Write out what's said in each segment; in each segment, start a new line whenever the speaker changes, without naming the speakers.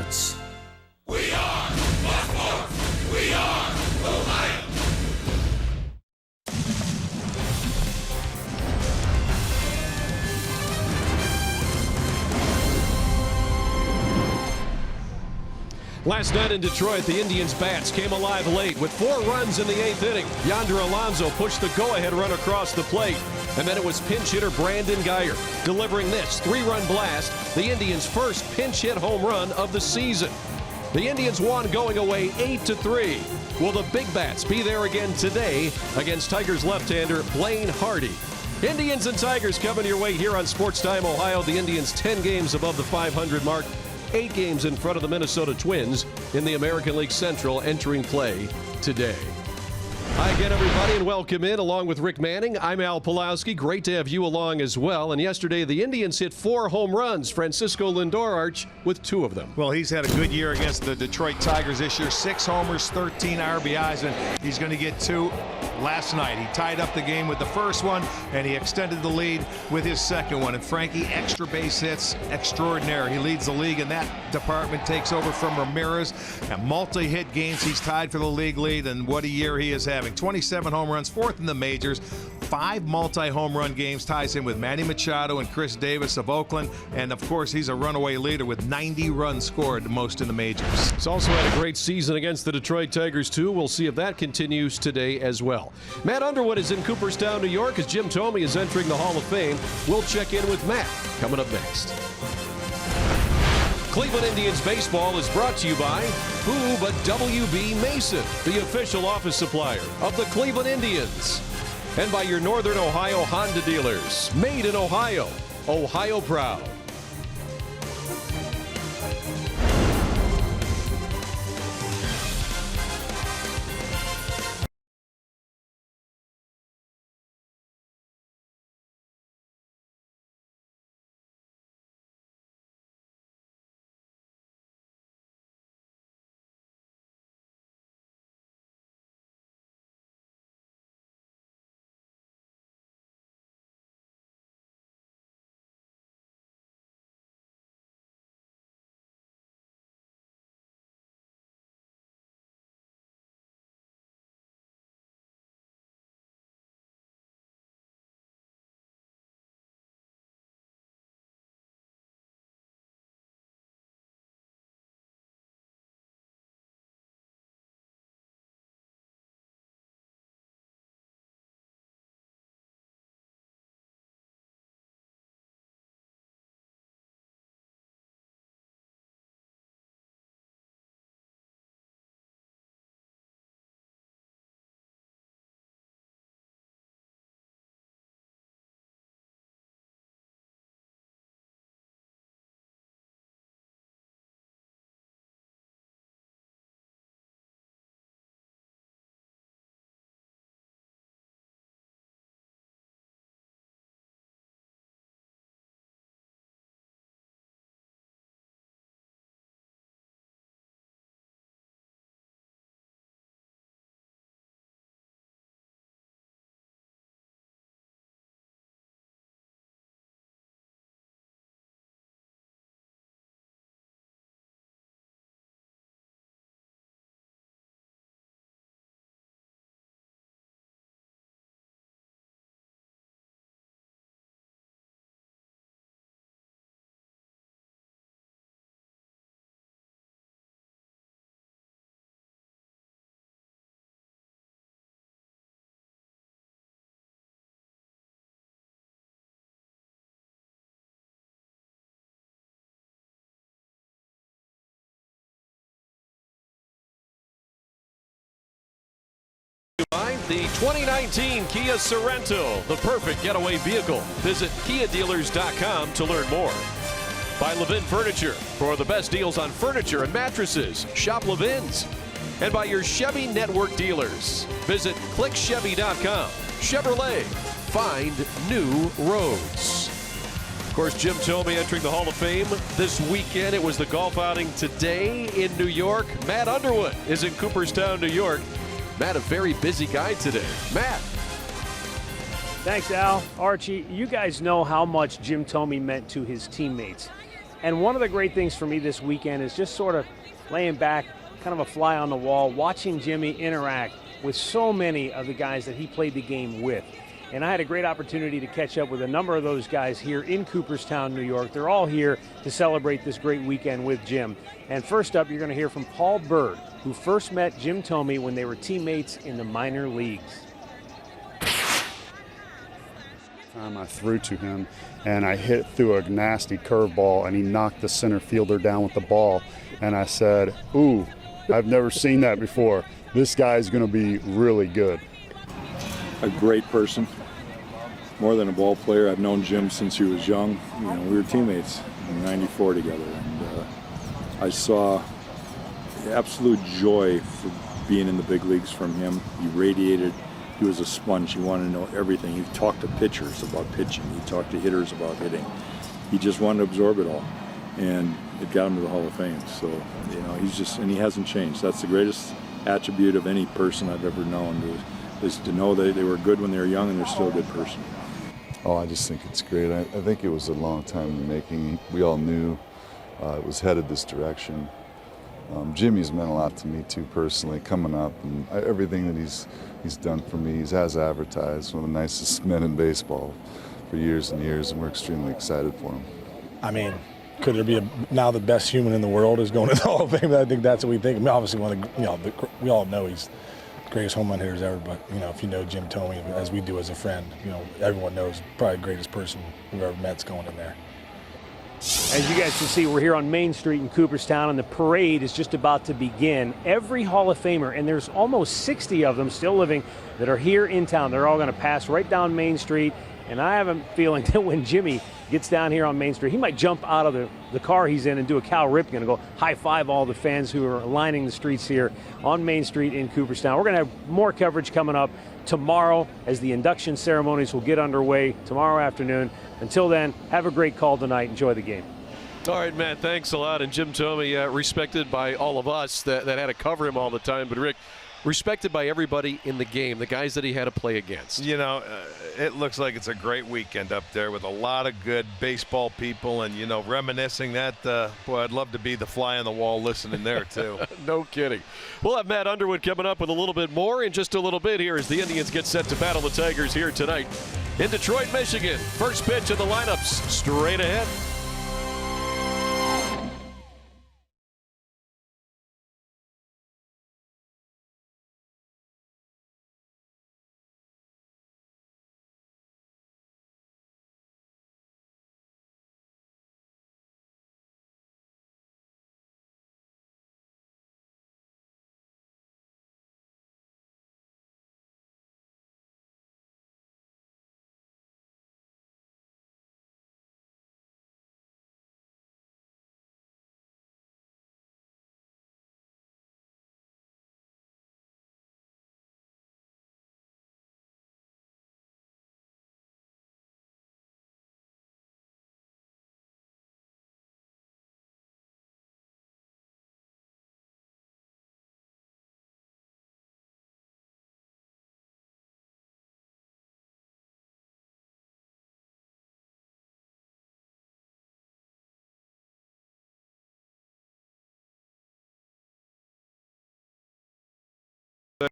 We are Buckmore. We are Ohio.
Last night in Detroit, the Indians' bats came alive late with 4 runs in the 8th inning. Yonder Alonso pushed the go-ahead run across the plate. And then it was pinch hitter Brandon Geyer delivering this 3-run blast, the Indians' first pinch hit home run of the season. The Indians won going away 8-3. Will the big bats be there again today against Tigers left-hander Blaine Hardy? Indians and Tigers coming your way here on Sports Time Ohio. The Indians 10 games above the 500 mark. 8 games in front of the Minnesota Twins in the American League Central entering play today. Hi again, everybody, and welcome in. Along with Rick Manning, I'm Al Pulowski. Great to have you along as well. And yesterday, the Indians hit 4 home runs. Francisco Lindor, Arch, with 2 of them.
Well, he's had a good year against the Detroit Tigers this year. 6 homers, 13 RBIs, and he's going to get 2 last night. He tied up the game with the first one, and he extended the lead with his second one. And Frankie, extra base hits extraordinary. He leads the league in that department, takes over from Ramirez. At multi-hit games, he's tied for the league lead, and what a year he is having. 27 home runs, 4th in the majors. 5 multi-home run games, ties him with Manny Machado and Chris Davis of Oakland. And, of course, he's a runaway leader with 90 runs scored, the most in the majors.
He's also had a great season against the Detroit Tigers, too. We'll see if that continues today as well. Matt Underwood is in Cooperstown, New York, as Jim Thome is entering the Hall of Fame. We'll check in with Matt coming up next. Cleveland Indians baseball is brought to you by who but W.B. Mason, the official office supplier of the Cleveland Indians. And by your Northern Ohio Honda dealers. Made in Ohio. Ohio proud. The 2019 Kia Sorento, the perfect getaway vehicle. Visit KiaDealers.com to learn more. By Levin Furniture, for the best deals on furniture and mattresses, shop Levin's. And by your Chevy Network dealers. Visit ClickChevy.com. Chevrolet, find new roads. Of course, Jim Thome entering the Hall of Fame this weekend. It was the golf outing today in New York. Matt Underwood is in Cooperstown, New York. Matt, a very busy guy today. Matt.
Thanks, Al. Archie, you guys know how much Jim Thome meant to his teammates. And one of the great things for me this weekend is just sort of laying back, kind of a fly on the wall, watching Jimmy interact with so many of the guys that he played the game with. And I had a great opportunity to catch up with a number of those guys here in Cooperstown, New York. They're all here to celebrate this great weekend with Jim. And first up, you're going to hear from Paul Bird, who first met Jim Thome when they were teammates in the minor leagues.
I threw to him, and I hit through a nasty curveball, and he knocked the center fielder down with the ball. And I said, "Ooh, I've never seen that before. This guy's going to be really good."
A great person, more than a ball player. I've known Jim since he was young. You know, we were teammates in '94 together, and I saw absolute joy for being in the big leagues from him. He radiated. He was a sponge. He wanted to know everything. He talked to pitchers about pitching. He talked to hitters about hitting. He just wanted to absorb it all, and it got him to the Hall of Fame. So, you know, and he hasn't changed. That's the greatest attribute of any person I've ever known, is to know that they were good when they were young and they're still a good person.
Oh, I just think it's great. I think it was a long time in the making. We all knew it was headed this direction. Jimmy's meant a lot to me too personally, coming up, and everything that he's done for me. He's as advertised, one of the nicest men in baseball for years and years, and we're extremely excited for him.
I mean, could there be now the best human in the world is going to the Hall of Fame? I think that's what we think. I mean, obviously, we all know he's the greatest home run hitters ever, but if you know Jim Thome as we do as a friend, everyone knows probably the greatest person we've ever met's going in there.
As you guys can see, we're here on Main Street in Cooperstown, and the parade is just about to begin. Every Hall of Famer, and there's almost 60 of them still living, that are here in town. They're all going to pass right down Main Street, and I have a feeling that when Jimmy gets down here on Main Street, he might jump out of the car he's in and do a Cal Ripken and go high-five all the fans who are lining the streets here on Main Street in Cooperstown. We're going to have more coverage coming up tomorrow as the induction ceremonies will get underway tomorrow afternoon. Until then, have a great call tonight. Enjoy the game.
All right, Matt, thanks a lot. And Jim Thome, respected by all of us that had to cover him all the time. But, Rick, respected by everybody in the game, the guys that he had to play against.
You know, it looks like it's a great weekend up there with a lot of good baseball people and, reminiscing that. Boy, I'd love to be the fly on the wall listening there, too.
No kidding. We'll have Matt Underwood coming up with a little bit more in just a little bit here as the Indians get set to battle the Tigers here tonight in Detroit, Michigan. First pitch of the lineups straight ahead.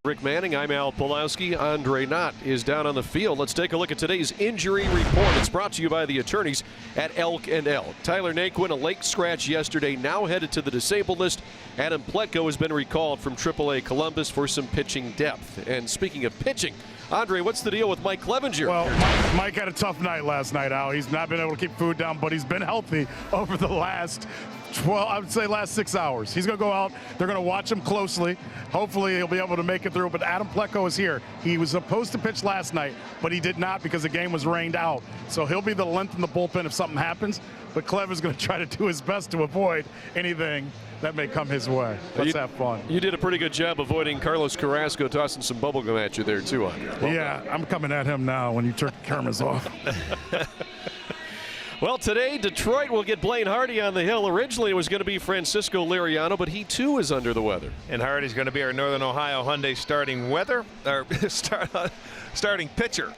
Rick Manning, I'm Al Pulowski. Andre Knott is down on the field. Let's take a look at today's injury report. It's brought to you by the attorneys at Elk & Elk. Tyler Naquin, a leg scratch yesterday, now headed to the disabled list. Adam Pletko has been recalled from AAA Columbus for some pitching depth. And speaking of pitching, Andre, what's the deal with Mike Clevenger?
Well, Mike had a tough night last night, Al. He's not been able to keep food down, but he's been healthy over the last 6 hours. He's going to go out. They're going to watch him closely. Hopefully, he'll be able to make it through. But Adam Pletko is here. He was supposed to pitch last night, but he did not because the game was rained out. So he'll be the length in the bullpen if something happens. But Clever's going to try to do his best to avoid anything that may come his way. Let's have fun.
You did a pretty good job avoiding Carlos Carrasco tossing some bubblegum at you there, too, Andre.
Yeah, I'm coming at him now when you turn the cameras off.
Well, today, Detroit will get Blaine Hardy on the hill. Originally, it was going to be Francisco Liriano, but he, too, is under the weather.
And Hardy's going to be our Northern Ohio Hyundai starting pitcher.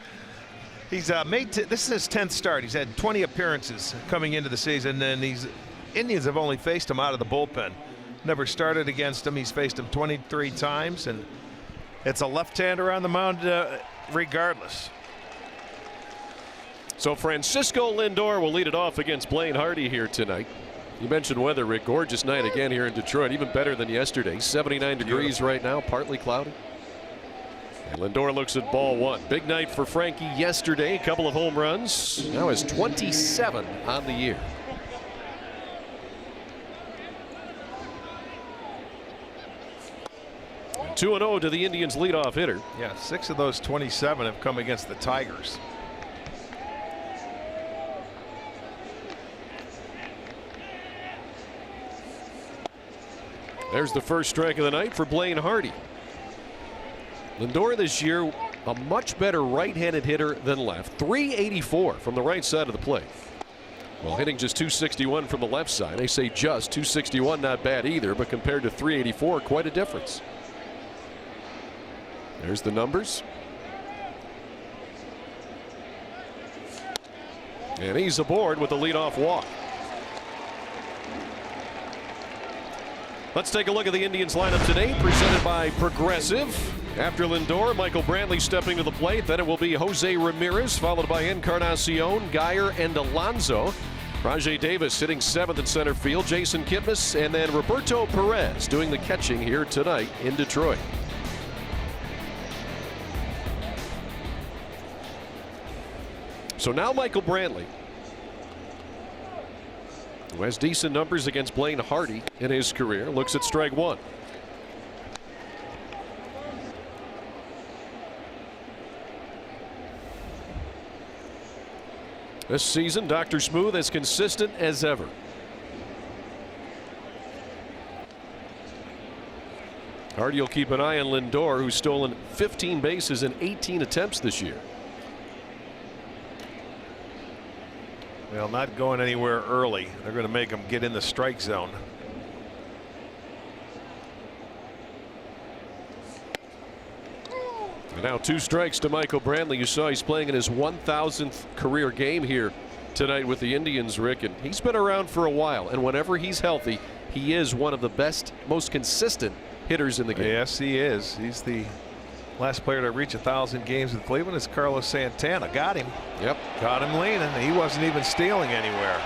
He's this is his 10th start. He's had 20 appearances coming into the season, and he's Indians have only faced him out of the bullpen. Never started against him. He's faced him 23 times, and it's a left-hander on the mound regardless.
So Francisco Lindor will lead it off against Blaine Hardy here tonight. You mentioned weather, Rick. Gorgeous night again here in Detroit, even better than yesterday. 79 degrees right now, partly cloudy. And Lindor looks at ball one. Big night for Frankie yesterday. A couple of home runs. Now has 27 on the year. And 2-0 to the Indians leadoff hitter.
Yeah, 6 of those 27 have come against the Tigers.
There's the first strike of the night for Blaine Hardy. Lindor this year a much better right-handed hitter than left. 384 from the right side of the plate. Well, hitting just 261 from the left side. They say just 261, not bad either, but compared to 384, quite a difference. There's the numbers. And he's aboard with the leadoff walk. Let's take a look at the Indians lineup today, presented by Progressive. After Lindor, Michael Brantley stepping to the plate. Then it will be Jose Ramirez, followed by Encarnacion, Geyer, and Alonso. Rajai Davis hitting 7th in center field. Jason Kipnis, and then Roberto Perez doing the catching here tonight in Detroit. So now Michael Brantley, who has decent numbers against Blaine Hardy in his career, looks at strike one. This season, Dr. Smooth as consistent as ever. Hardy will keep an eye on Lindor, who's stolen 15 bases in 18 attempts this year.
Well, not going anywhere early. They're going to make him get in the strike zone.
And now 2 strikes to Michael Brantley. You saw he's playing in his 1,000th career game here tonight with the Indians, Rick, and he's been around for a while, and whenever he's healthy, he is one of the best, most consistent hitters in the game.
Yes, he is. He's the last player to reach 1,000 games with Cleveland. Is Carlos Santana. Got him.
Yep.
Got him leaning. He wasn't even stealing anywhere.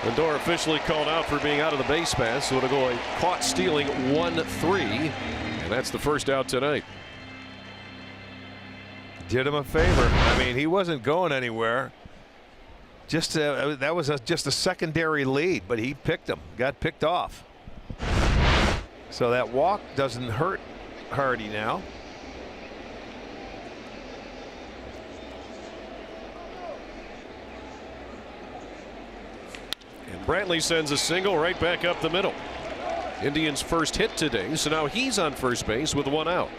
Lindor officially called out for being out of the base pass, so it'll go a caught stealing 1-3, and that's the first out tonight.
Did him a favor. I mean, he wasn't going anywhere. Just that was just a secondary lead, but he picked him. Got picked off. So that walk doesn't hurt Hardy now.
And Brantley sends a single right back up the middle. Indians' first hit today, so now he's on first base with 1 out.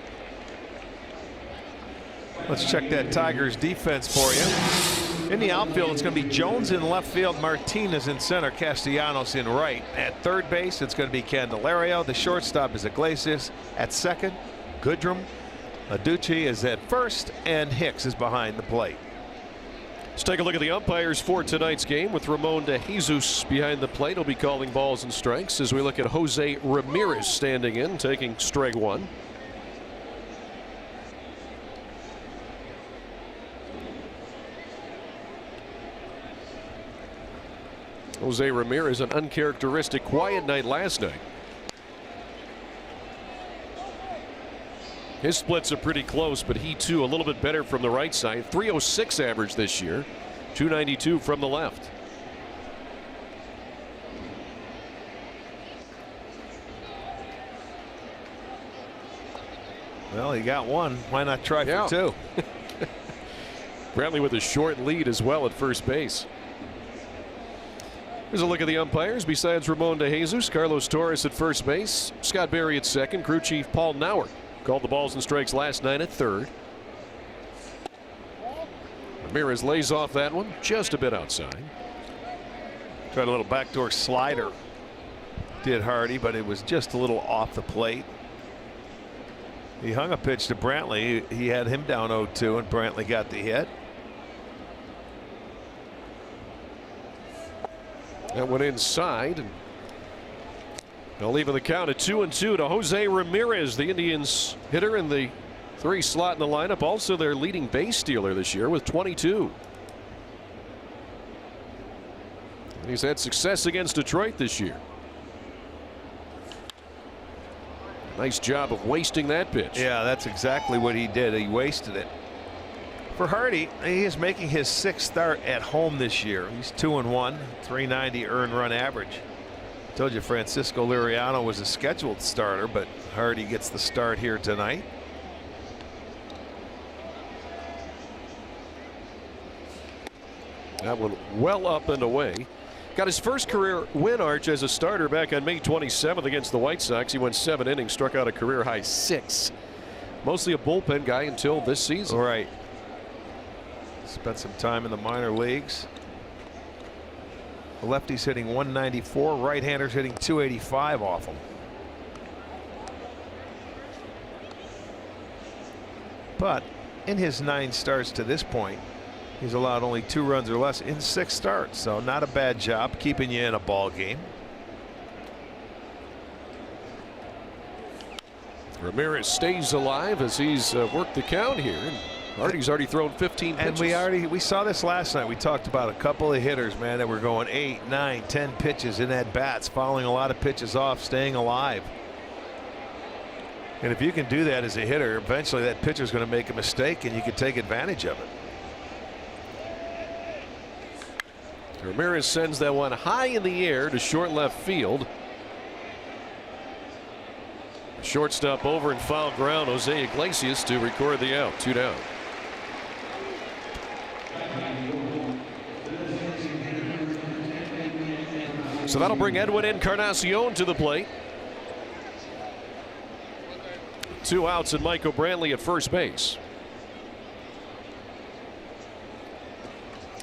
Let's check that Tigers defense for you. In the outfield, it's going to be Jones in left field, Martinez in center, Castellanos in right. At third base, it's going to be Candelario. The shortstop is Iglesias. At second, Goodrum. Aducci is at first, and Hicks is behind the plate.
Let's take a look at the umpires for tonight's game with Ramon de Jesus behind the plate. He'll be calling balls and strikes as we look at Jose Ramirez standing in, taking strike one. Jose Ramirez, an uncharacteristic quiet night last night. His splits are pretty close, but he too a little bit better from the right side. 306 average this year, 292 from the left.
Well, he got one. Why not try for 2?
Brantley with a short lead as well at first base. Here's a look at the umpires. Besides Ramon de Jesus, Carlos Torres at first base, Scott Berry at second, crew chief Paul Nauer called the balls and strikes last night at third. Ramirez lays off that one just a bit outside.
Tried a little backdoor slider, did Hardy, but it was just a little off the plate. He hung a pitch to Brantley. He had him down 0-2, and Brantley got the hit.
That went inside. And they'll leave the count at 2-2 to Jose Ramirez, the Indians hitter in the 3 slot in the lineup. Also their leading base stealer this year with 22. And he's had success against Detroit this year. Nice job of wasting that pitch.
Yeah, that's exactly what he did. He wasted it. For Hardy, he is making his 6th start at home this year. He's 2-1, 390 earned run average. I told you Francisco Liriano was a scheduled starter, but Hardy gets the start here tonight.
That one well up and away. Got his first career win, Arch, as a starter back on May 27th against the White Sox. He went 7 innings, struck out a career high 6. Mostly a bullpen guy until this season.
Right. Spent some time in the minor leagues. The lefty's hitting 194. Right-handers hitting 285 off him. But in his 9 starts to this point, he's allowed only 2 runs or less in 6 starts, so not a bad job keeping you in a ball game.
Ramirez stays alive as he's worked the count here. Hardy's already thrown 15 pitches.
And we saw this last night. We talked about a couple of hitters, man, that were going 8, 9, 10 pitches in at bats, fouling a lot of pitches off, staying alive. And if you can do that as a hitter, eventually that pitcher's going to make a mistake and you can take advantage of it.
Ramirez sends that one high in the air to short left field. Shortstop over and foul ground. Jose Iglesias to record the out. 2 down. So that'll bring Edwin Encarnacion to the plate. 2 outs and Michael Brantley at first base.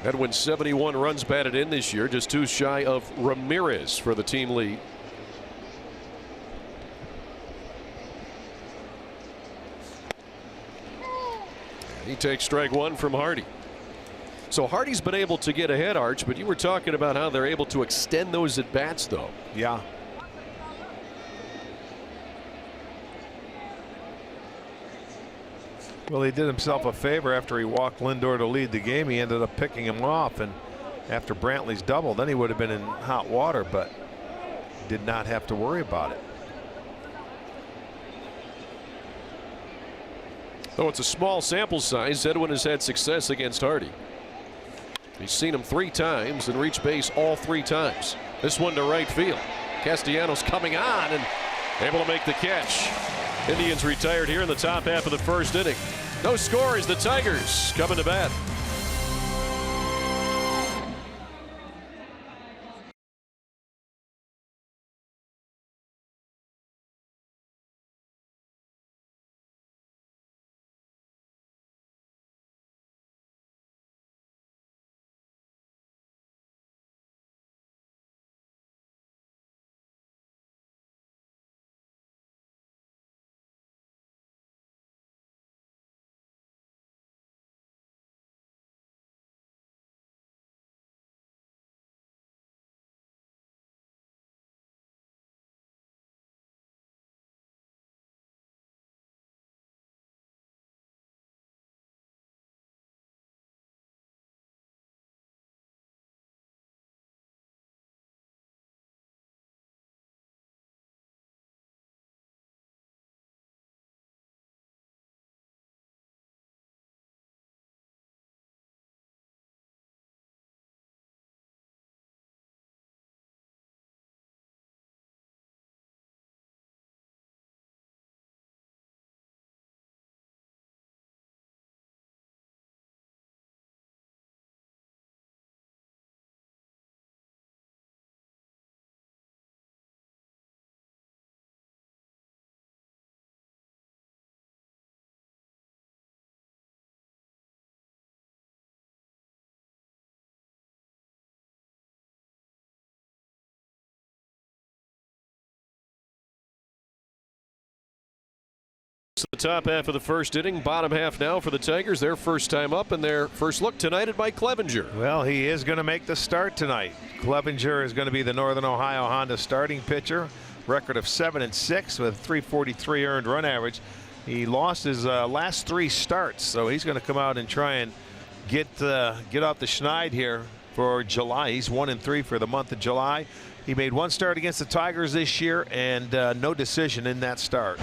Edwin 71 runs batted in this year, just 2 shy of Ramirez for the team lead. He takes strike 1 from Hardy. So Hardy's been able to get ahead, Arch, but you were talking about how they're able to extend those at bats, though.
Yeah. Well, he did himself a favor after he walked Lindor to lead the game. He ended up picking him off, and after Brantley's double, then he would have been in hot water, but did not have to worry about it.
Though it's a small sample size, Edwin has had success against Hardy. He's seen him 3 times and reached base all 3 times. This one to right field. Castellanos coming on and able to make the catch. Indians retired here in the top half of the 1st inning. No score as the Tigers coming to bat. The top half of the first inning, bottom half now for the Tigers. Their first time up and their first look tonight at Mike Clevenger.
Well, he is going to make the start tonight. Clevenger is going to be the Northern Ohio Honda starting pitcher. Record of 7-6 with 343 earned run average. He lost his last 3 starts, so he's going to come out and try and get off the schneid here for July. He's 1-3 for the month of July. He made 1 start against the Tigers this year and no decision in that start.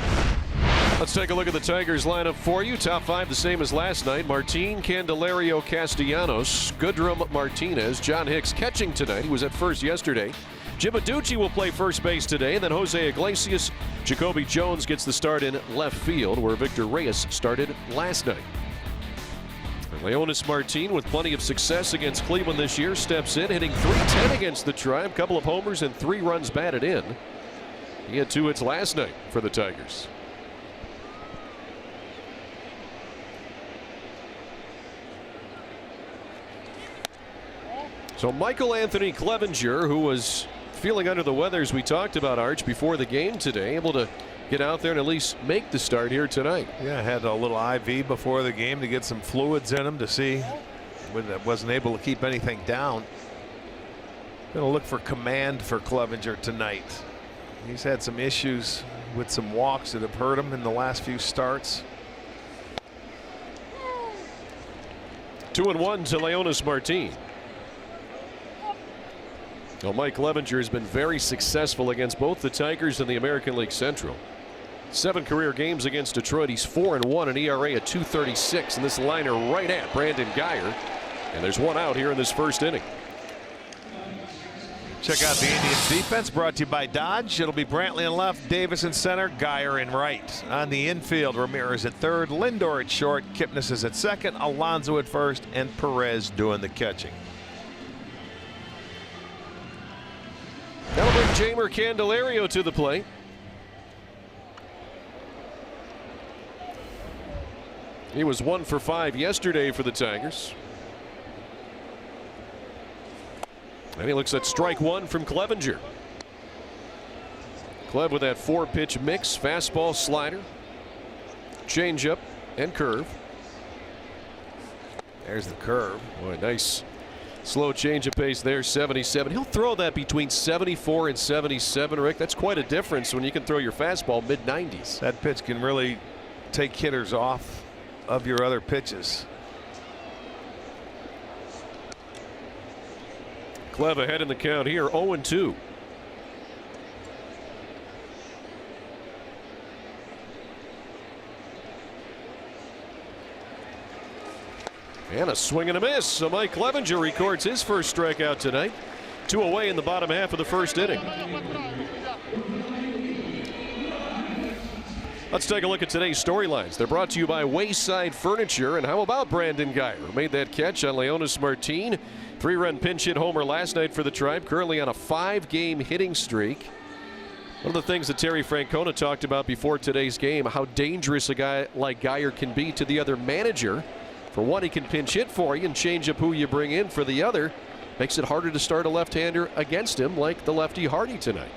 Let's take a look at the Tigers lineup for you. Top 5 the same as last night. Martin, Candelario, Castellanos, Goodrum, Martinez. John Hicks catching tonight. He was at first yesterday. Jim Aducci will play first base today. Then Jose Iglesias. Jacoby Jones gets the start in left field, where Victor Reyes started last night. Leonis Martin, with plenty of success against Cleveland this year, steps in, hitting .310 against the Tribe. Couple of homers and 3 runs batted in. He had 2 hits last night for the Tigers. So Michael Anthony Clevenger, who was feeling under the weather, as we talked about, Arch, before the game today, able to get out there and at least make the start here tonight.
Yeah, had a little IV before the game to get some fluids in him to see when that wasn't able to keep anything down. Gonna look for command for Clevenger tonight. He's had some issues with some walks that have hurt him in the last few starts.
2-1 to Leonis Martin. Well, Mike Clevenger has been very successful against both the Tigers and the American League Central. 7 career games against Detroit. He's 4-1, an ERA at .236, and this liner right at Brandon Guyer. And there's 1 out here in this first inning.
Check out the Indians defense, brought to you by Dodge. It'll be Brantley in left, Davis in center, Guyer in right. On the infield, Ramirez at third, Lindor at short, Kipnis is at second, Alonso at first, and Perez doing the catching.
That'll bring Jeimer Candelario to the plate. He was 1 for 5 yesterday for the Tigers. And he looks at strike 1 from Clevenger. Clev with that 4-pitch mix: fastball, slider, changeup, and curve.
There's the curve.
Boy, nice slow change of pace there, 77. He'll throw that between 74 and 77, Rick. That's quite a difference when you can throw your fastball mid-90s.
That pitch can really take hitters off of your other pitches.
Clev ahead in the count here, 0-2. And a swing and a miss. So Mike Clevenger records his first strikeout tonight. 2 away in the bottom half of the first inning. Let's take a look at today's storylines. They're brought to you by Wayside Furniture. And how about Brandon Guyer, who made that catch on Leonis Martin? 3-run pinch hit homer last night for the Tribe, currently on a 5-game hitting streak. One of the things that Terry Francona talked about before today's game, how dangerous a guy like Guyer can be to the other manager. For one, he can pinch hit for you and change up who you bring in for the other. Makes it harder to start a left-hander against him, like the lefty Hardy tonight.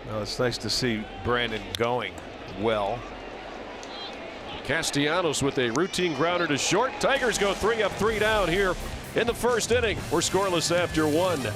Well, it's nice to see Brandon going well.
Castellanos with a routine grounder to short. Tigers go 3 up, 3 down here in the first inning. We're scoreless after 1.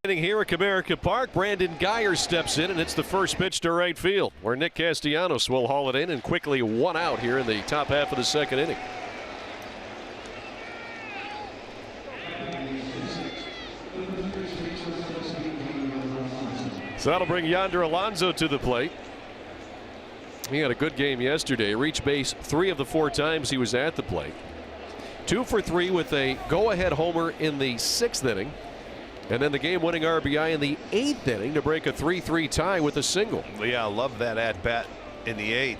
Inning here at Comerica Park. Brandon Geyer steps in and hits the first pitch to right field, where Nick Castellanos will haul it in and quickly one out here in the top half of the second inning. So that'll bring Yonder Alonso to the plate. He had a good game yesterday. Reached base 3 of the 4 times he was at the plate. 2 for 3 with a go-ahead homer in the 6th inning. And then the game-winning RBI in the 8th inning to break a 3-3 tie with a single.
Yeah, I love that at-bat in the 8th.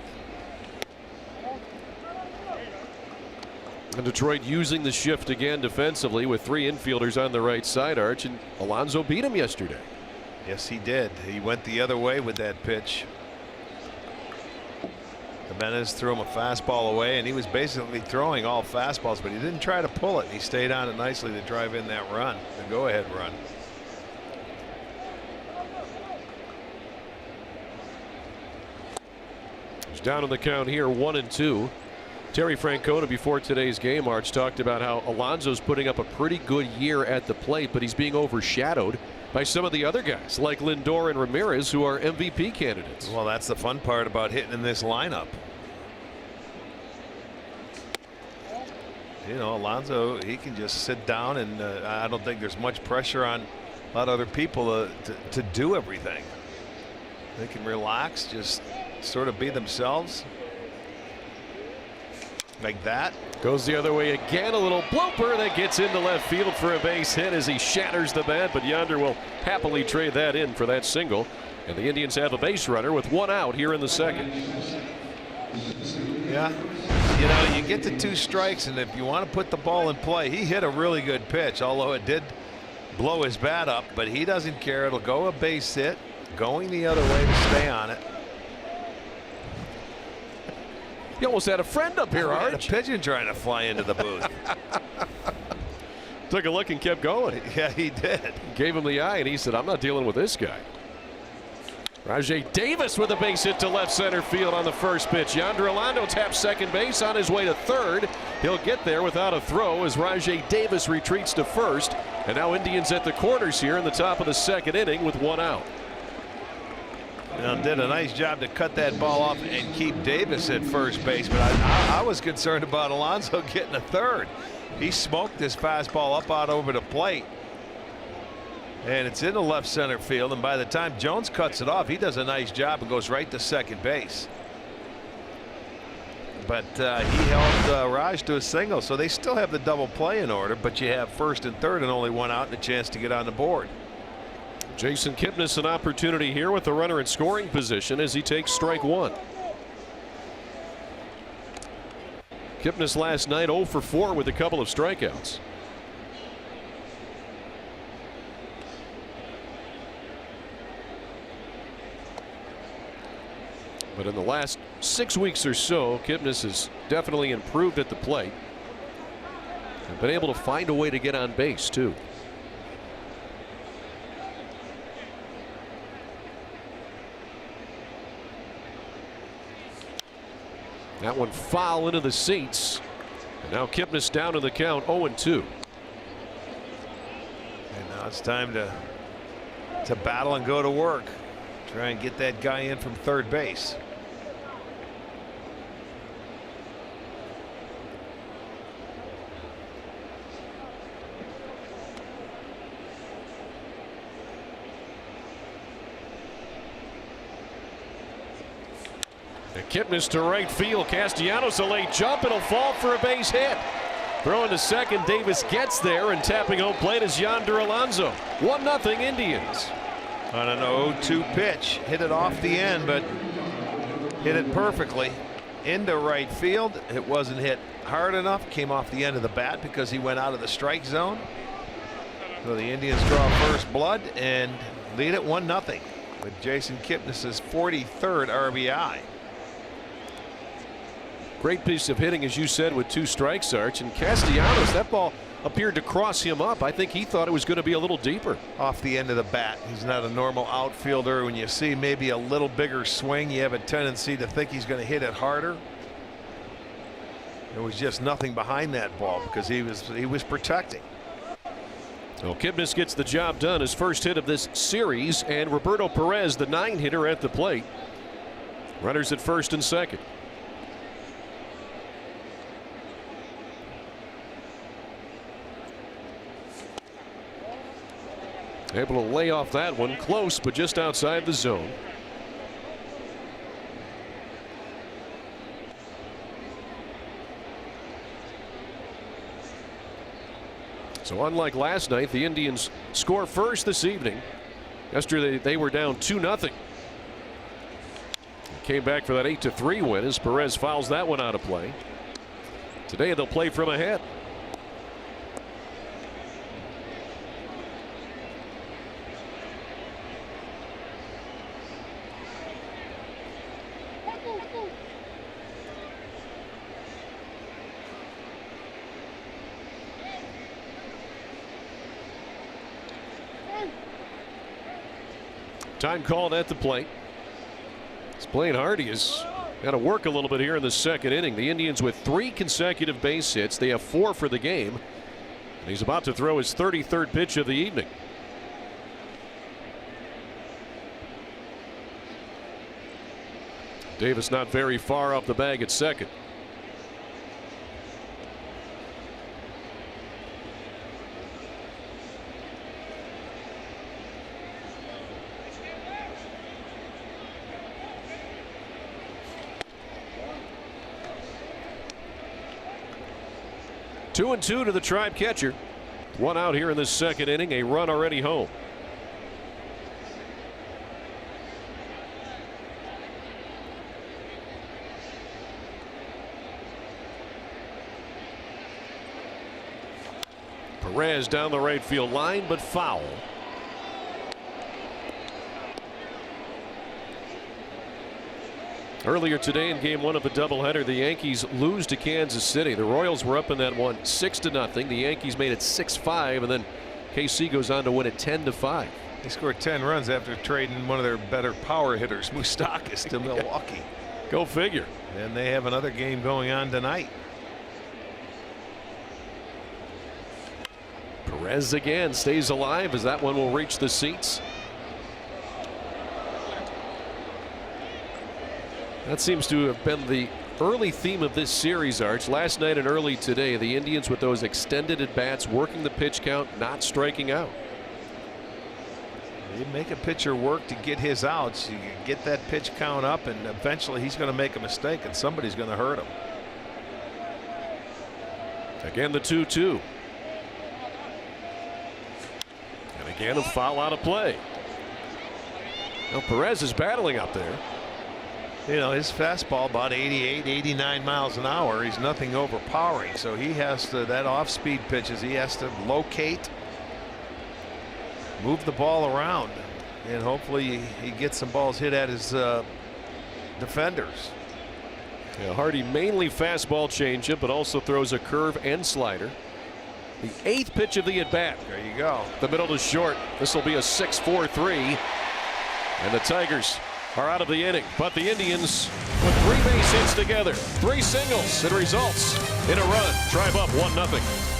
And Detroit using the shift again defensively with 3 infielders on the right side, Arch, and Alonso beat him yesterday.
Yes, he did. He went the other way with that pitch. Jimenez threw him a fastball away, and he was basically throwing all fastballs, but he didn't try to pull it. He stayed on it nicely to drive in that run, the go-ahead run.
He's down on the count here, 1-2. Terry Francona before today's game, Arch, talked about how Alonso's putting up a pretty good year at the plate, but he's being overshadowed by some of the other guys like Lindor and Ramirez, who are MVP candidates.
Well, that's the fun part about hitting in this lineup. You know, Alonso, he can just sit down, and I don't think there's much pressure on a lot of other people to do everything. They can relax, just sort of be themselves. Like that.
Goes the other way again. A little blooper that gets into left field for a base hit as he shatters the bat, but Yonder will happily trade that in for that single. And the Indians have a base runner with 1 out here in the 2nd.
Yeah. You know, you get to 2 strikes, and if you want to put the ball in play, he hit a really good pitch, although it did blow his bat up, but he doesn't care. It'll go a base hit, going the other way to stay on it.
You almost had a friend up here, Arch.
A pigeon trying to fly into the booth.
Took a look and kept going.
Yeah, he did.
Gave him the eye, and he said, I'm not dealing with this guy. Rajay Davis with a base hit to left center field on the first pitch. Yonder Alonso taps second base on his way to third. He'll get there without a throw as Rajay Davis retreats to first. And now Indians at the corners here in the top of the 2nd inning with 1 out.
Now, did a nice job to cut that ball off and keep Davis at first base, but I was concerned about Alonso getting a third. He smoked this fastball up out over the plate, and it's in the left center field, and by the time Jones cuts it off, he does a nice job and goes right to second base. But he held Raj to a single, so they still have the double play in order, but you have first and third and only 1 out and a chance to get on the board.
Jason Kipnis an opportunity here with the runner in scoring position as he takes strike 1. Kipnis last night 0 for 4 with a couple of strikeouts. But in the last 6 weeks or so, Kipnis has definitely improved at the plate and been able to find a way to get on base too. That one foul into the seats. And now Kipnis down to the count 0-2.
And now it's time to battle and go to work. Try and get that guy in from third base.
Kipnis to right field. Castellanos a late jump. It'll fall for a base hit. Throwing to second. Davis gets there, and tapping home plate is Yonder Alonso. 1-0 Indians.
On an 0-2 pitch. Hit it off the end, but hit it perfectly into right field. It wasn't hit hard enough. Came off the end of the bat because he went out of the strike zone. So the Indians draw first blood and lead it 1-0 with Jason Kipnis' 43rd RBI.
Great piece of hitting, as you said, with 2 strikes, Arch. And Castellanos, that ball appeared to cross him up. I think he thought it was going to be a little deeper.
Off the end of the bat. He's not a normal outfielder. When you see maybe a little bigger swing, you have a tendency to think he's going to hit it harder. There was just nothing behind that ball because he was protecting.
Well, Kipnis gets the job done, his first hit of this series, and Roberto Perez, the 9-hitter, at the plate. Runners at first and second. Able to lay off that one, close but just outside the zone. So unlike last night, the Indians score first this evening. Yesterday they were down 2-0. Came back for that 8-3 win as Perez fouls that one out of play. Today they'll play from ahead. Time called at the plate. He's playing hard. He has got to work a little bit here in the second inning. The Indians with 3 consecutive base hits. They have 4 for the game. And he's about to throw his 33rd pitch of the evening. Davis not very far off the bag at second. Two and two to the Tribe catcher. 1 out here in the second inning. A run already home. Perez down the right field line, but foul. Earlier today in game 1 of a doubleheader, the Yankees lose to Kansas City. The Royals were up in that one 6-0. The Yankees made it 6-5, and then KC goes on to win it 10-5.
They scored 10 runs after trading one of their better power hitters, Moustakas, to Milwaukee.
Go figure.
And they have another game going on tonight.
Perez again stays alive as that one will reach the seats. That seems to have been the early theme of this series, Arch. Last night and early today, the Indians with those extended at bats, working the pitch count, not striking out.
You make a pitcher work to get his outs. You get that pitch count up, and eventually he's going to make a mistake, and somebody's going to hurt him.
Again, the 2-2. And again, a foul out of play. Now Perez is battling out there.
You know, his fastball about 88, 89 miles an hour. He's nothing overpowering, so he has to, that off-speed pitches, he has to locate, move the ball around, and hopefully he gets some balls hit at his defenders.
Yeah, Hardy mainly fastball changeup, but also throws a curve and slider. The 8th pitch of the at bat.
There you go.
The middle to short. This will be a 6-4-3, and the Tigers are out of the inning, but the Indians with 3 base hits together, 3 singles, it results in a run. Tribe up 1-0.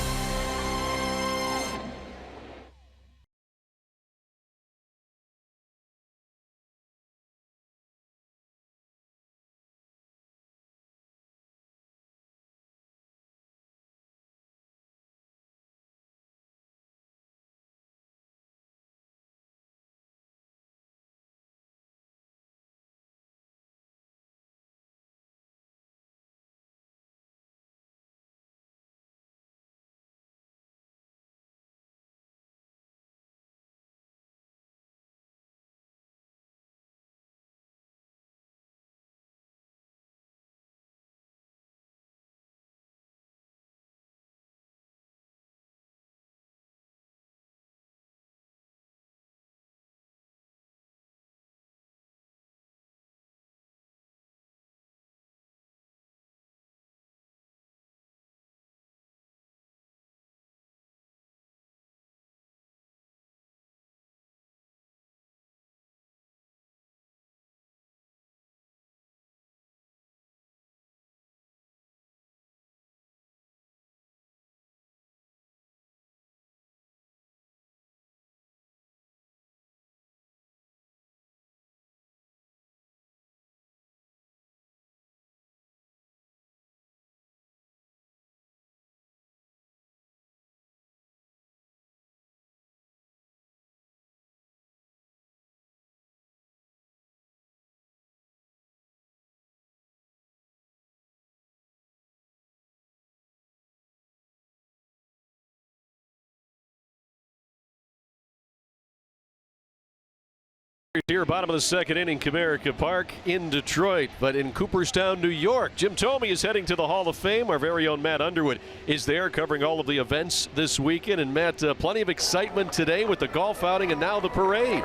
Here, bottom of the second inning, Comerica Park in Detroit, but in Cooperstown, New York. Jim Thome is heading to the Hall of Fame. Our very own Matt Underwood is there covering all of the events this weekend. And Matt, plenty of excitement today with the golf outing and now the parade.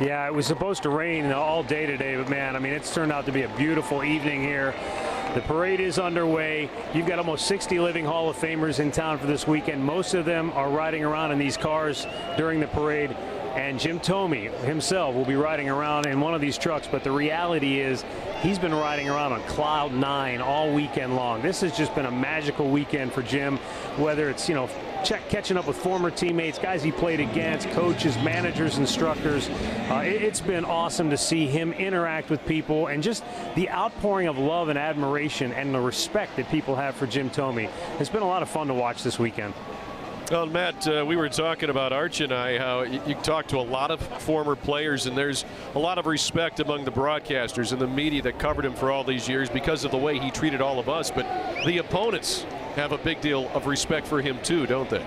Yeah, it was supposed to rain all day today, but man, I mean, it's turned out to be a beautiful evening here. The parade is underway. You've got almost 60 living Hall of Famers in town for this weekend. Most of them are riding around in these cars during the parade. And Jim Thome himself will be riding around in one of these trucks. But the reality is he's been riding around on cloud 9 all weekend long. This has just been a magical weekend for Jim, whether it's, catching up with former teammates, guys he played against, coaches, managers, instructors. It's been awesome to see him interact with people and just the outpouring of love and admiration and the respect that people have for Jim Thome. It's been a lot of fun to watch this weekend.
Well, Matt, we were talking about Arch and I, how you talk to a lot of former players, and there's a lot of respect among the broadcasters and the media that covered him for all these years because of the way he treated all of us. But the opponents have a big deal of respect for him too, don't they?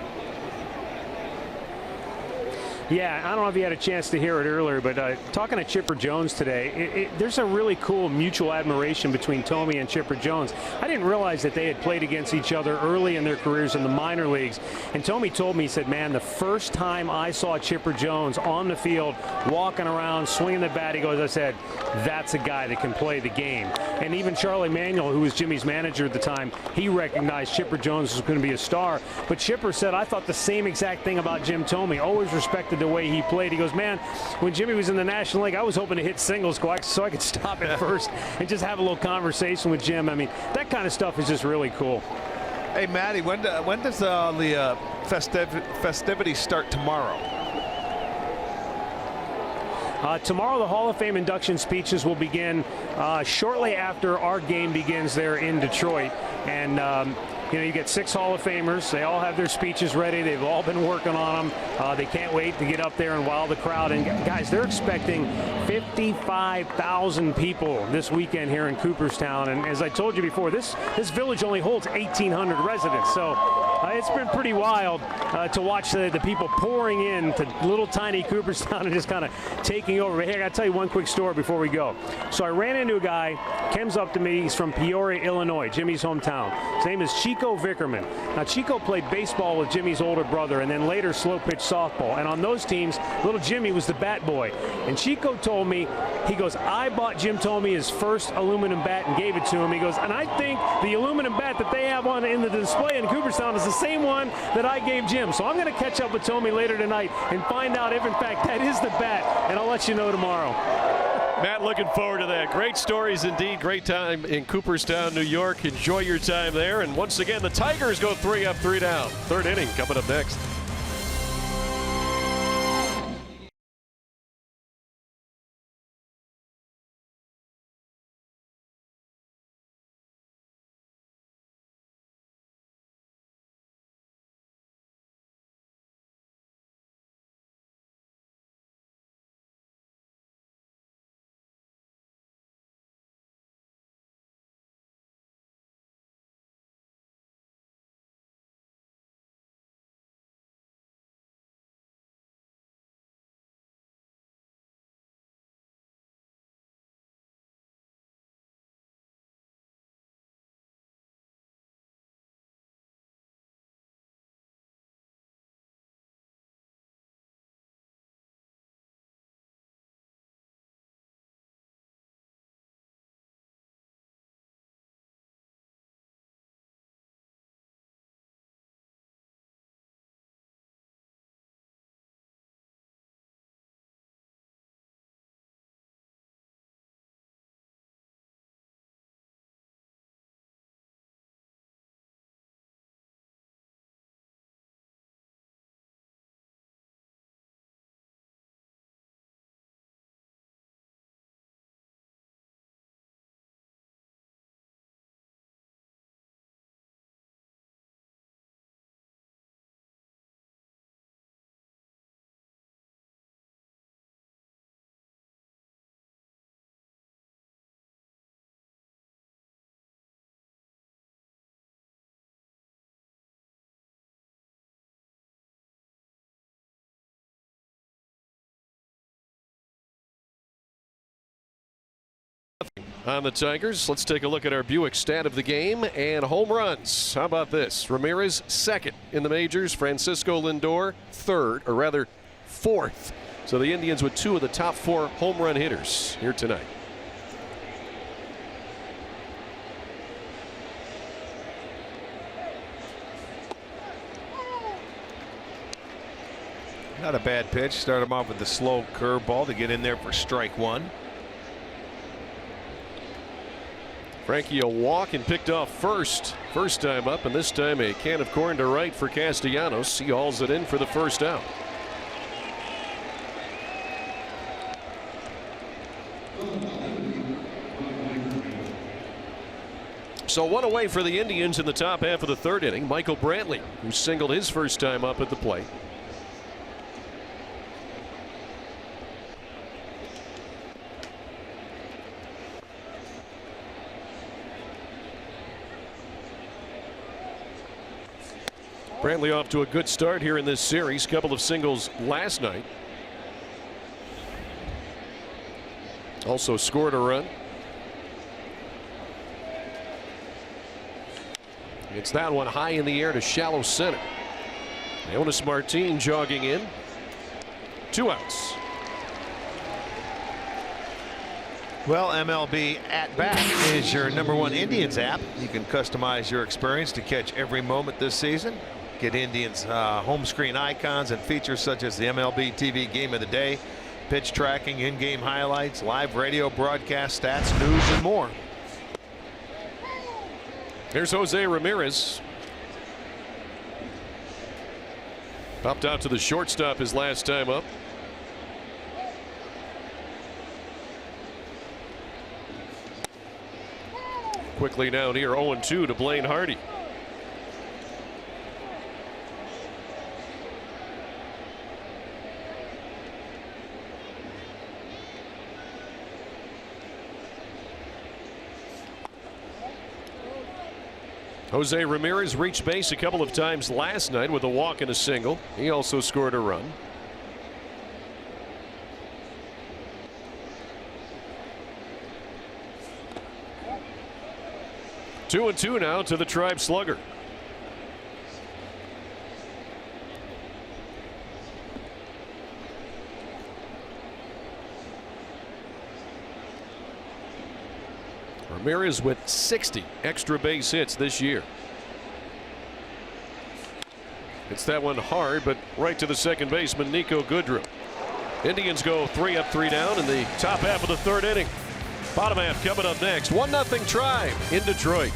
Yeah, I don't know if you had a chance to hear it earlier, but talking to Chipper Jones today, there's a really cool mutual admiration between Thome and Chipper Jones. I didn't realize that they had played against each other early in their careers in the minor leagues. And Thome told me, he said, man, the first time I saw Chipper Jones on the field, walking around, swinging the bat, he goes, I said, that's a guy that can play the game. And even Charlie Manuel, who was Jimmy's manager at the time, he recognized Chipper Jones was going to be a star. But Chipper said, I thought the same exact thing about Jim Thome. Always respected the way he played. He goes, man, when Jimmy was in the National League, I was hoping to hit singles so I could stop at first and just have a little conversation with Jim. I mean, that kind of stuff is just really cool.
Hey, Matty, when does the festivities start tomorrow?
Tomorrow, the Hall of Fame induction speeches will begin shortly after our game begins there in Detroit. And you get 6 Hall of Famers. They all have their speeches ready. They've all been working on them. They can't wait to get up there and wow the crowd. And guys, they're expecting 55,000 people this weekend here in Cooperstown. And as I told you before, this village only holds 1,800 residents. So it's been pretty wild to watch the people pouring in to little tiny Cooperstown and just kind of taking over. But hey, I got to tell you one quick story before we go. So I ran into a guy, comes up to me. He's from Peoria, Illinois, Jimmy's hometown. His name is Chico Vickerman. Now, Chico played baseball with Jimmy's older brother and then later slow pitch softball. And on those teams, little Jimmy was the bat boy. And Chico told me, he goes, I bought Jim Thome his first aluminum bat and gave it to him. He goes, and I think the aluminum bat that they have in the display in Cooperstown is the same one that I gave Jim. So I'm going to catch up with Thome later tonight and find out if, in fact, that is the bat. And I'll let you know tomorrow.
Matt, looking forward to that. Great stories indeed. Great time in Cooperstown, New York. Enjoy your time there. And once again, the Tigers go 3 up, 3 down. Third inning coming up next. on the Tigers. Let's take a look at our Buick stat of the game and home runs. How about this? Ramirez second in the majors. Francisco Lindor third, or rather fourth. So the Indians with 2 of the top 4 home run hitters here tonight.
Not a bad pitch. Start him off with the slow curveball to get in there for strike 1.
Frankie a walk and picked off first time up, and this time a can of corn to right for Castellanos. He hauls it in for the first out. So 1 away for the Indians in the top half of the 3rd inning. Michael Brantley, who singled his first time up at the plate. Brantley off to a good start here in this series. Couple of singles last night. Also scored a run. It's that one high in the air to shallow center. Jonas Martin jogging in. 2 outs.
Well, MLB At Bat is your #1 Indians app. You can customize your experience to catch every moment this season. Get Indians home screen icons and features such as the MLB TV Game of the Day, pitch tracking, in-game highlights, live radio broadcast stats, news, and more.
Here's Jose Ramirez. Popped out to the shortstop his last time up. Quickly down here, 0-2 to Blaine Hardy. Jose Ramirez reached base a couple of times last night with a walk and a single. He also scored a run. Two and two now to the Tribe slugger. Ramirez with 60 extra base hits this year. It's that one hard, but right to the second baseman, Nico Goodrum. Indians go 3 up, 3 down in the top half of the 3rd inning. Bottom half coming up next. 1-0 Tribe in Detroit.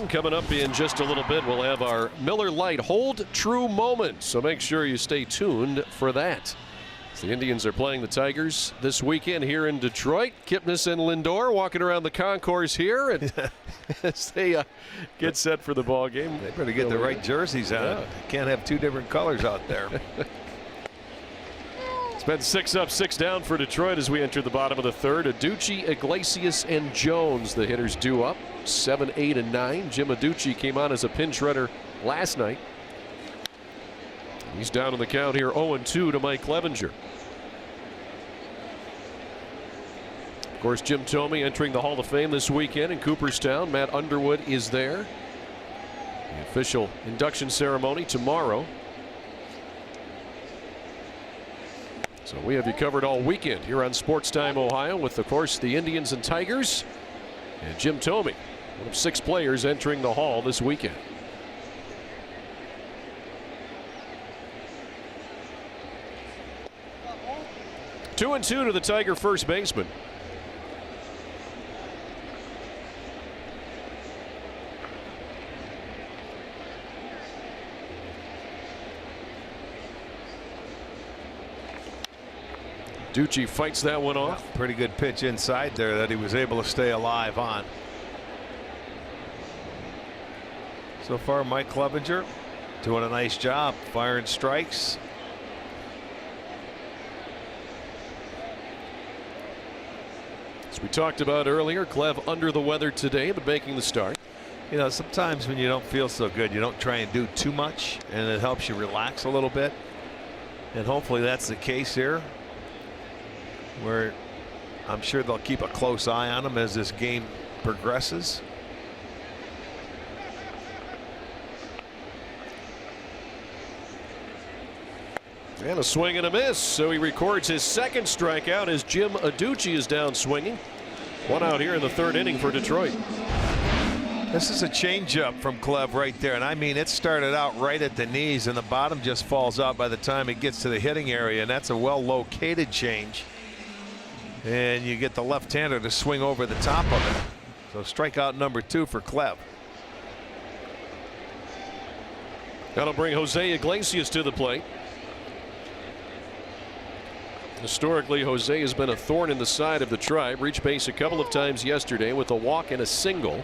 Coming up in just a little bit, we'll have our Miller Lite Hold True moment. So make sure you stay tuned for that. The Indians are playing the Tigers this weekend here in Detroit. Kipnis and Lindor walking around the concourse here and as they get set for the ball game.
They better get the right jerseys on.
Yeah.
Can't have two different colors out there.
It's been 6 up, 6 down for Detroit as we enter the bottom of the third. Adducci, Iglesias, and Jones, the hitters due up. 7, 8, and 9. Jim Adducci came on as a pinch runner last night. He's down on the count here, 0-2 to Mike Clevenger. Of course, Jim Thome entering the Hall of Fame this weekend in Cooperstown. Matt Underwood is there. The official induction ceremony tomorrow. So we have you covered all weekend here on Sports Time Ohio with, of course, the Indians and Tigers. And Jim Thome, one of 6 players entering the Hall this weekend. 2-2 to the Tiger first baseman. Adducci fights that one off.
Pretty good pitch inside there that he was able to stay alive on. So far, Mike Clevenger doing a nice job firing strikes.
As we talked about earlier, Clev under the weather today, but making the start.
You know, sometimes when you don't feel so good, you don't try and do too much, and it helps you relax a little bit. And hopefully that's the case here, where I'm sure they'll keep a close eye on him as this game progresses.
And a swing and a miss, so he records his second strikeout as Jim Adducci is down swinging. 1 out here in the third inning for Detroit.
This is a changeup from Clev right there, and I mean it started out right at the knees and the bottom just falls out by the time it gets to the hitting area, and that's a well located change, and you get the left-hander to swing over the top of it. So strikeout number 2 for Clev.
That'll bring Jose Iglesias to the plate. Historically, Jose has been a thorn in the side of the Tribe. Reached base a couple of times yesterday with a walk and a single.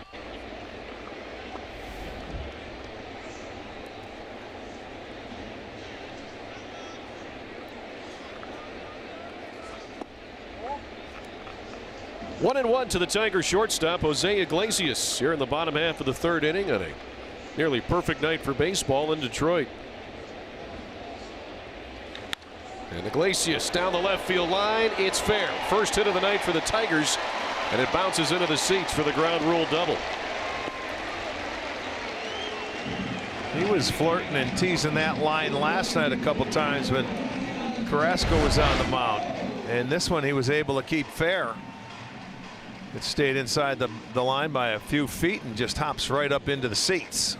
One and one to the Tiger shortstop, Jose Iglesias, here in the bottom half of the third inning on a nearly perfect night for baseball in Detroit. And Iglesias down the left field line. It's fair. First hit of the night for the Tigers, and it bounces into the seats for the ground rule double.
He was flirting and teasing that line last night a couple times when Carrasco was on the mound, and this one he was able to keep fair. It stayed inside the line by a few feet and just hops right up into the seats.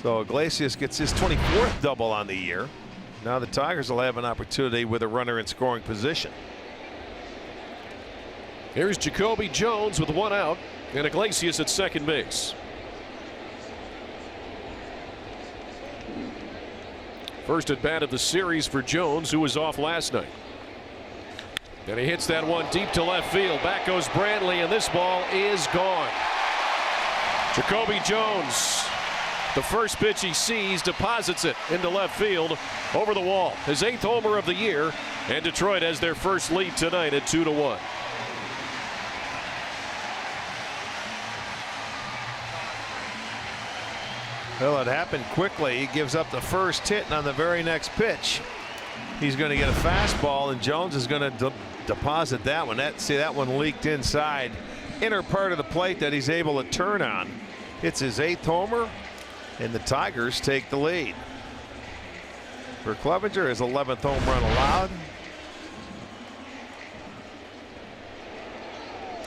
So Iglesias gets his 24th double on the year. Now the Tigers will have an opportunity with a runner in scoring position.
Here's Jacoby Jones with 1 out and Iglesias at second base. First at bat of the series for Jones, who was off last night. And he hits that one deep to left field. Back goes Brantley, and this ball is gone. Jacoby Jones, the first pitch he sees, deposits it into left field over the wall. His 8th homer of the year, and Detroit has their first lead tonight at 2-1.
Well, it happened quickly. He gives up the first hit, and on the very next pitch, he's going to get a fastball, and Jones is going to deposit that one. See, that one leaked inside, inner part of the plate that he's able to turn on. It's his 8th homer, and the Tigers take the lead. For Clevenger, his 11th home run allowed.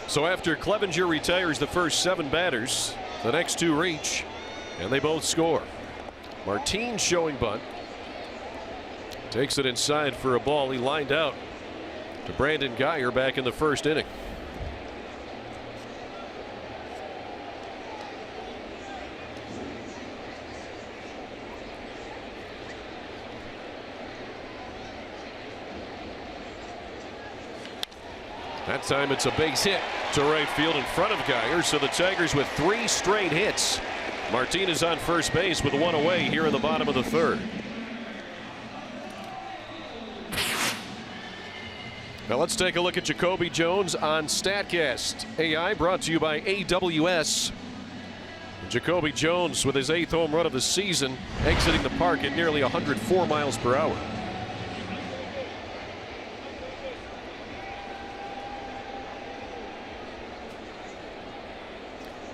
So after Clevenger retires the first 7 batters, the next 2 reach, and they both score. Martin showing bunt. Takes it inside for a ball. He lined out to Brandon Guyer back in the first inning. That time it's a base hit to right field in front of Geyer. So the Tigers with 3 straight hits. Martinez on first base with 1 away here in the bottom of the 3rd. Now let's take a look at Jacoby Jones on StatCast. AI brought to you by AWS. Jacoby Jones with his 8th home run of the season, exiting the park at nearly 104 miles per hour.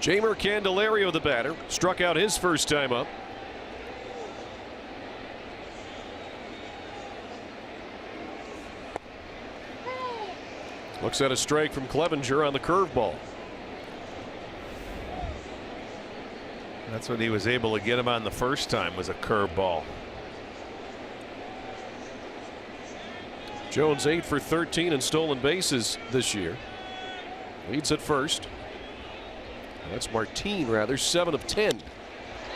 Jeimer Candelario, the batter, struck out his first time up. Looks at a strike from Clevenger on the curveball.
That's what he was able to get him on the first time, was a curveball.
Jones 8 for 13 in stolen bases this year. Leads at first. That's Martin, rather, 7 of 10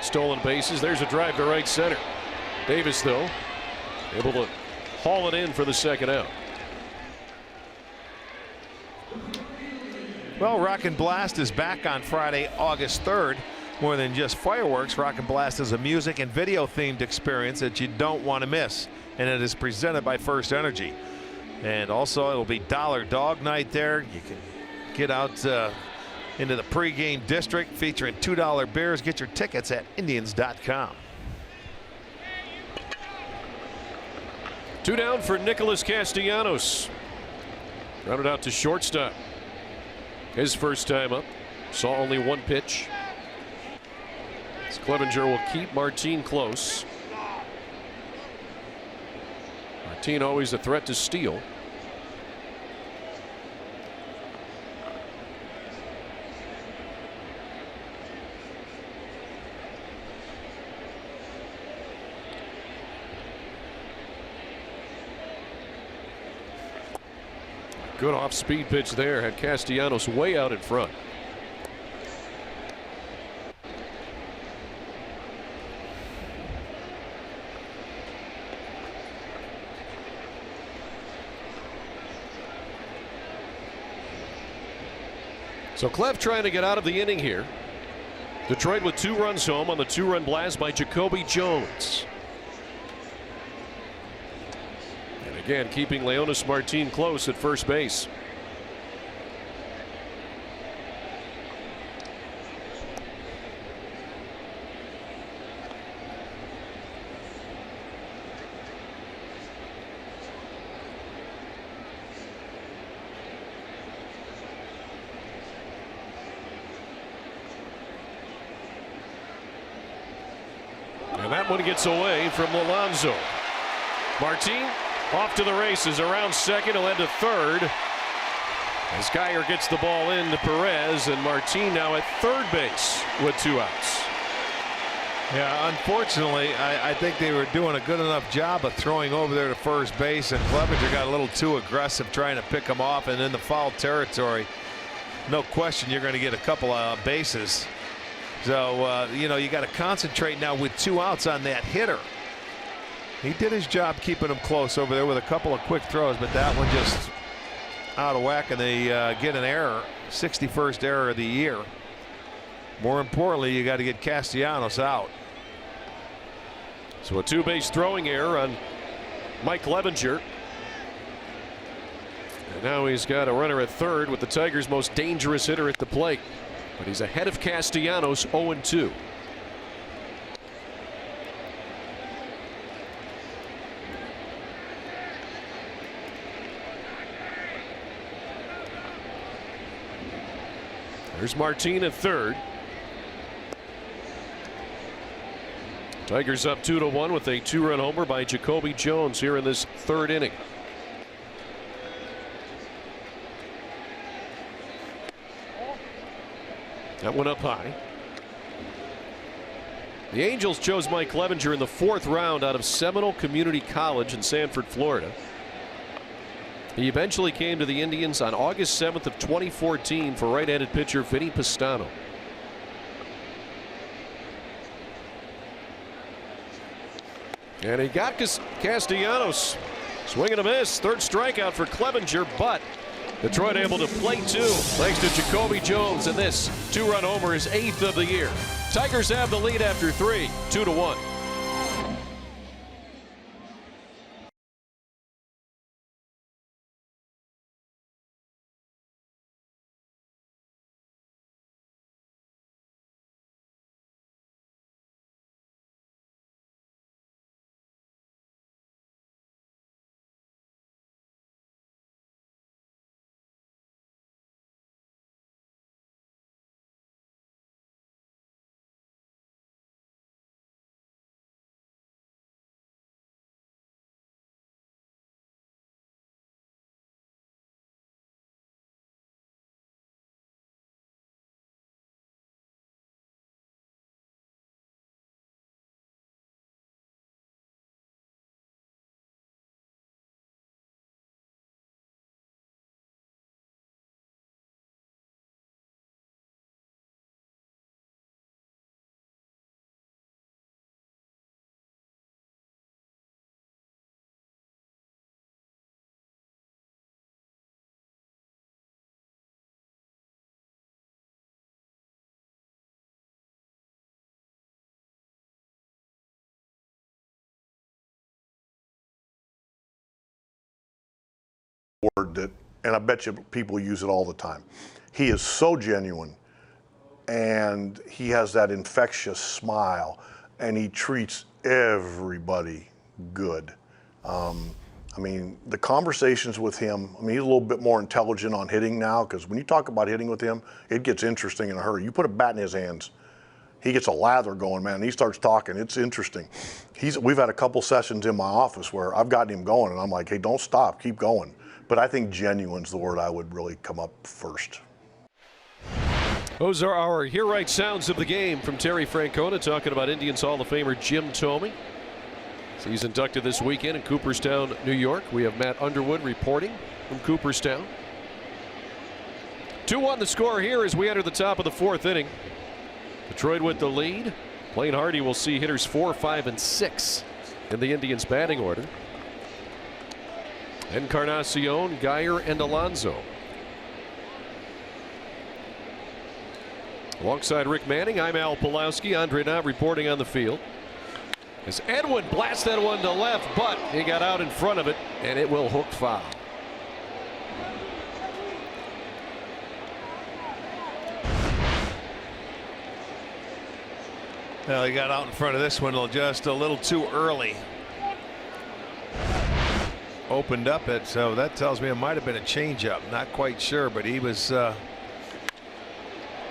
stolen bases. There's a drive to right center. Davis, though, able to haul it in for the second out.
Well, Rockin' Blast is back on Friday, August 3rd. More than just fireworks, Rockin' Blast is a music and video themed experience that you don't want to miss. And it is presented by First Energy. And also, it'll be Dollar Dog Night there. You can get out into the pregame district featuring $2 beers. Get your tickets at Indians.com.
2 down for Nicholas Castellanos. Rounded out to shortstop. His first time up. Saw only 1 pitch. Clevenger will keep Martin close. Martin always a threat to steal. Good off-speed pitch there. Had Castellanos way out in front. So Clev trying to get out of the inning here. Detroit with 2 runs home on the 2-run blast by Jacoby Jones. And again, keeping Leonis Martin close at first base. And that one gets away from Alonso. Martin off to the races around second. He'll head to third. As Geyer gets the ball in to Perez, and Martin now at third base with 2 outs.
Yeah, unfortunately, I think they were doing a good enough job of throwing over there to first base, and Clevenger got a little too aggressive trying to pick him off, and in the foul territory, no question you're going to get a couple of bases. So, you know, you got to concentrate now with 2 outs on that hitter. He did his job keeping him close over there with a couple of quick throws, but that one just out of whack, and they get an error. 61st error of the year. More importantly, you got to get Castellanos out.
So a 2-base throwing error on Mike Clevenger. And now he's got a runner at third with the Tigers' most dangerous hitter at the plate. But he's ahead of Castellanos, 0-2. There's Martin at third. Tigers up 2-1 with a 2-run homer by Jacoby Jones here in this 3rd inning. That went up high. The Angels chose Mike Clevenger in the 4th round out of Seminole Community College in Sanford, Florida. He eventually came to the Indians on August 7th of 2014 for right-handed pitcher Vinny Pastano. And he got Castellanos. Swing and a miss. 3rd strikeout for Clevenger, but Detroit able to play two thanks to Jacoby Jones, and this two-run homer is 8th of the year. Tigers have the lead after 3, 2-1.
Word that, and I bet you people use it all the time. He is so genuine, and he has that infectious smile, and he treats everybody good. I mean, the conversations with him, I mean, he's a little bit more intelligent on hitting now, because when you talk about hitting with him, it gets interesting in a hurry. You put a bat in his hands, he gets a lather going, man. He starts talking. It's interesting. We've had a couple sessions in my office where I've gotten him going, and I'm like, hey, don't stop, keep going. But I think genuine's the word I would really come up first.
Those are our Hear Right sounds of the game from Terry Francona talking about Indians Hall of Famer Jim Thome. So he's inducted this weekend in Cooperstown, New York. We have Matt Underwood reporting from Cooperstown. 2-1 the score here as we enter the top of the 4th inning. Detroit with the lead. Blaine Hardy will see hitters 4, 5, and 6 in the Indians batting order. Encarnacion, Geyer, and Alonso. Alongside Rick Manning, I'm Al Pulowski. Andre Knott reporting on the field. As Edwin blasts that one to left, but he got out in front of it, and it will hook foul.
Well, he got out in front of this one just a little too early. Opened up it, so that tells me it might have been a changeup. Not quite sure, but he was.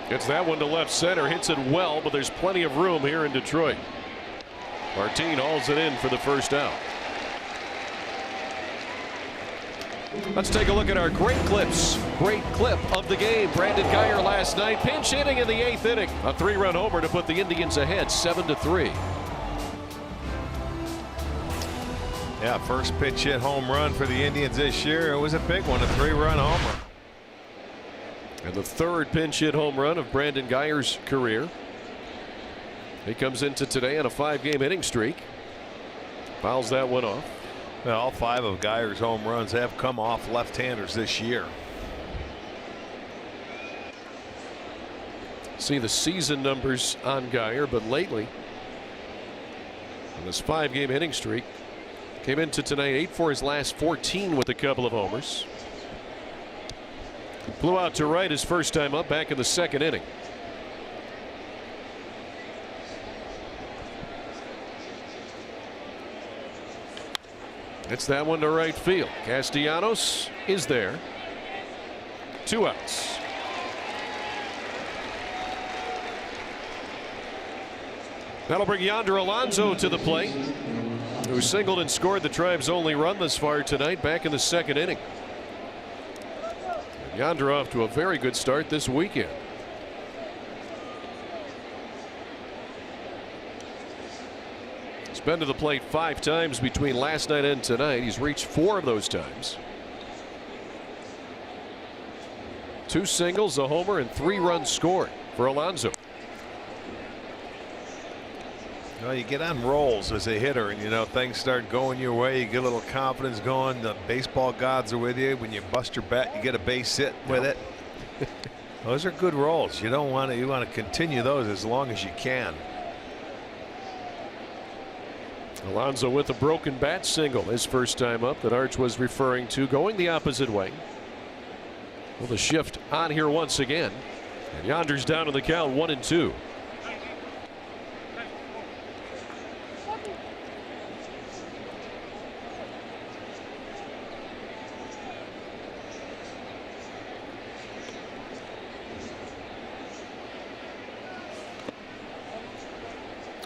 Gets that one to left center, hits it well, but there's plenty of room here in Detroit. Martin hauls it in for the first out. Let's take a look at our great clips. Great clip of the game. Brandon Geyer last night, pinch hitting in the 8th inning. A 3-run homer to put the Indians ahead 7-3.
Yeah, first pitch hit home run for the Indians this year. It was a big one, a 3-run homer.
And the 3rd pinch hit home run of Brandon Geyer's career. He comes into today on a 5-game hitting streak. Fouls that one off.
Well, all 5 of Geyer's home runs have come off left-handers this year.
See the season numbers on Geyer, but lately, on this 5-game hitting streak, came into tonight 8 for his last 14 with a couple of homers. Blew out to right his first time up back in the 2nd inning. It's that one to right field. Castellanos is there. 2 outs. That'll bring Yonder Alonso to the plate, who singled and scored the Tribe's only run thus far tonight back in the 2nd inning. And Yonder off to a very good start this weekend. He's been to the plate 5 times between last night and tonight. He's reached 4 of those times. 2 singles, a homer, and 3 runs scored for Alonso.
Well, you get on rolls as a hitter, and you know things start going your way. You get a little confidence going. The baseball gods are with you. When you bust your bat, you get a base hit with it. Those are good rolls. You don't want to. You want to continue those as long as you can.
Alonso with a broken bat single, his first time up that Arch was referring to, going the opposite way. Well, the shift on here once again, and Yonder's down to the count 1-2.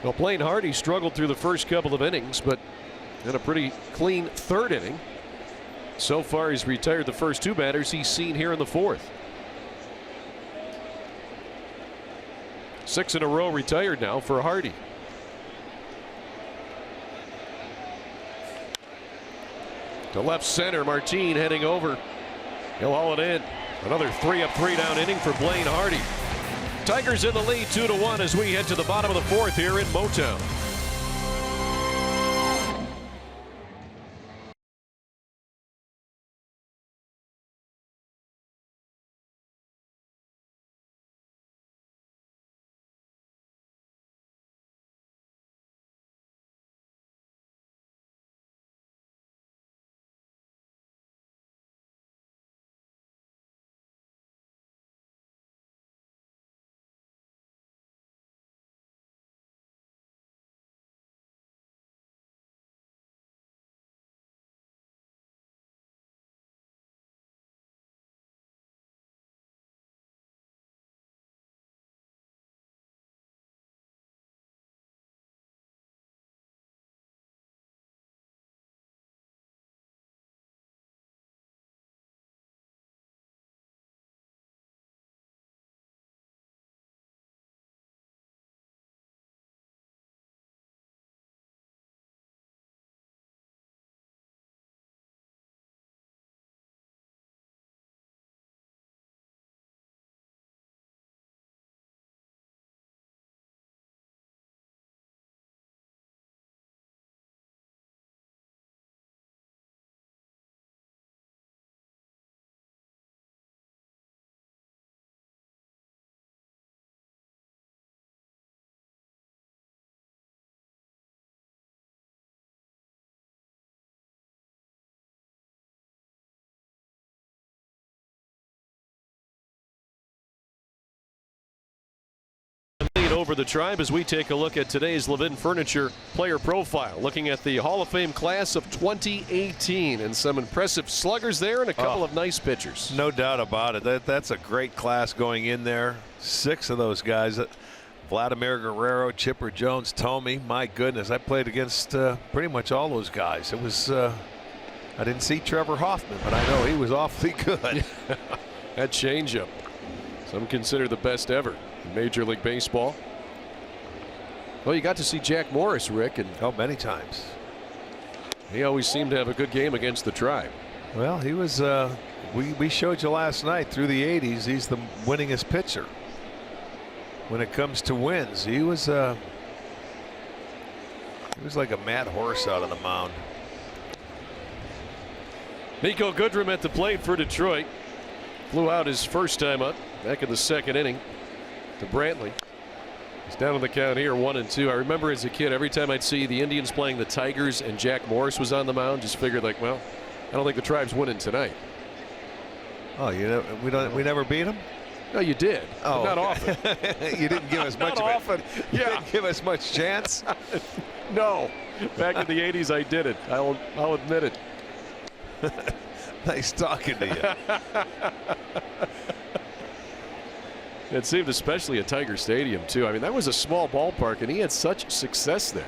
Well, Blaine Hardy struggled through the first couple of innings, but had a pretty clean third inning. So far, he's retired the first two batters he's seen here in the fourth. 6 in a row retired now for Hardy. To left center, Martin heading over. He'll haul it in. Another 3-up, 3-down inning for Blaine Hardy. Tigers in the lead 2-1 as we head to the bottom of the fourth here in Motown. Over the Tribe as we take a look at today's Levin Furniture player profile, looking at the Hall of Fame class of 2018 and some impressive sluggers there and a couple of nice pitchers.
No doubt about it. That's a great class going in there. 6 of those guys. Vladimir Guerrero, Chipper Jones, Tomey. My goodness, I played against pretty much all those guys. It was I didn't see Trevor Hoffman, but I know he was awfully good.
That changeup, some consider the best ever in Major League Baseball. Well, you got to see Jack Morris, Rick, and
many times.
He always seemed to have a good game against the Tribe.
Well, he was. We showed you last night through the 80s. He's the winningest pitcher when it comes to wins. He was like a mad horse out on the mound.
Nico Goodrum at the plate for Detroit. Flew out his first time up back in the second inning to Brantley. He's down on the count here 1-2. I remember as a kid, every time I'd see the Indians playing the Tigers and Jack Morris was on the mound, just figured like, well, I don't think the Tribe's winning tonight.
Oh, you know, we never beat them?
No, you did.
Oh,
not often.
You didn't give us much.
Not often.
You didn't give us much chance.
No. Back in the 80s, I did it. I'll admit it.
Nice talking to you.
It seemed especially at Tiger Stadium, too. I mean, that was a small ballpark, and he had such success there.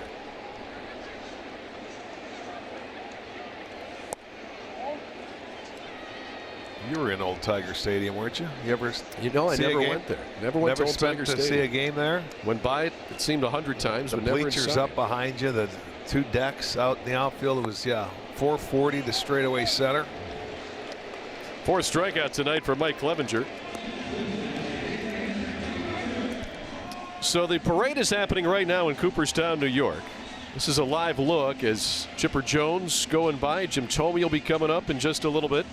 You were in Old Tiger Stadium, weren't you? You ever?
You know, I never went there. Never went to Old Tiger Stadium.
See a game there?
Went by it. It seemed 100 times.
The
but never
bleachers up behind you. The two decks out in the outfield. It was 440 to straightaway center.
Fourth strikeout tonight for Mike Clevenger. So the parade is happening right now in Cooperstown, New York. This is a live look as Chipper Jones going by. Jim Thome will be coming up in just a little bit.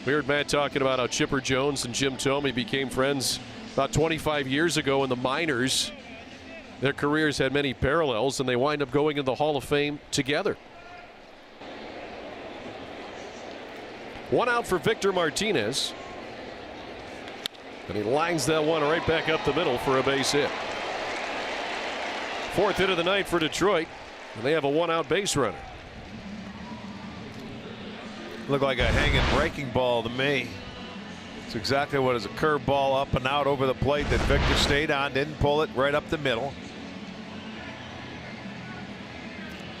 We heard Matt talking about how Chipper Jones and Jim Thome became friends about 25 years ago in the minors. Their careers had many parallels, and they wind up going in the Hall of Fame together. One out for Victor Martinez. And he lines that one right back up the middle for a base hit. Fourth hit of the night for Detroit, and they have a one-out base runner.
Looked like a hanging breaking ball to me. It's exactly what is a curveball up and out over the plate that Victor stayed on, didn't pull it, right up the middle.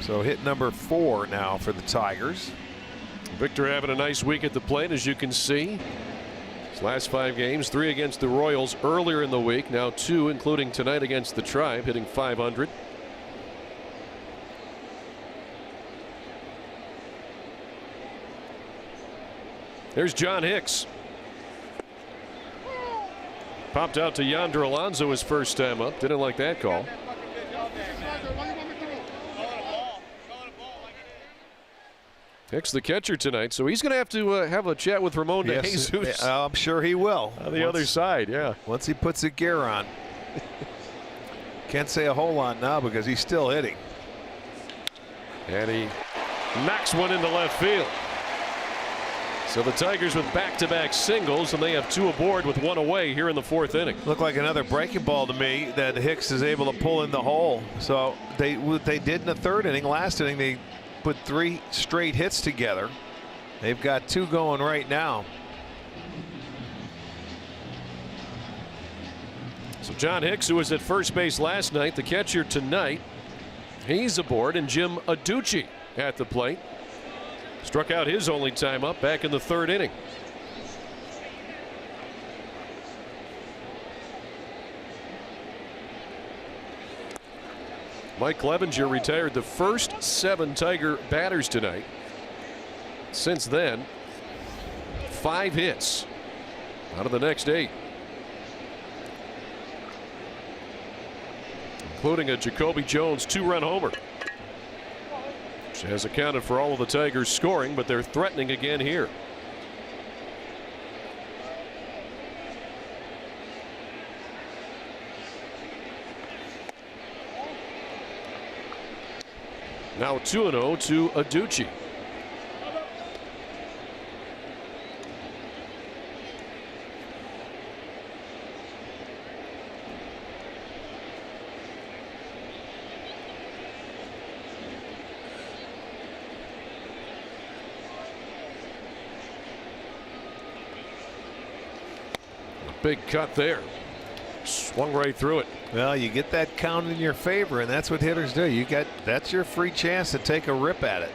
So hit number 4 now for the Tigers.
Victor having a nice week at the plate, as you can see. His last 5 games, 3 against the Royals earlier in the week, now 2 including tonight against the Tribe, hitting .500. There's John Hicks. Popped out to Yonder Alonso his first time up. Didn't like that call. Hicks the catcher tonight, so he's going to have a chat with Ramon de Jesus.
I'm sure he will.
On the other side, yeah.
Once he puts the gear on. Can't say a whole lot now because he's still hitting.
And he knocks one into left field. So the Tigers with back-to-back singles, and they have 2 aboard with 1 away here in the 4th inning.
Looked like another breaking ball to me that Hicks is able to pull in the hole. So they did in the 3rd inning. Last inning they put 3 straight hits together. They've got 2 going right now.
So John Hicks, who was at first base last night, the catcher tonight, he's aboard, and Jim Adducci at the plate. Struck out his only time up back in the 3rd inning. Mike Clevenger retired the first 7 Tiger batters tonight. Since then, 5 hits out of the next 8, including a Jacoby Jones 2-run homer. Which has accounted for all of the Tigers scoring, but they're threatening again here. Now 2-0 to Adducci. Big cut there. Swung right through it.
Well, you get that count in your favor, and that's what hitters do. That's your free chance to take a rip at it.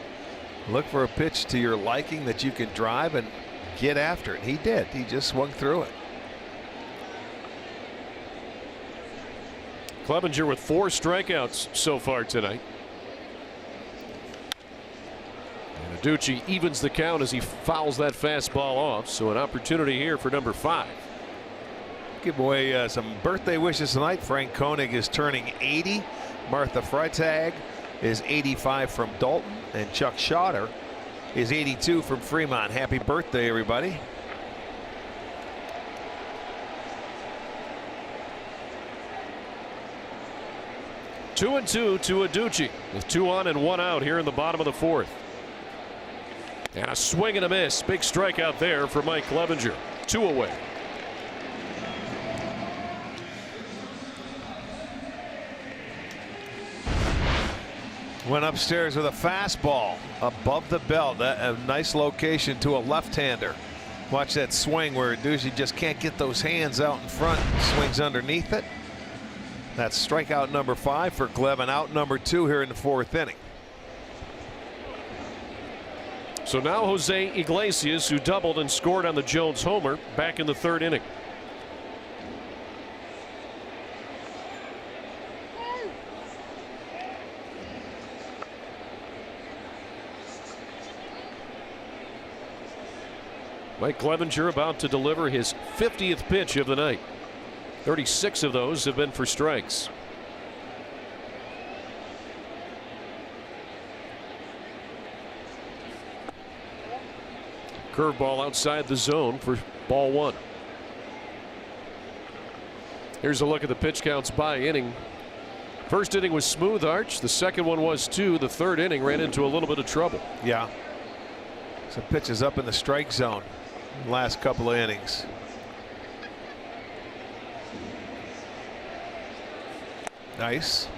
Look for a pitch to your liking that you can drive and get after it. He did. He just swung through it.
Clevenger with 4 strikeouts so far tonight. And Adducci evens the count as he fouls that fastball off. So an opportunity here for number 5.
Give away some birthday wishes tonight. Frank Koenig is turning 80. Martha Freitag is 85 from Dalton, and Chuck Schauder is 82 from Fremont. Happy birthday, everybody.
Two and 2 to Adducci with 2 on and 1 out here in the bottom of the 4th. And a swing and a miss. Big strikeout there for Mike Clevenger. 2 away.
Went upstairs with a fastball above the belt. A nice location to a left-hander. Watch that swing where Adducci just can't get those hands out in front. Swings underneath it. That's strikeout number 5 for Clevin. Out number 2 here in the 4th inning.
So now Jose Iglesias, who doubled and scored on the Jones homer, back in the 3rd inning. Mike Clevenger about to deliver his 50th pitch of the night. 36 of those have been for strikes. Curveball outside the zone for ball 1. Here's a look at the pitch counts by inning. First inning was smooth, Arch. The second one was too. The third inning ran into a little bit of trouble.
Yeah. Some pitches up in the strike zone last couple of innings. Nice.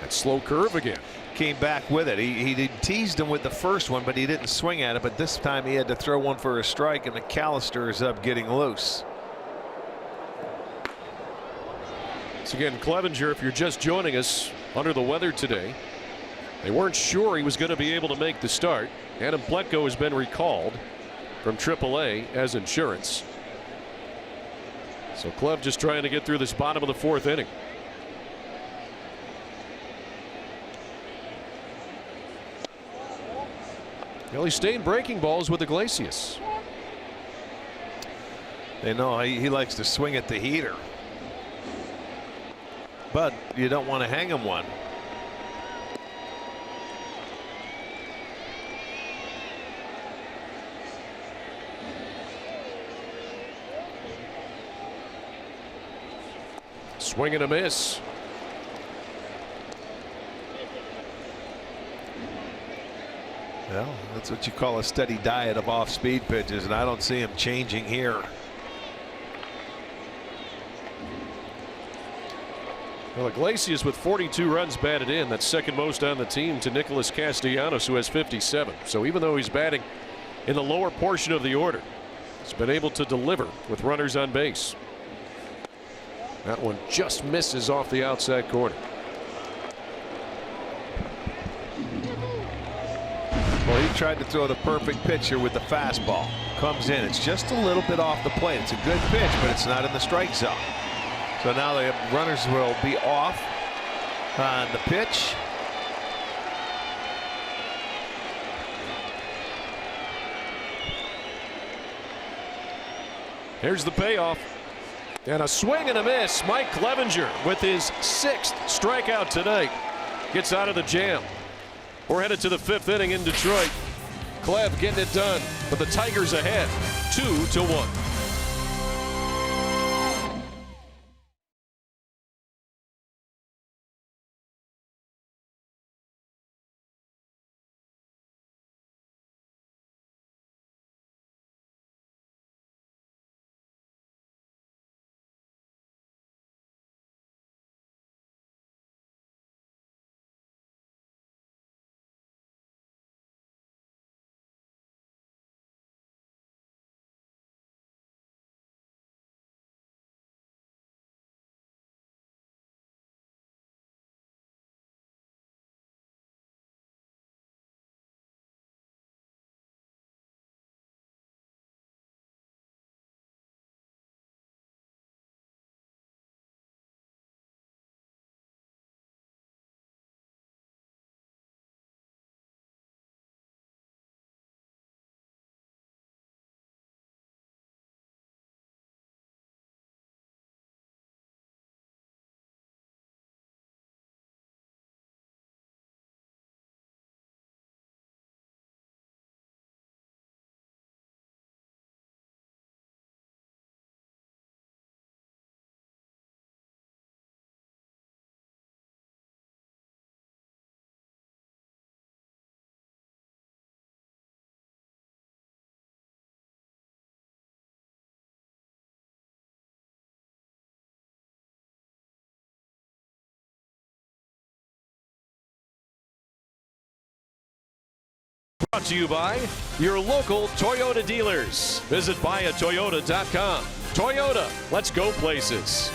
That slow curve again.
Came back with it. He teased him with the first one, but he didn't swing at it. But this time he had to throw one for a strike, and McAllister is up getting loose.
So again, Clevenger, if you're just joining us, under the weather today. They weren't sure he was going to be able to make the start. Adam Pletko has been recalled from AAA as insurance. So Clev just trying to get through this bottom of the 4th inning. Well, he's staying breaking balls with Iglesias.
They know he likes to swing at the heater, but you don't want to hang him one.
Swing and a miss.
Well, that's what you call a steady diet of off-speed pitches, and I don't see him changing here.
Well, Iglesias with 42 runs batted in. That's second most on the team to Nicholas Castellanos, who has 57. So even though he's batting in the lower portion of the order, he's been able to deliver with runners on base. That one just misses off the outside corner.
Well, he tried to throw the perfect pitch here with the fastball. Comes in. It's just a little bit off the plate. It's a good pitch, but it's not in the strike zone. So now the runners will be off on the pitch.
Here's the payoff. And a swing and a miss. Mike Clevenger with his 6th strikeout tonight gets out of the jam. We're headed to the 5th inning in Detroit. Clev getting it done, but the Tigers ahead 2-1. Brought to you by your local Toyota dealers. Visit buyatoyota.com. Toyota, let's go places.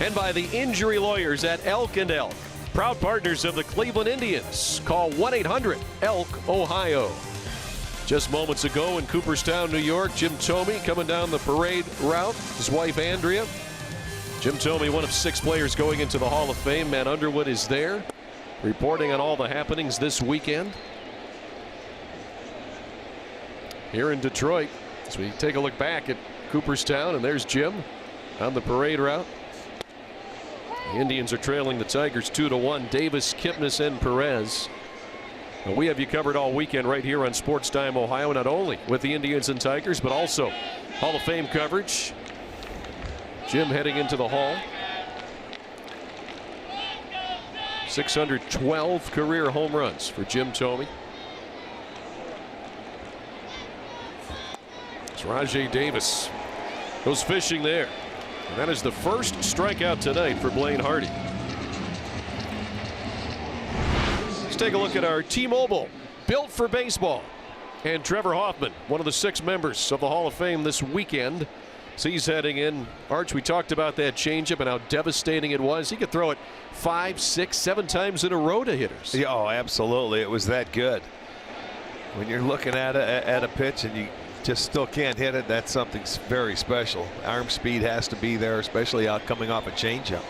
And by the injury lawyers at Elk & Elk, proud partners of the Cleveland Indians. Call 1-800-ELK-OHIO. Just moments ago in Cooperstown, New York, Jim Thome coming down the parade route. His wife, Andrea. Jim Thome, one of 6 players going into the Hall of Fame. Matt Underwood is there, reporting on all the happenings this weekend here in Detroit. As we take a look back at Cooperstown, and there's Jim on the parade route. The Indians are trailing the Tigers 2-1. Davis, Kipnis, and Perez. And we have you covered all weekend right here on Sports Time Ohio, not only with the Indians and Tigers, but also Hall of Fame coverage. Jim heading into the Hall. 612 career home runs for Jim Thome. It's Rajay Davis goes fishing there. And that is the first strikeout tonight for Blaine Hardy. Let's take a look at our T-Mobile Built for Baseball. And Trevor Hoffman, one of the 6 members of the Hall of Fame this weekend. So he's heading in. Arch, we talked about that changeup and how devastating it was. He could throw it 5, 6, 7 times in a row to hitters.
Yeah, oh, absolutely. It was that good. When you're looking at a pitch and you just still can't hit it, that's something very special. Arm speed has to be there, especially out coming off a changeup.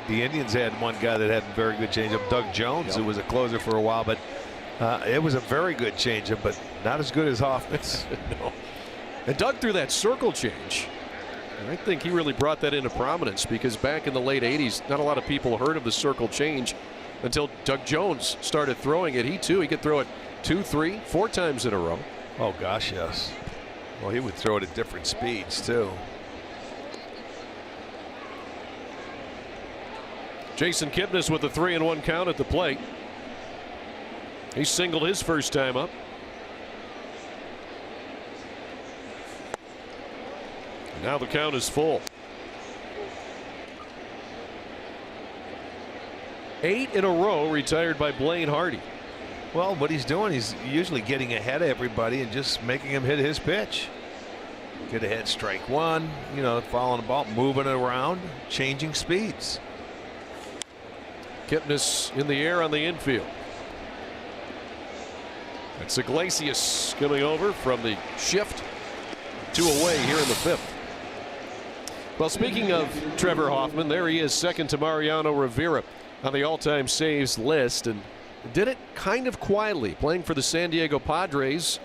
The Indians had one guy that had a very good changeup, Doug Jones, who was a closer for a while, but it was a very good changeup, but not as good as Hoffman's.
No. And Doug threw that circle change. And I think he really brought that into prominence, because back in the late 80s, not a lot of people heard of the circle change until Doug Jones started throwing it. He could throw it 2, 3, 4 times in a row.
Oh gosh, yes. Well, he would throw it at different speeds too.
Jason Kipnis with a 3-1 count at the plate. He singled his first time up. Now the count is full. 8 in a row retired by Blaine Hardy.
Well, what he's doing, he's usually getting ahead of everybody and just making him hit his pitch. Get ahead, strike one, you know, following the ball, moving it around, changing speeds.
Kipnis in the air on the infield. It's Iglesias coming over from the shift. 2 away here in the 5th. Well, speaking of Trevor Hoffman, there he is, second to Mariano Rivera on the all-time saves list, and did it kind of quietly, playing for the San Diego Padres.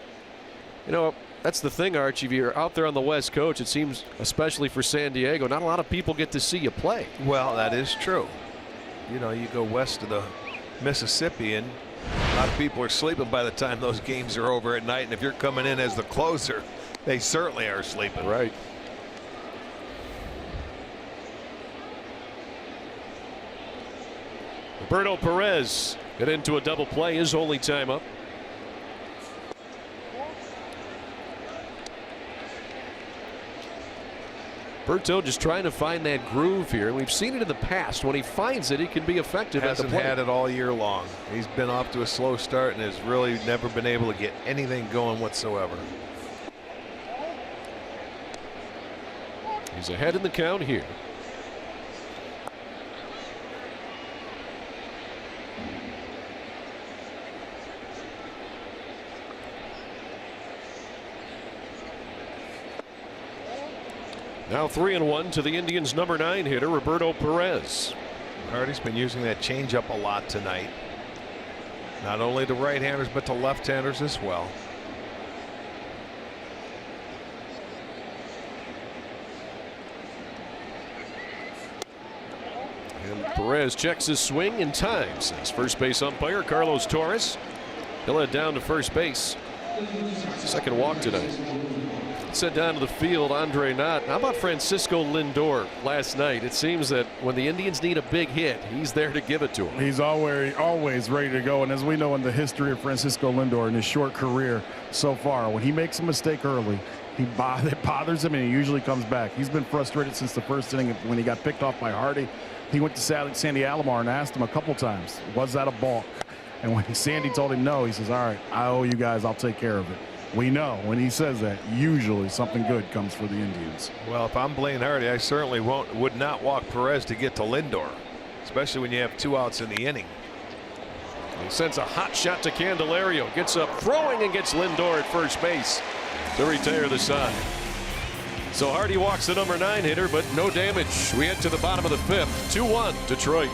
You know, that's the thing, Archie. If you're out there on the West Coast, it seems, especially for San Diego, not a lot of people get to see you play.
Well, that is true. You know, you go west of the Mississippi, and a lot of people are sleeping by the time those games are over at night. And if you're coming in as the closer, they certainly are sleeping.
Right. Roberto Perez get into a double play, his only time up. Berto just trying to find that groove here. We've seen it in the past. When he finds it, he can be effective at the plate.
Hasn't had it all year long. He's been off to a slow start and has really never been able to get anything going whatsoever.
He's ahead in the count here. Now 3-1 to the Indians' number 9 hitter, Roberto Perez.
Hardy's been using that changeup a lot tonight. Not only to right-handers, but to left-handers as well.
And Perez checks his swing in time, says first base umpire Carlos Torres. He'll head down to first base. Second walk tonight. Sent down to the field, Andre Knott. How about Francisco Lindor last night? It seems that when the Indians need a big hit, he's there to give it to them.
He's always ready to go. And as we know in the history of Francisco Lindor in his short career so far, when he makes a mistake early, it bothers him and he usually comes back. He's been frustrated since the first inning when he got picked off by Hardy. He went to Sandy Alomar and asked him a couple times, was that a balk? And when Sandy told him no, he says, all right, I owe you guys, I'll take care of it. We know when he says that, usually something good comes for the Indians.
Well, if I'm Blaine Hardy, I certainly would not walk Perez to get to Lindor, especially when you have 2 outs in the inning.
He sends a hot shot to Candelario, gets up throwing and gets Lindor at first base to retire the side. So Hardy walks the number 9 hitter, but no damage. We head to the bottom of the 5th. 2-1 Detroit.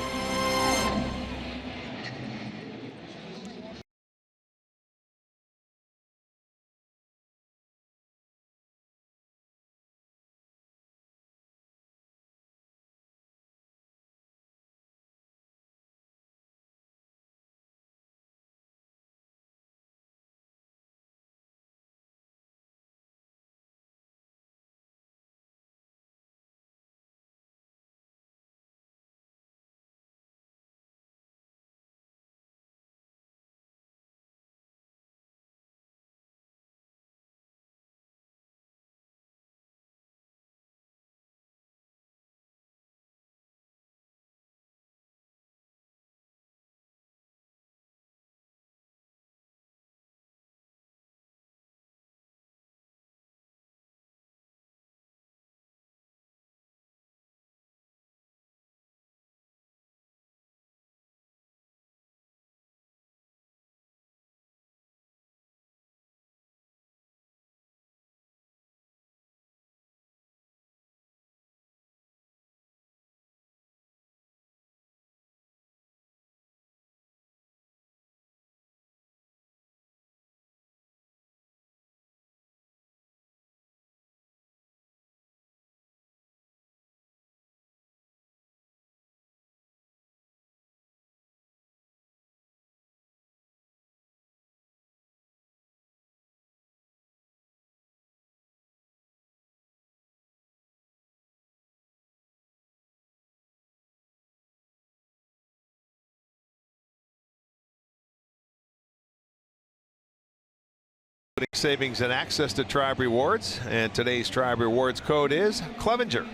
savings and access to Tribe Rewards, and today's Tribe Rewards code is Clevenger.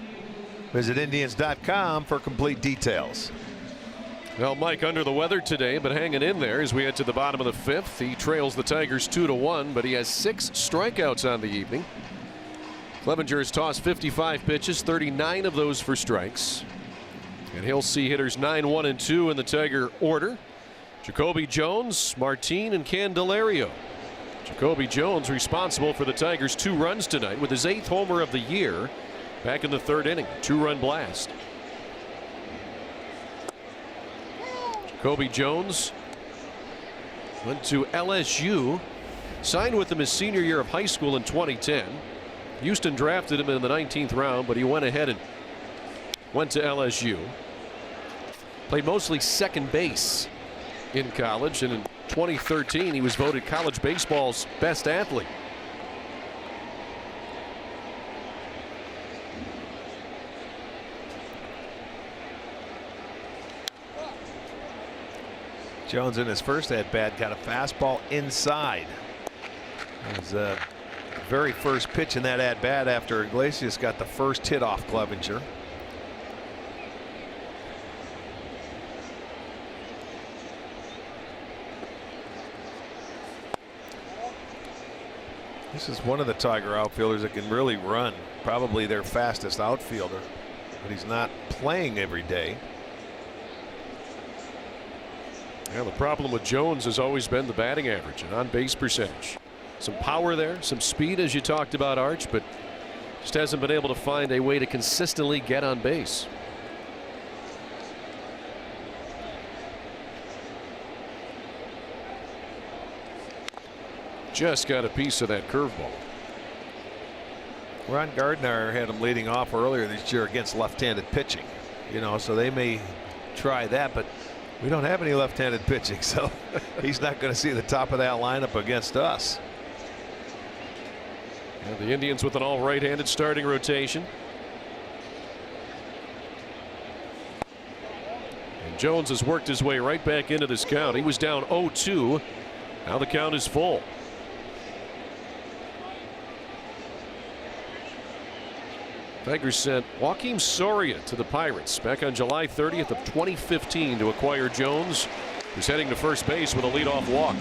Visit Indians.com for complete details.
Well, Mike under the weather today, but hanging in there as we head to the bottom of the fifth. He trails the Tigers 2-1, but he has 6 strikeouts on the evening. Clevenger has tossed 55 pitches, 39 of those for strikes. And he'll see hitters 9, 1, and 2 in the Tiger order. Jacoby Jones, Martin, and Candelario. Jacoby Jones responsible for the Tigers' 2 runs tonight with his 8th homer of the year back in the 3rd inning. 2-run blast. Jacoby Jones went to LSU, signed with them his senior year of high school in 2010. Houston drafted him in the 19th round, but he went ahead and went to LSU. Played mostly second base in college, and in 2013 he was voted college baseball's best athlete.
Jones in his first at bat got a fastball inside. It was the very first pitch in that at bat after Iglesias got the first hit off Clevenger. This is one of the Tiger outfielders that can really run, probably their fastest outfielder, but he's not playing every day.
Yeah, the problem with Jones has always been the batting average and on-base percentage. Some power there, some speed as you talked about, Arch, but just hasn't been able to find a way to consistently get on base. Just got a piece of that curveball.
Ron Gardner had him leading off earlier this year against left-handed pitching, you know, so they may try that, but we don't have any left-handed pitching, so he's not going to see the top of that lineup against us.
Yeah, the Indians with an all right-handed starting rotation. And Jones has worked his way right back into this count. He was down 0-2. Now the count is full. Tigers sent Joakim Soria to the Pirates back on July 30th of 2015 to acquire Jones, who's heading to first base with a leadoff walk.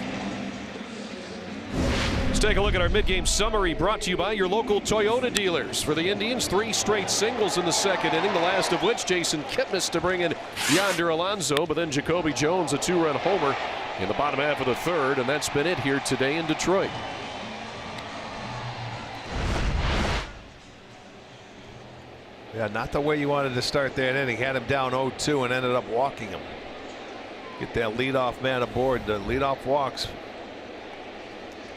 Let's take a look at our mid-game summary brought to you by your local Toyota dealers. For the Indians, 3 straight singles in the 2nd inning, the last of which Jason Kipnis to bring in Yonder Alonso, but then Jacoby Jones a 2-run homer in the bottom half of the 3rd, and that's been it here today in Detroit.
Yeah, not the way you wanted to start that inning. Had him down 0-2 and ended up walking him. Get that leadoff man aboard. The leadoff walks.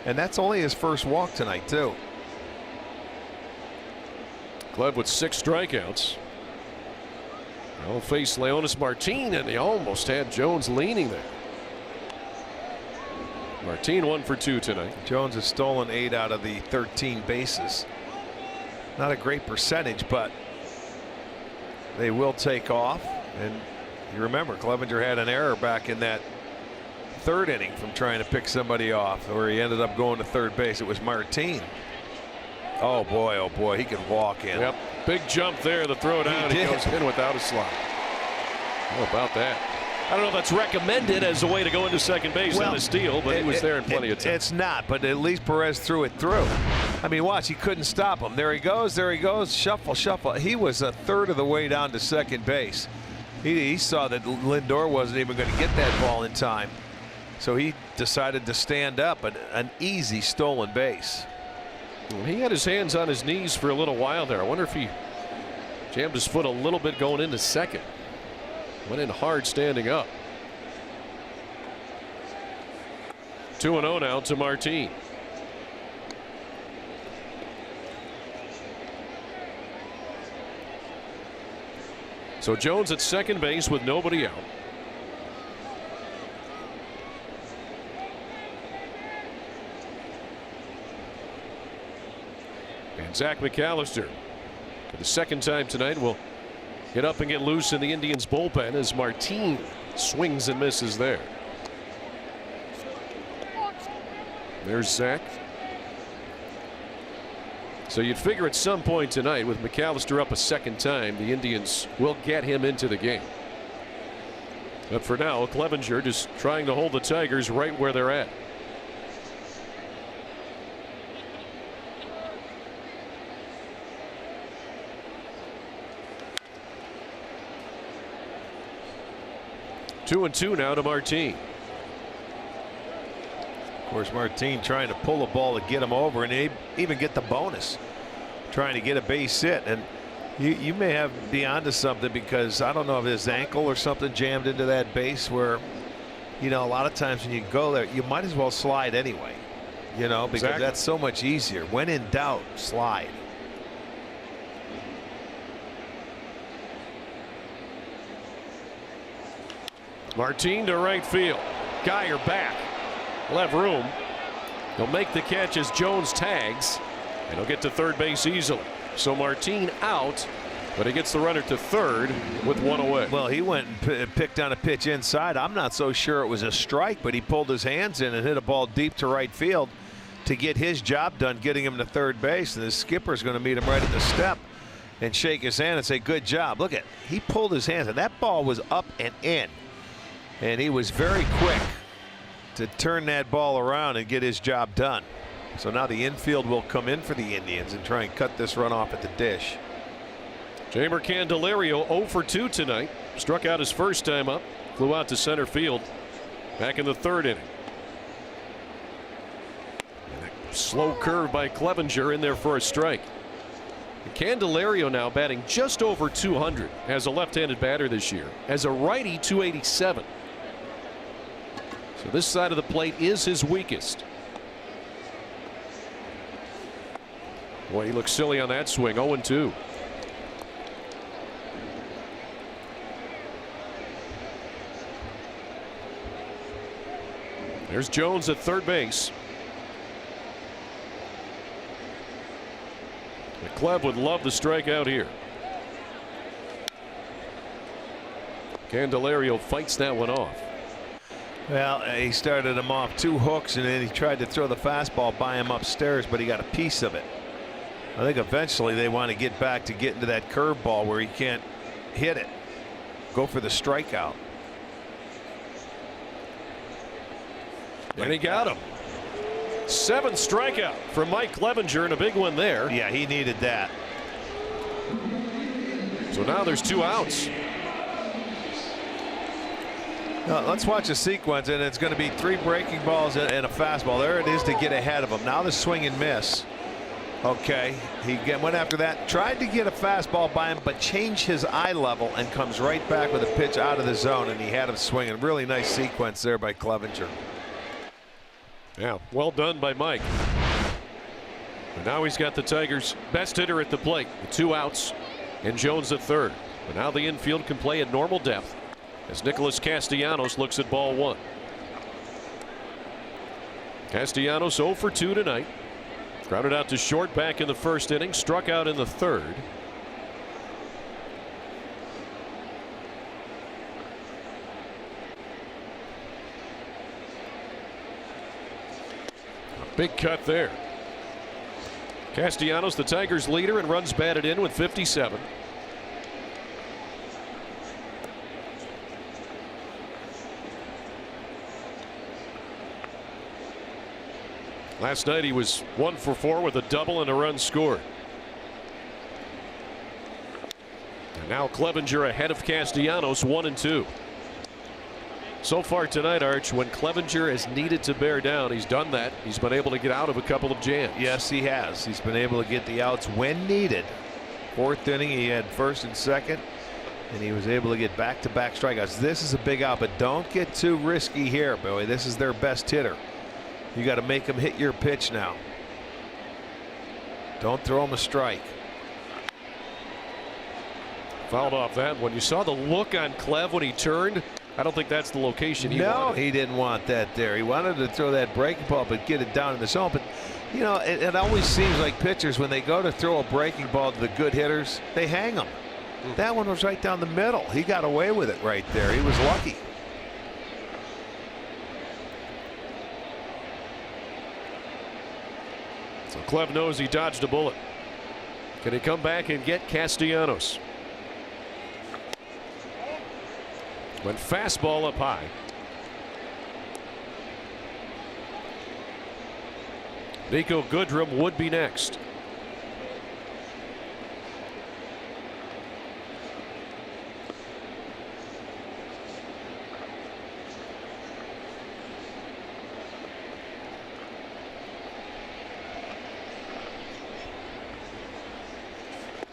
And that's only his first walk tonight, too.
Gleb with 6 strikeouts. They'll face Leonis Martin, and they almost had Jones leaning there. Martin 1 for 2 tonight.
Jones has stolen 8 out of the 13 bases. Not a great percentage, but they will take off. And you remember, Clevenger had an error back in that 3rd inning from trying to pick somebody off, where he ended up going to third base. It was Martin. Oh boy, he can walk in.
Yep, big jump there to throw it out. He goes in without a slide. How about that? I don't know if that's recommended as a way to go into second base on a steal, but he was there in plenty of time.
It's not, but at least Perez threw it through. I mean, watch, he couldn't stop him. There he goes, shuffle, shuffle. He was a 1/3 of the way down to second base. He saw that Lindor wasn't even going to get that ball in time, so he decided to stand up. An easy stolen base.
He had his hands on his knees for a little while there. I wonder if he jammed his foot a little bit going into second. Went in hard standing up. 2-0 now to Martin. So Jones at second base with nobody out. And Zach McAllister, for the 2nd time tonight, will get up and get loose in the Indians bullpen as Martin swings and misses there. There's Zach. So you'd figure at some point tonight, with McAllister up a second time, the Indians will get him into the game. But for now, Clevenger just trying to hold the Tigers right where they're at. Two and two now to Martin.
Of course, Martin trying to pull the ball to get him over and even get the bonus, trying to get a base hit. And you may be onto something, because I don't know if his ankle or something jammed into that base where, you know, a lot of times when you go there, you might as well slide anyway, you know, because that's so much easier. When in doubt, slide.
Martin to right field. Geyer back. He'll have room. He'll make the catch as Jones tags, and he'll get to third base easily. So Martin out, but he gets the runner to third with one away.
Well, he went and picked on a pitch inside. I'm not so sure it was a strike, but he pulled his hands in and hit a ball deep to right field to get his job done, getting him to third base. And the skipper's going to meet him right at the step and shake his hand and say, good job. Look at, he pulled his hands, and that ball was up and in. And he was very quick to turn that ball around and get his job done. So now the infield will come in for the Indians and try and cut this run off at the dish.
Jeimer Candelario 0 for 2 tonight. Struck out his first time up. Flew out to center field back in the third inning. And a slow curve by Clevenger in there for a strike. Candelario now batting just over 200 as a left-handed batter this year. As a righty, 287. So this side of the plate is his weakest. Boy, he looks silly on that swing. 0-2. There's Jones at third base. Clev would love to strike out here. Candelario fights that one off.
Well, he started him off 2 hooks, and then he tried to throw the fastball by him upstairs, but he got a piece of it. I think eventually they want to get back to getting to that curveball where he can't hit it. Go for the strikeout.
And he got him. 7th strikeout for Mike Clevenger, and a big one there.
Yeah, he needed that.
So now there's 2 outs.
Now, let's watch a sequence, and it's going to be 3 breaking balls and a fastball. There it is to get ahead of him. Now the swing and miss. Okay, he went after that, tried to get a fastball by him, but changed his eye level and comes right back with a pitch out of the zone, and he had him swinging. Really nice sequence there by Clevenger.
Yeah, well done by Mike. And now he's got the Tigers' best hitter at the plate with 2 outs and Jones at third. But now the infield can play at normal depth as Nicholas Castellanos looks at ball 1. Castellanos 0 for 2 tonight. Grounded out to short back in the first inning, struck out in the third. A big cut there. Castellanos, the Tigers' leader in runs batted in with 57. Last night he was 1 for 4 with a double and a run scored. And now Clevenger ahead of Castellanos, 1-2. So far tonight, Arch, when Clevenger has needed to bear down, he's done that. He's been able to get out of a couple of jams.
Yes, he has. He's been able to get the outs when needed. 4th inning, he had first and second, and he was able to get back-to-back strikeouts. This is a big out, but don't get too risky here, boy. This is their best hitter. You got to make him hit your pitch now. Don't throw him a strike.
Fouled off that one. You saw the look on Clev when he turned. I don't think that's the location he wanted.
No, he didn't want that there. He wanted to throw that breaking ball but get it down in the zone. But, you know, it always seems like pitchers, when they go to throw a breaking ball to the good hitters, they hang them. That one was right down the middle. He got away with it right there. He was lucky.
So Clev knows he dodged a bullet. Can he come back and get Castellanos? Went fastball up high. Nico Goodrum would be next.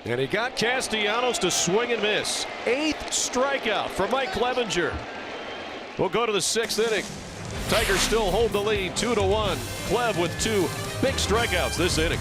And he got Castellanos to swing and miss. 8th strikeout for Mike Clevenger. We'll go to the 6th inning. Tigers still hold the lead 2-1. Clev with 2 big strikeouts this inning.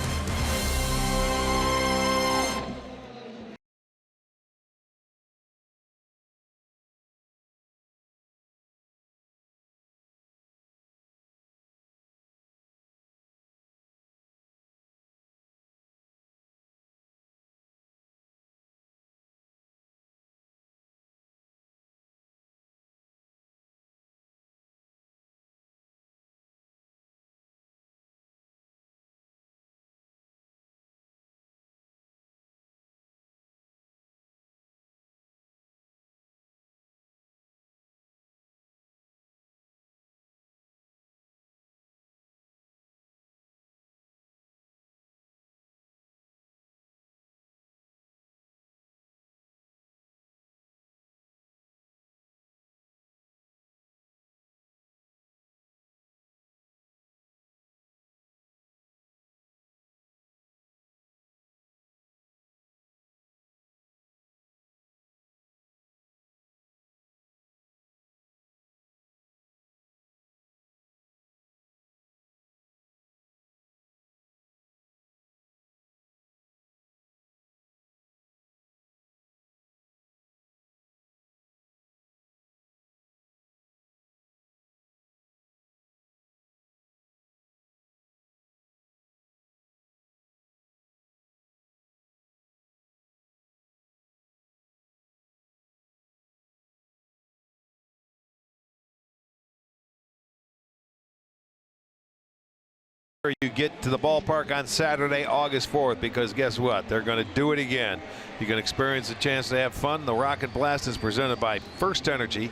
You get to the ballpark on Saturday, August 4th, because guess what? They're going to do it again. You can experience a chance to have fun. The Rocket Blast is presented by First Energy.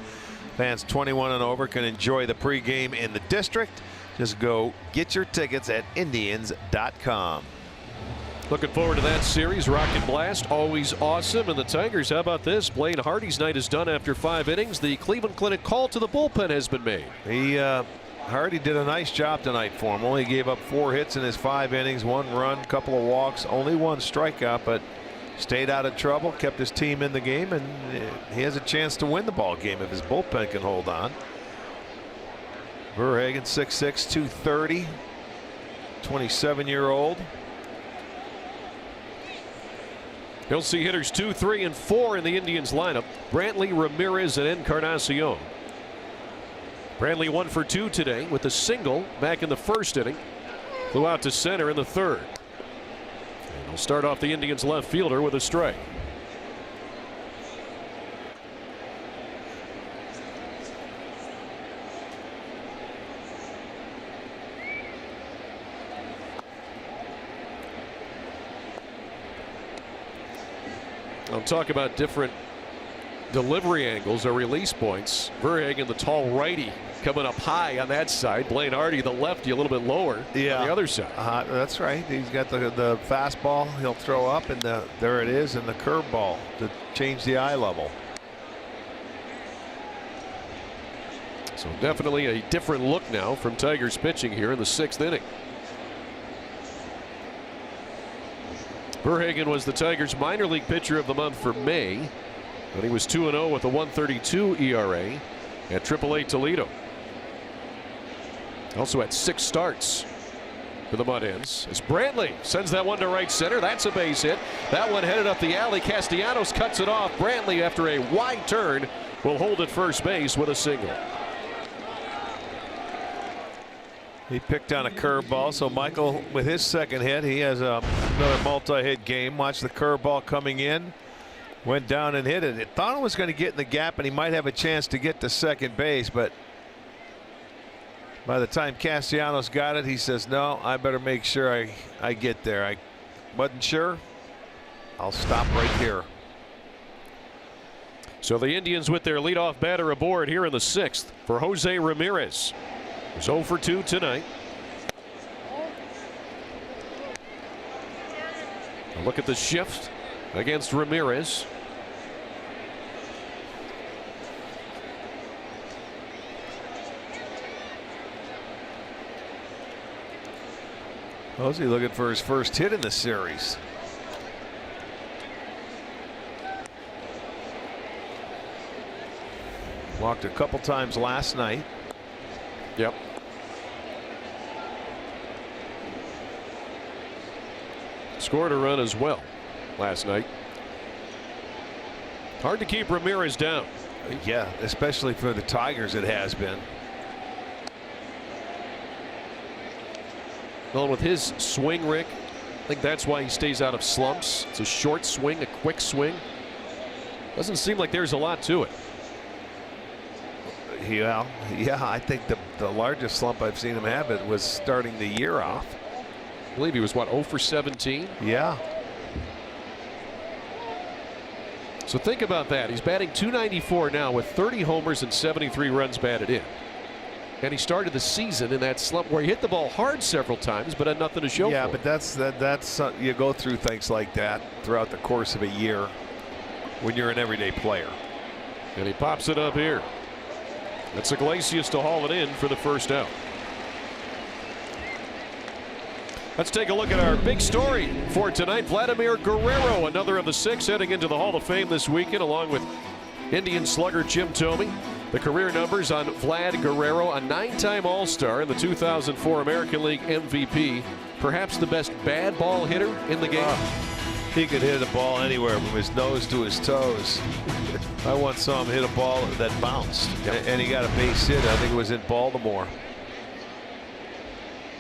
Fans 21 and over can enjoy the pregame in the district. Just go get your tickets at Indians.com.
Looking forward to that series. Rocket Blast, always awesome. And the Tigers, how about this? Blaine Hardy's night is done after 5 innings. The Cleveland Clinic call to the bullpen has been made.
Hardy did a nice job tonight for him. Only gave up 4 hits in his 5 innings, 1 run, couple of walks, only 1 strikeout, but stayed out of trouble, kept his team in the game, and he has a chance to win the ball game if his bullpen can hold on. Verhagen, 6'6", 230, 27-year-old.
He'll see hitters 2, 3, and 4 in the Indians lineup. Brantley, Ramirez, and Encarnacion. Brantley 1 for 2 today with a single back in the 1st inning. Flew out to center in the 3rd. And he'll start off the Indians left fielder with a strike. I'll talk about different delivery angles or release points. Verhagen, the tall righty, coming up high on that side. Blaine Hardy, the lefty, a little bit lower on the other side.
That's right. He's got the fastball he'll throw up, and there it is, and the curveball to change the eye level.
So definitely a different look now from Tigers pitching here in the 6th inning. Verhagen was the Tigers minor league pitcher of the month for May. But he was 2-0 with a 1.32 ERA at AAA Toledo. Also had 6 starts for the Mud Hens. As Brantley sends that one to right center. That's a base hit. That one headed up the alley. Castellanos cuts it off. Brantley, after a wide turn, will hold at first base with a single.
He picked on a curveball, so Michael, with his 2nd hit, he has another multi-hit game. Watch the curveball coming in. Went down and hit it. It thought it was going to get in the gap, and he might have a chance to get to second base, but by the time Castellanos got it, he says, no, I better make sure I get there. I wasn't sure. I'll stop right here.
So the Indians with their leadoff batter aboard here in the 6th for Jose Ramirez. He's 0 for 2 tonight. A look at the shift against Ramirez.
Jose looking for his first hit in the series. Walked a couple times last night.
Yep. Scored a run as well last night. Hard to keep Ramirez down.
Yeah, especially for the Tigers, it has been.
Well, with his swing, Rick, I think that's why he stays out of slumps. It's a short swing, a quick swing. Doesn't seem like there's a lot to it.
Yeah, I think the largest slump I've seen him have it was starting the year off.
I believe he was, what, 0 for 17?
Yeah.
So think about that. He's batting .294 now with 30 homers and 73 runs batted in. And he started the season in that slump where he hit the ball hard several times but had nothing to show for it.
Yeah, but that's you go through things like that throughout the course of a year when you're an everyday player.
And he pops it up here. That's Iglesias to haul it in for the first out. Let's take a look at our big story for tonight. Vladimir Guerrero, another of the 6 heading into the Hall of Fame this weekend, along with Indian slugger Jim Thome. The career numbers on Vlad Guerrero, a 9-time All-Star and the 2004 American League MVP, perhaps the best bad ball hitter in the game.
He could hit a ball anywhere from his nose to his toes. I once saw him hit a ball that bounced, and he got a base hit. I think it was in Baltimore.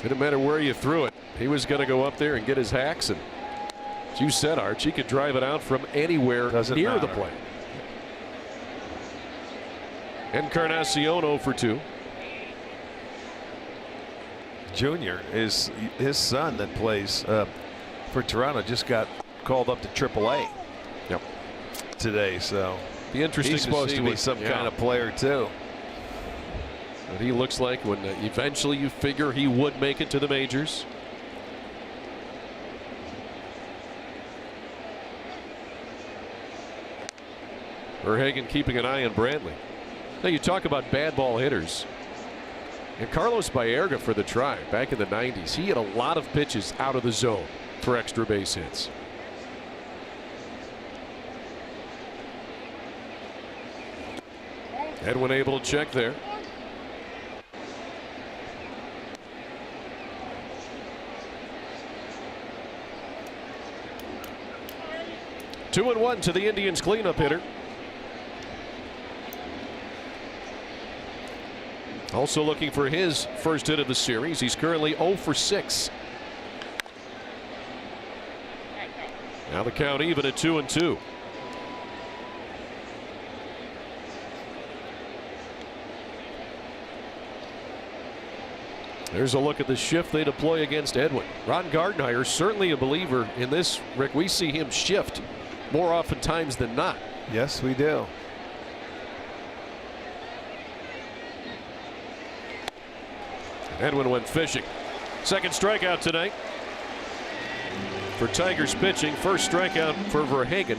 Didn't matter where you threw it. He was going to go up there and get his hacks. And as you said, Arch, he could drive it out from anywhere near the plate. Encarnacion 0 for 2.
Junior is his son that plays for Toronto, just got called up to AAA.
Yep.
Today, so
be interesting.
He's supposed to be some kind of player too.
But he looks like when eventually you figure he would make it to the majors. Verhagen keeping an eye on Brantley. Now you talk about bad ball hitters. And Carlos Baerga for the Tribe back in the 90s. He had a lot of pitches out of the zone for extra base hits. Edwin able to check there. Two and 1 to the Indians cleanup hitter. Also looking for his first hit of the series. He's currently 0 for 6. Now the count even at 2 and 2. There's a look at the shift they deploy against Edwin. Ron Gardenhire certainly a believer in this, Rick. We see him shift more oftentimes than not.
Yes, we do.
Edwin went fishing. Second strikeout tonight for Tigers pitching. First strikeout for Verhagen.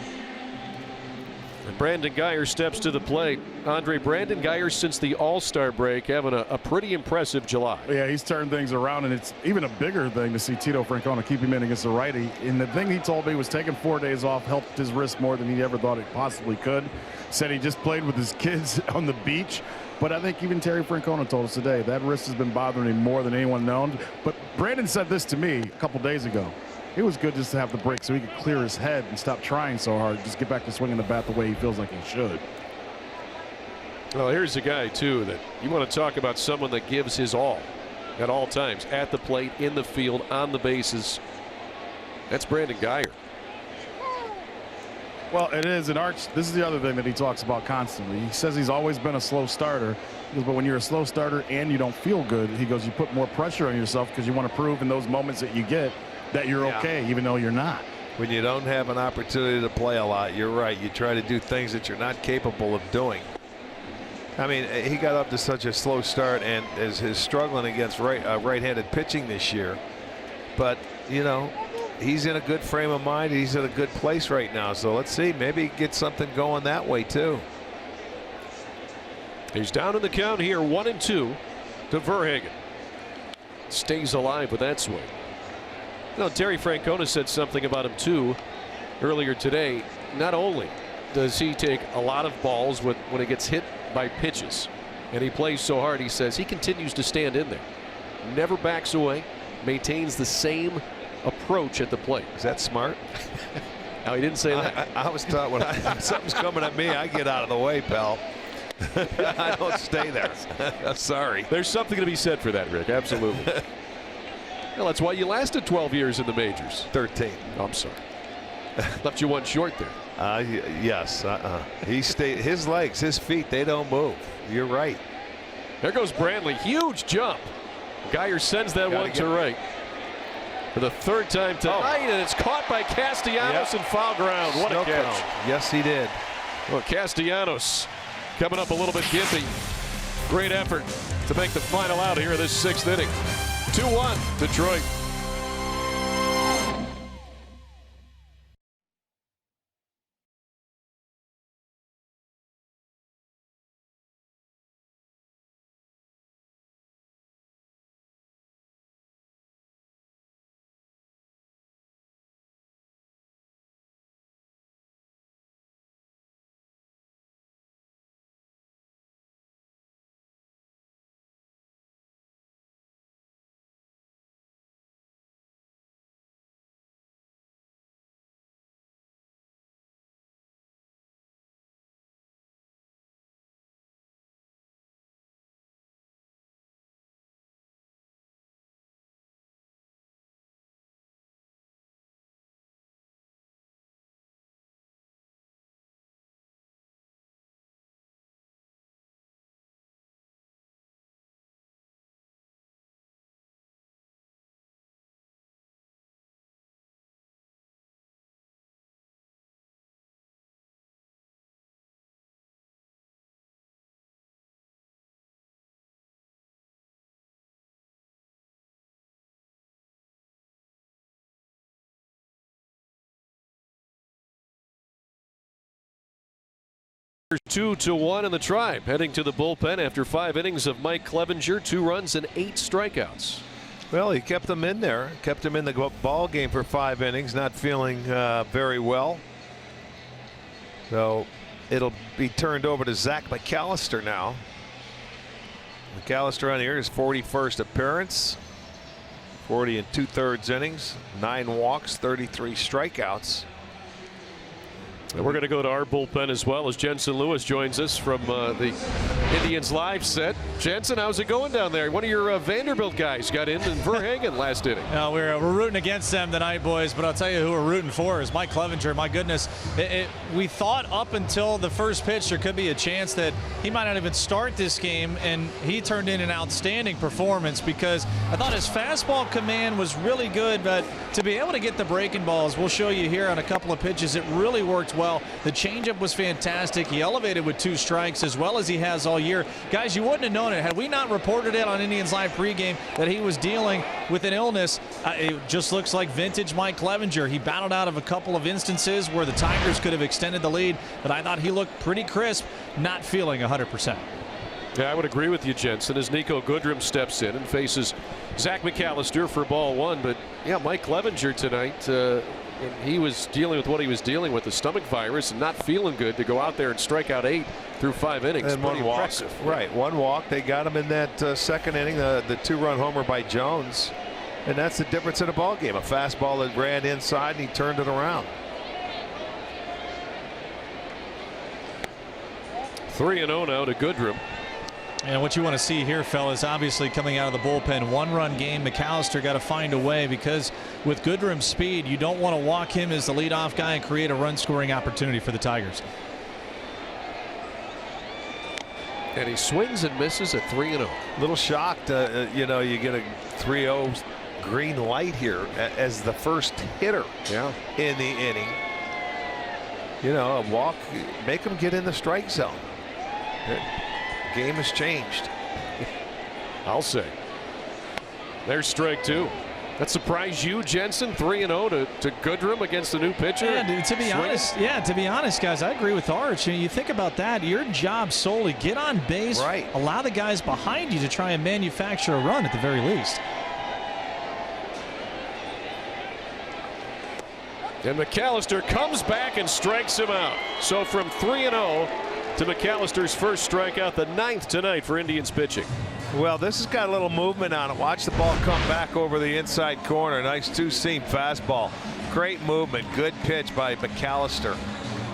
And Brandon Guyer steps to the plate. Andre, Brandon Guyer since the All-Star break having a pretty impressive July.
Yeah, he's turned things around, and it's even a bigger thing to see Tito Francona keep him in against the righty. And the thing he told me was taking 4 days off helped his wrist more than he ever thought it possibly could. Said he just played with his kids on the beach. But I think even Terry Francona told us today that wrist has been bothering him more than anyone known. But Brandon said this to me a couple days ago. It was good just to have the break so he could clear his head and stop trying so hard. Just get back to swinging the bat the way he feels like he should.
Well, here's a guy, too, that you want to talk about someone that gives his all at all times, at the plate, in the field, on the bases. That's Brandon Guyer.
Well, it is, and Arch, this is the other thing that he talks about constantly. He says he's always been a slow starter. He goes, but when you're a slow starter and you don't feel good, he goes, you put more pressure on yourself because you want to prove in those moments that you get that you're okay, even though you're not.
when you don't have an opportunity to play a lot, you're right. You try to do things that you're not capable of doing. I mean, he got up to such a slow start and is struggling against right-handed pitching this year. But, you know, he's in a good frame of mind. He's in a good place right now. So let's see. Maybe get something going that way, too.
He's down in the count here, 1-2 to Verhagen. Stays alive with that swing. You know, Terry Francona said something about him, too, earlier today. Not only does he take a lot of balls when he gets hit by pitches, and he plays so hard, he says he continues to stand in there. Never backs away. Maintains the same approach at the plate.
Is that smart?
No, he didn't say that.
I was taught when something's coming at me, I get out of the way, pal. I don't stay there. I'm sorry.
There's something to be said for that, Rick. Absolutely. Well, that's why you lasted 12 years in the majors.
13.
Oh, I'm sorry. Left you one short there.
Yes. He stayed. His legs, his feet, they don't move. You're right.
There goes Brantley. Huge jump. Geyer sends that one to right. For the third time tonight, and it's caught by Castellanos in foul ground. What a catch.
Yes, he did.
Well, Castellanos coming up a little bit gimpy. Great effort to make the final out here of this 6th inning. 2-1 Detroit. Two to 1 in the Tribe, heading to the bullpen after 5 innings of Mike Clevenger, 2 runs and 8 strikeouts.
Well, he kept them in there, kept him in the ball game for 5 innings, not feeling very well. So it'll be turned over to Zach McAllister now. McAllister on here, his 41st appearance, 40 2/3 innings, 9 walks, 33 strikeouts.
And we're going to go to our bullpen as well as Jensen Lewis joins us from the Indians live set. Jensen, how's it going down there? One of your Vanderbilt guys got in Verhagen last inning.
We're rooting against them tonight, boys, but I'll tell you who we're rooting for is Mike Clevenger. My goodness, we thought up until the first pitch there could be a chance that he might not even start this game, and he turned in an outstanding performance because I thought his fastball command was really good, but to be able to get the breaking balls, we'll show you here on a couple of pitches, it really worked well. The changeup was fantastic. He elevated with 2 strikes as well as he has all year. Guys, you wouldn't have known it had we not reported it on Indians Live pregame that he was dealing with an illness. It just looks like vintage Mike Clevenger. He battled out of a couple of instances where the Tigers could have extended the lead, but I thought he looked pretty crisp, not feeling 100%.
Yeah, I would agree with you, Jensen, as Nico Goodrum steps in and faces Zach McAllister for ball 1. But yeah, Mike Clevenger tonight, he was dealing with what he was dealing with, the stomach virus, and not feeling good to go out there and strike out 8 through 5 innings.
And 1 walk. Right, 1 walk. They got him in that 2nd inning, the 2-run homer by Jones. And that's the difference in a ball game. A fastball that ran inside and he turned it around.
3-0 now to Goodrum.
And what you want to see here, fellas, obviously coming out of the bullpen, 1-run game. McAllister got to find a way because with Goodrum's speed, you don't want to walk him as the leadoff guy and create a run-scoring opportunity for the Tigers.
And he swings and misses at 3-0.
A little shocked, you know, you get a 3-0 green light here as the first hitter in the inning. You know, a walk, make him get in the strike zone. The game has changed.
I'll say. There's strike 2. That surprised you, Jensen? 3-0 to Goodrum against the new pitcher.
Yeah, to be honest, guys, I agree with Arch. You think about that. Your job solely get on base, allow the guys behind you to try and manufacture a run at the very least.
And McAllister comes back and strikes him out. So from 3-0 to McAllister's first strikeout, the 9th tonight for Indians pitching.
Well, this has got a little movement on it. Watch the ball come back over the inside corner. Nice two-seam fastball. Great movement. Good pitch by McAllister.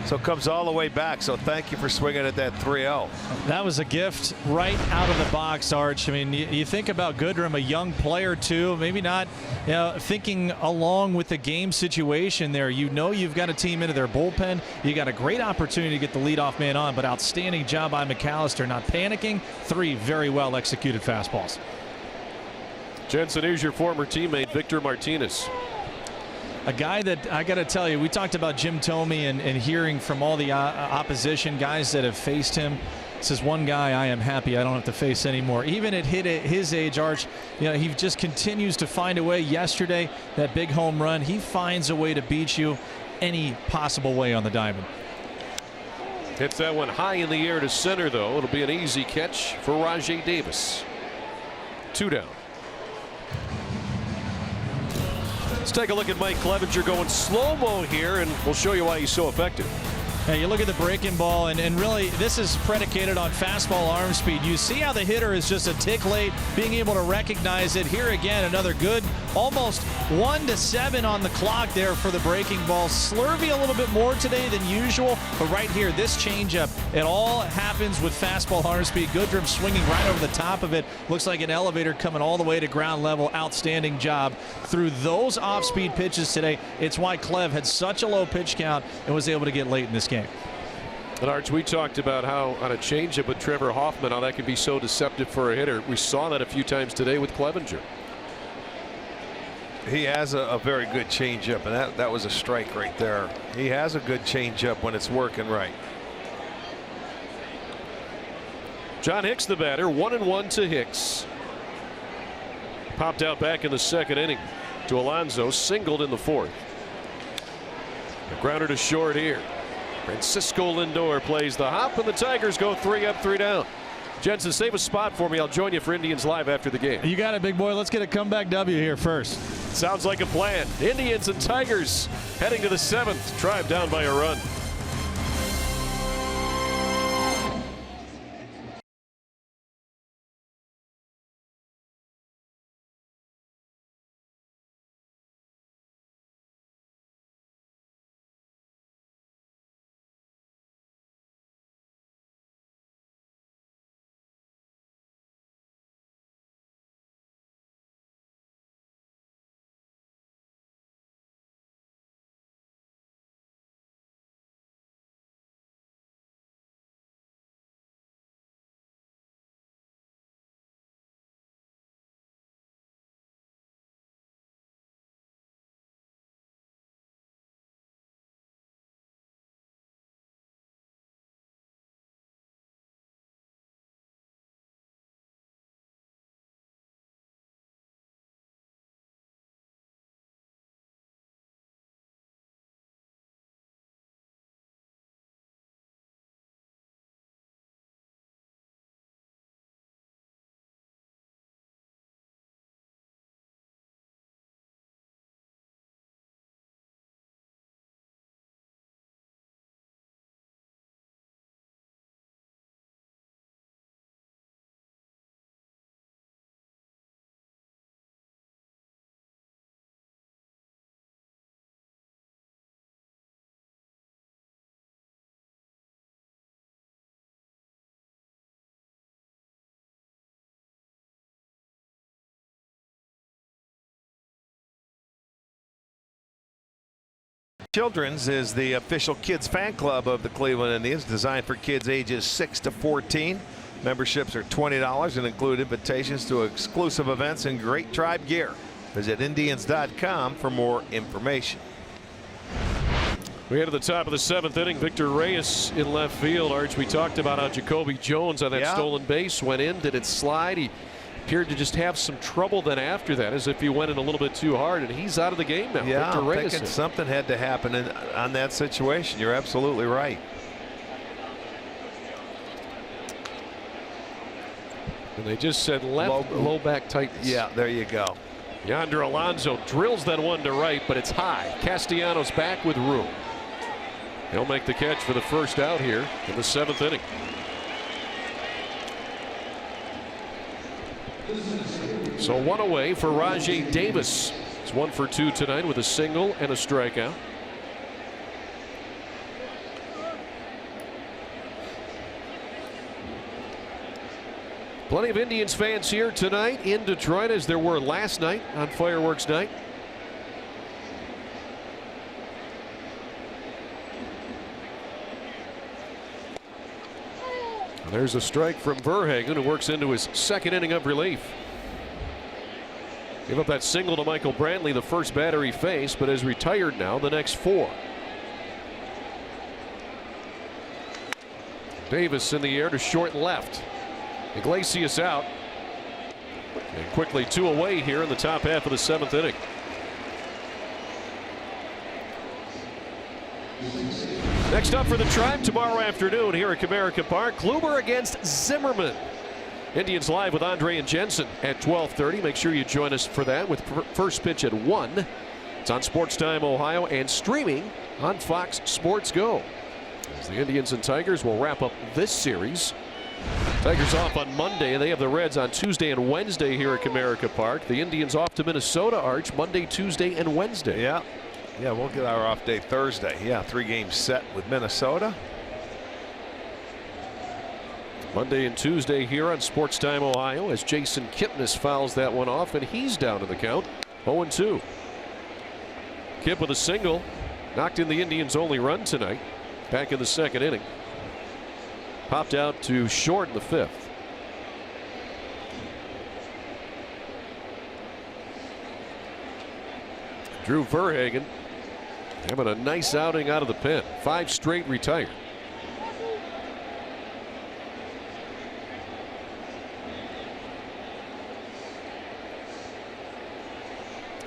So it comes all the way back. So thank you for swinging at that 3-0.
That was a gift right out of the box, Arch. I mean, you think about Goodrum, a young player too, maybe not thinking along with the game situation there. You know you've got a team into their bullpen. You got a great opportunity to get the leadoff man on, but outstanding job by McAllister, not panicking. 3 very well executed fastballs.
Jensen, here's your former teammate, Victor Martinez.
A guy that I got to tell you, we talked about Jim Thome and hearing from all the opposition guys that have faced him. This is one guy I am happy I don't have to face anymore. Even at his age, Arch, you know, he just continues to find a way. Yesterday, that big home run, he finds a way to beat you any possible way on the diamond.
Hits that one high in the air to center, though. It'll be an easy catch for Rajay Davis. 2 down. Let's take a look at Mike Clevenger going slow-mo here, and we'll show you why he's so effective.
Hey, you look at the breaking ball, and really this is predicated on fastball arm speed. You see how the hitter is just a tick late, being able to recognize it. Here again, another good, almost 1-7 on the clock there for the breaking ball. Slurvy a little bit more today than usual, but right here, this changeup, it all happens with fastball arm speed. Goodrum swinging right over the top of it. Looks like an elevator coming all the way to ground level. Outstanding job through those off-speed pitches today. It's why Clev had such a low pitch count and was able to get late in this game.
And Arch, we talked about how on a changeup with Trevor Hoffman, how that can be so deceptive for a hitter. We saw that a few times today with Clevenger.
He has a very good changeup, and that was a strike right there. He has a good changeup when it's working right.
John Hicks, the batter, 1-1 to Hicks. Popped out back in the second inning to Alonso, singled in the 4th. The grounder to short here. Francisco Lindor plays the hop, and the Tigers go 3 up, 3 down. Jensen, save a spot for me. I'll join you for Indians Live after the game.
You got it, big boy. Let's get a comeback W here first.
Sounds like a plan. Indians and Tigers heading to the 7th. Tribe down by a run.
Children's is the official kids fan club of the Cleveland Indians, designed for kids ages 6 to 14. Memberships are $20 and include invitations to exclusive events and great Tribe gear. Visit Indians.com for more information.
We head to the top of the 7th inning. Victor Reyes in left field. Arch, we talked about how Jacoby Jones on that stolen base went in. Did it slide? He appeared to just have some trouble then after that, as if he went in a little bit too hard, and he's out of the game now.
Yeah,
Victor
I'm
Reyes
thinking something had to happen on that situation. You're absolutely right.
And they just said low back tightness.
Yeah, there you go.
Yonder Alonso drills that one to right, but it's high. Castellanos back with room. He'll make the catch for the first out here in the 7th inning. So one away for Rajai Davis. It's 1 for 2 tonight with a single and a strikeout. Plenty of Indians fans here tonight in Detroit, as there were last night on Fireworks Night. There's a strike from Verhagen, who works into his 2nd inning of relief. Gave up that single to Michael Brantley, the first batter he faced, but is retired now the next 4. Davis in the air to short left. Iglesias out. And quickly 2 away here in the top half of the 7th inning. Next up for the Tribe tomorrow afternoon here at Comerica Park, Kluber against Zimmerman. Indians live with Andre and Jensen at 12:30. Make sure you join us for that with first pitch at 1. It's on Sports Time Ohio and streaming on Fox Sports Go. As the Indians and Tigers will wrap up this series. Tigers off on Monday. They have the Reds on Tuesday and Wednesday here at Comerica Park. The Indians off to Minnesota, Arch, Monday, Tuesday, and Wednesday.
Yeah, we'll get our off day Thursday. Yeah, 3 games set with Minnesota.
Monday and Tuesday here on Sports Time Ohio, as Jason Kipnis fouls that one off, and he's down to the count, 0-2. Kip with a single, knocked in the Indians' only run tonight, back in the 2nd inning. Popped out to short in the 5th. Drew Verhagen having a nice outing out of the pen. 5 straight retired.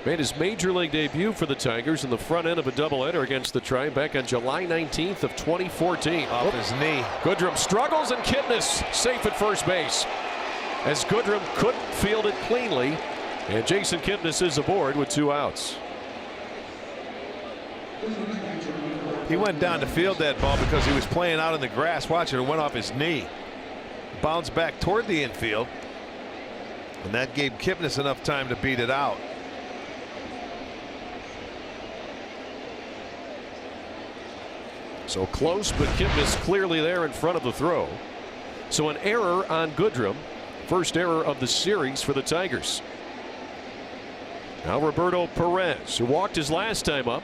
Made his major league debut for the Tigers in the front end of a doubleheader against the Tribe back on July 19th of 2014.
Off his knee.
Goodrum struggles, and Kipnis safe at first base, as Goodrum couldn't field it cleanly, and Jason Kipnis is aboard with 2 outs.
He went down to field that ball because he was playing out in the grass. Watch it, it went off his knee. Bounced back toward the infield, and that gave Kipnis enough time to beat it out.
So close, but Kipnis clearly there in front of the throw. So an error on Goodrum. First error of the series for the Tigers. Now Roberto Perez, who walked his last time up,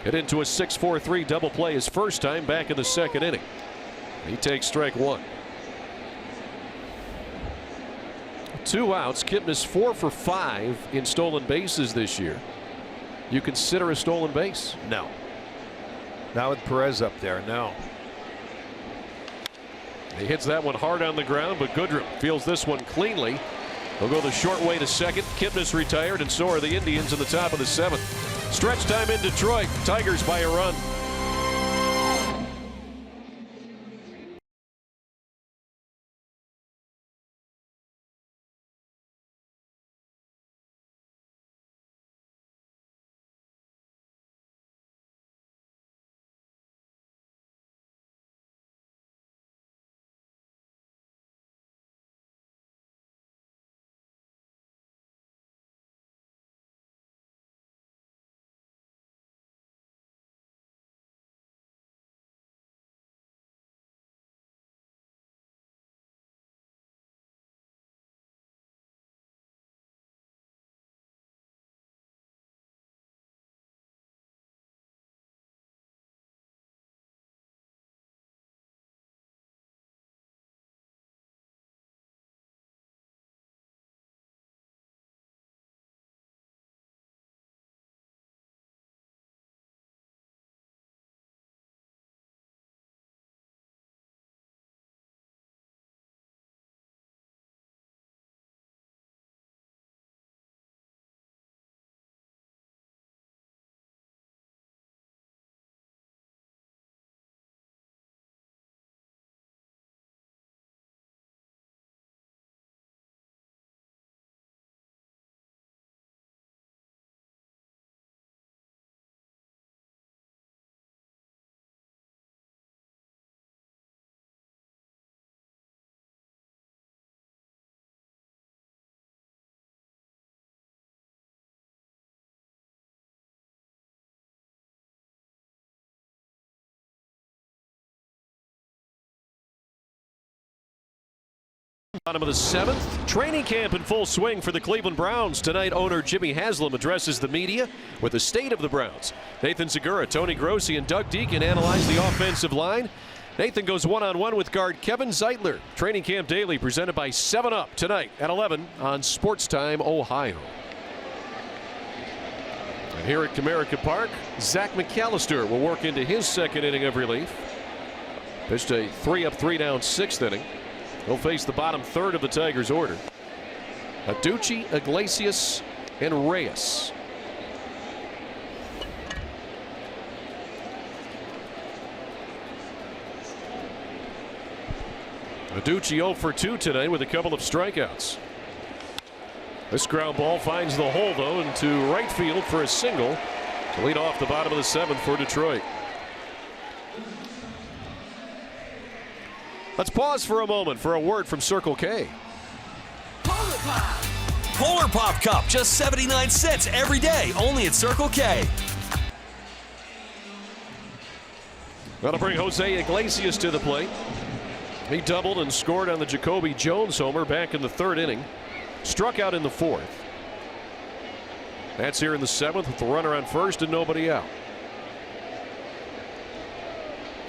hit into a 6-4-3 double play his first time back in the 2nd inning. He takes strike 1. 2 outs. Kipnis 4 for 5 in stolen bases this year. You consider a stolen base?
No. Not with Perez up there, no.
He hits that one hard on the ground, but Goodrum fields this one cleanly. He'll go the short way to second. Kipnis retired, and so are the Indians in the top of the 7th. Stretch time in Detroit. Tigers by a run. Bottom of the 7th. Training camp in full swing for the Cleveland Browns. Tonight, owner Jimmy Haslam addresses the media with the state of the Browns. Nathan Segura, Tony Grossi, and Doug Deacon analyze the offensive line. Nathan goes one-on-one with guard Kevin Zeitler. Training Camp Daily presented by 7-Up tonight at 11 on Sports Time, Ohio. And here at Comerica Park, Zach McAllister will work into his second inning of relief. Pitched a 3-up, 3-down 6th inning. He'll face the bottom third of the Tigers' order. Aducci, Iglesias, and Reyes. Aducci 0 for 2 tonight with a couple of strikeouts. This ground ball finds the hole, though, into right field for a single to lead off the bottom of the 7th for Detroit. Let's pause for a moment for a word from Circle K.
Polar Pop Cup, just 79 cents every day, only at Circle K.
That'll bring Jose Iglesias to the plate. He doubled and scored on the Jacoby Jones homer back in the 3rd inning. Struck out in the 4th. That's here in the 7th with the runner on first and nobody out.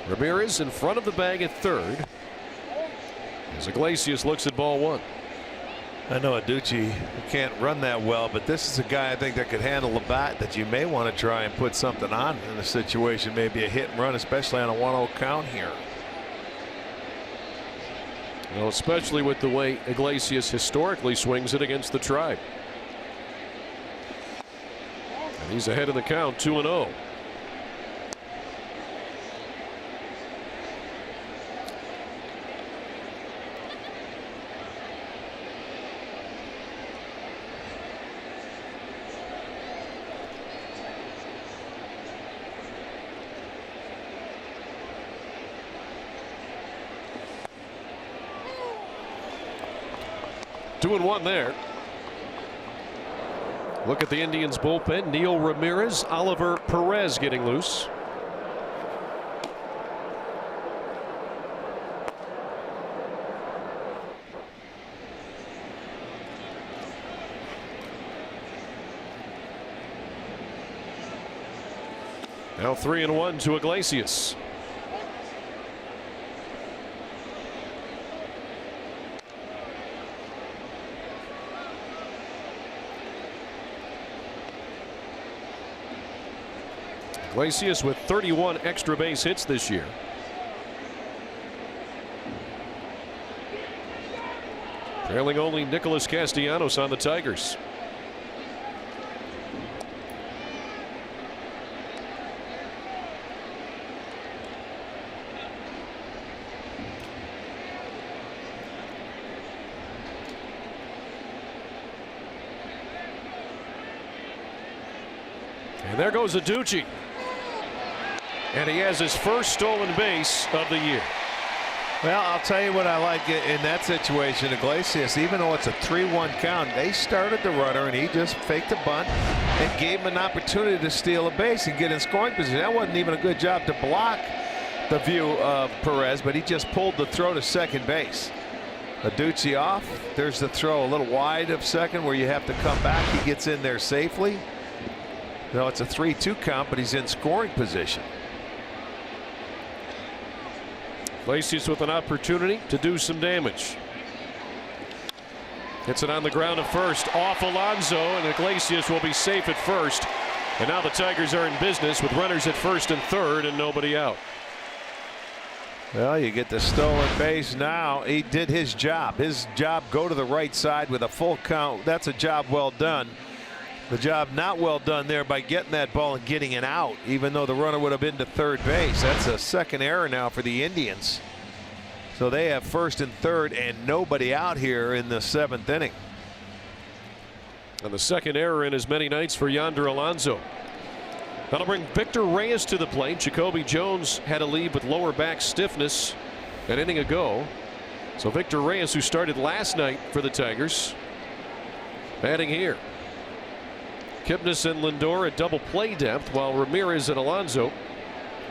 Ramirez in front of the bag at 3rd. As Iglesias looks at ball 1.
I know Aducci can't run that well, but this is a guy I think that could handle the bat that you may want to try and put something on in a situation, maybe a hit and run, especially on a 1-0 count here.
Well, especially with the way Iglesias historically swings it against the Tribe. And he's ahead in the count, 2-0. Two and one there. Look at the Indians bullpen. Neil Ramirez, Oliver Perez getting loose. Now 3-1 to Iglesias. Iglesias with 31 extra base hits this year. Trailing only Nicholas Castellanos on the Tigers. And there goes Aducci. And he has his first stolen base of the year.
Well, I'll tell you what I like in that situation. Iglesias, even though it's a 3-1 count, they started the runner and he just faked a bunt and gave him an opportunity to steal a base and get in scoring position. That wasn't even a good job to block the view of Perez, but he just pulled the throw to second base. Aducci off. There's the throw a little wide of second where you have to come back. He gets in there safely. No, it's a 3-2 count, but he's in scoring position.
Iglesias with an opportunity to do some damage. Hits it on the ground at first, off Alonso, and Iglesias will be safe at first. And now the Tigers are in business with runners at first and third and nobody out.
Well, you get the stolen base now. He did his job. His job, go to the right side with a full count. That's a job well done. The job not well done there by getting that ball and getting it out, even though the runner would have been to third base. That's a second error now for the Indians. So they have first and third and nobody out here in the 7th inning.
And the second error in as many nights for Yonder Alonso. That'll bring Victor Reyes to the plate. Jacoby Jones had to leave with lower back stiffness an inning ago. So Victor Reyes, who started last night for the Tigers, batting here. Kipnis and Lindor at double play depth, while Ramirez and Alonso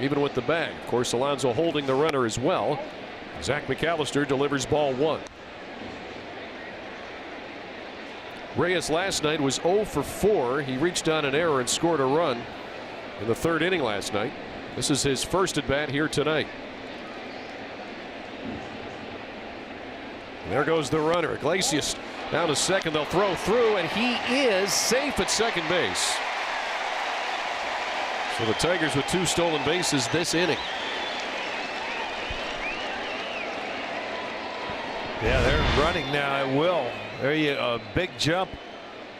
even with the bag. Of course, Alonso holding the runner as well. Zach McAllister delivers ball 1. Reyes last night was 0 for 4. He reached on an error and scored a run in the 3rd inning last night. This is his first at bat here tonight. There goes the runner. Iglesias down to second. They'll throw through, and he is safe at second base. So the Tigers with 2 stolen bases this inning.
Yeah, they're running now at will. There you a big jump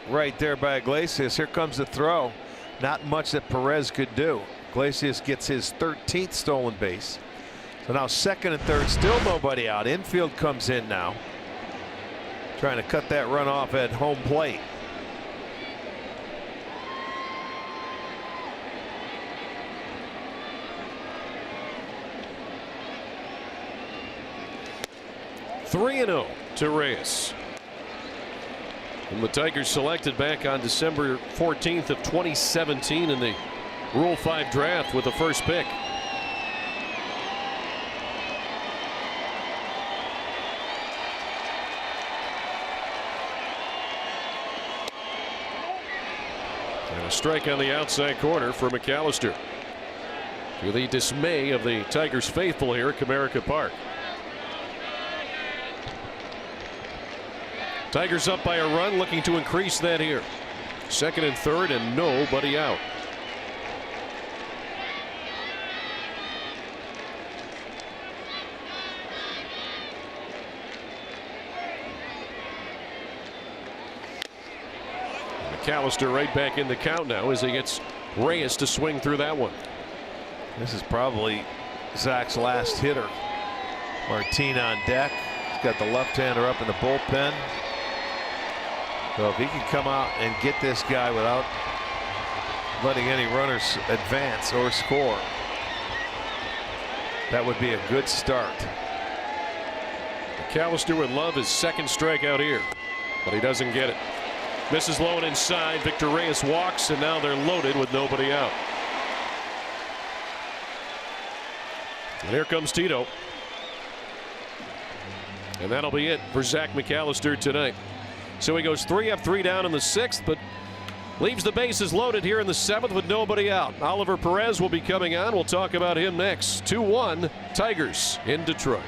right there by Iglesias. Here comes the throw. Not much that Perez could do. Iglesias gets his 13th stolen base. So now second and third, still nobody out. Infield comes in now, trying to cut that run off at home plate.
(3-0) to Reyes. And the Tigers selected back on December 14th of 2017 in the Rule 5 draft with the first pick. And a strike on the outside corner for McAllister, to the dismay of the Tigers faithful here at Comerica Park. Tigers up by a run, looking to increase that here. Second and third, and nobody out. McAllister right back in the count now as he gets Reyes to swing through that one.
This is probably Zach's last hitter. Martin on deck. He's got the left-hander up in the bullpen. So if he can come out and get this guy without letting any runners advance or score, that would be a good start.
McAllister would love his second strikeout here, but he doesn't get it. Misses low and inside. Victor Reyes walks, and now they're loaded with nobody out. And here comes Tito. And that'll be it for Zach McAllister tonight. So he goes 3 up, 3 down in the 6th, but leaves the bases loaded here in the 7th with nobody out. Oliver Perez will be coming on. We'll talk about him next. 2-1 Tigers in Detroit.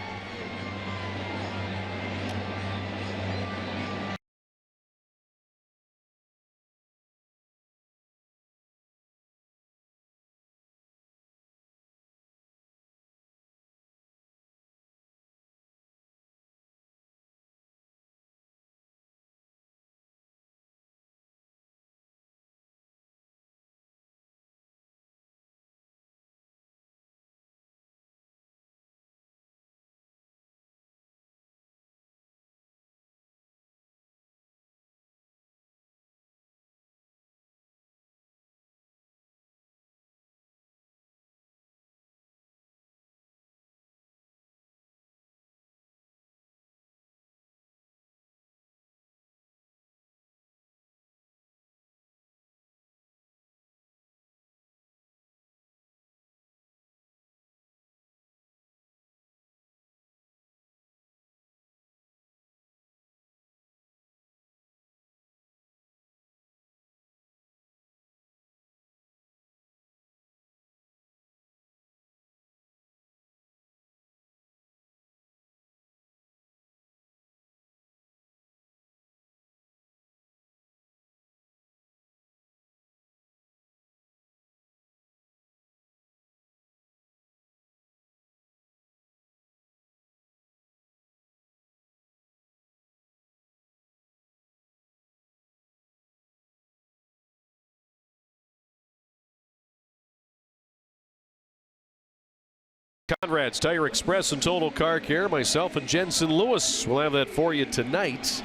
Conrad's Tire Express and Total Car Care. Myself and Jensen Lewis will have that for you tonight.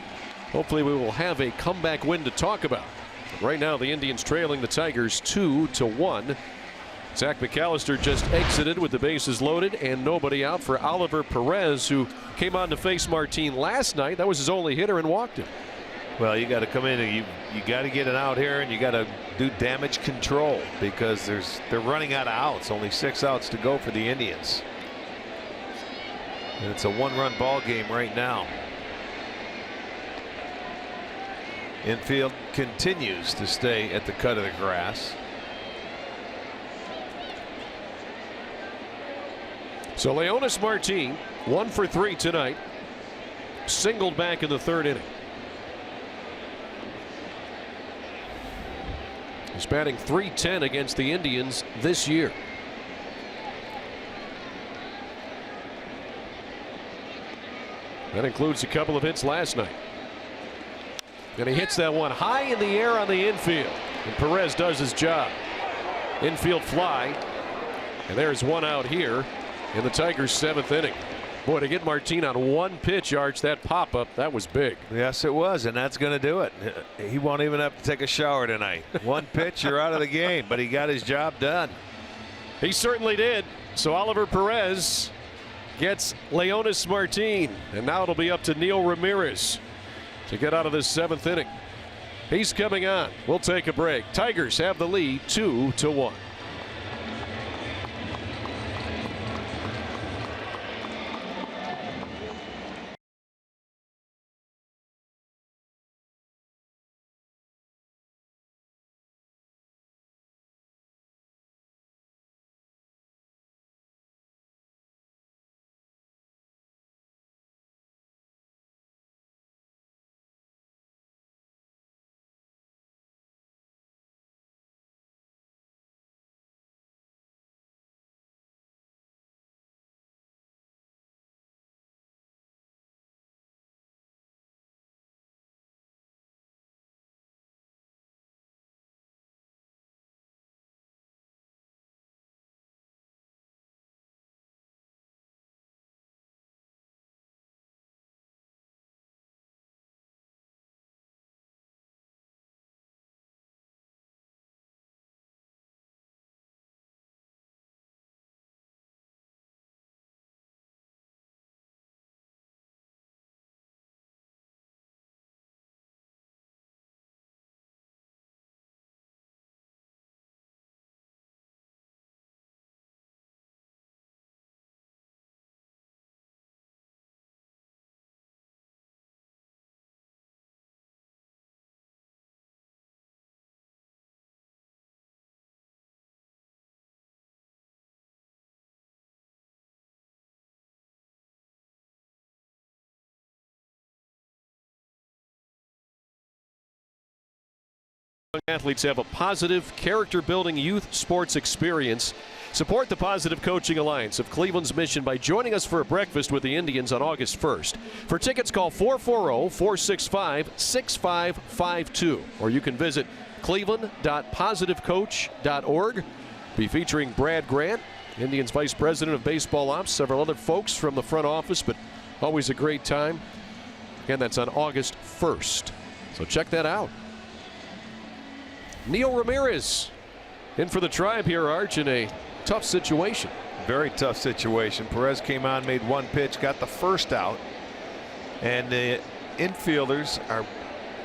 Hopefully we will have a comeback win to talk about. Right now the Indians trailing the Tigers 2-1. Zach McAllister just exited with the bases loaded and nobody out for Oliver Perez, who came on to face Martin last night. That was his only hitter and walked him.
Well, you got to come in and you got to get it out here, and you got to do damage control because they're running out of outs. Only 6 outs to go for the Indians. And it's a 1-run ball game right now. Infield continues to stay at the cut of the grass.
So Leonis Martin, 1 for 3 tonight. Singled back in the 3rd inning. He's batting .310 against the Indians this year. That includes a couple of hits last night. And he hits that one high in the air on the infield. And Perez does his job. Infield fly. And there's one out here in the Tigers' 7th inning. Boy, to get Martin on one pitch, Arch, that pop-up, that was big.
Yes, it was, and that's going to do it. He won't even have to take a shower tonight. One pitch, you're out of the game, but he got his job done.
He certainly did. So Oliver Perez gets Leonis Martin, and now it'll be up to Neil Ramirez to get out of this 7th inning. He's coming on. We'll take a break. Tigers have the lead 2-1. Athletes have a positive, character-building youth sports experience. Support the Positive Coaching Alliance of Cleveland's mission by joining us for a breakfast with the Indians on August 1st. For tickets, call 440-465-6552. Or you can visit cleveland.positivecoach.org. Be featuring Brad Grant, Indians Vice President of Baseball Ops, several other folks from the front office, but always a great time. Again, that's on August 1st. So check that out. Neil Ramirez in for the Tribe here, Arch, in a tough situation.
Very tough situation. Perez came on, made one pitch, got the first out, and the infielders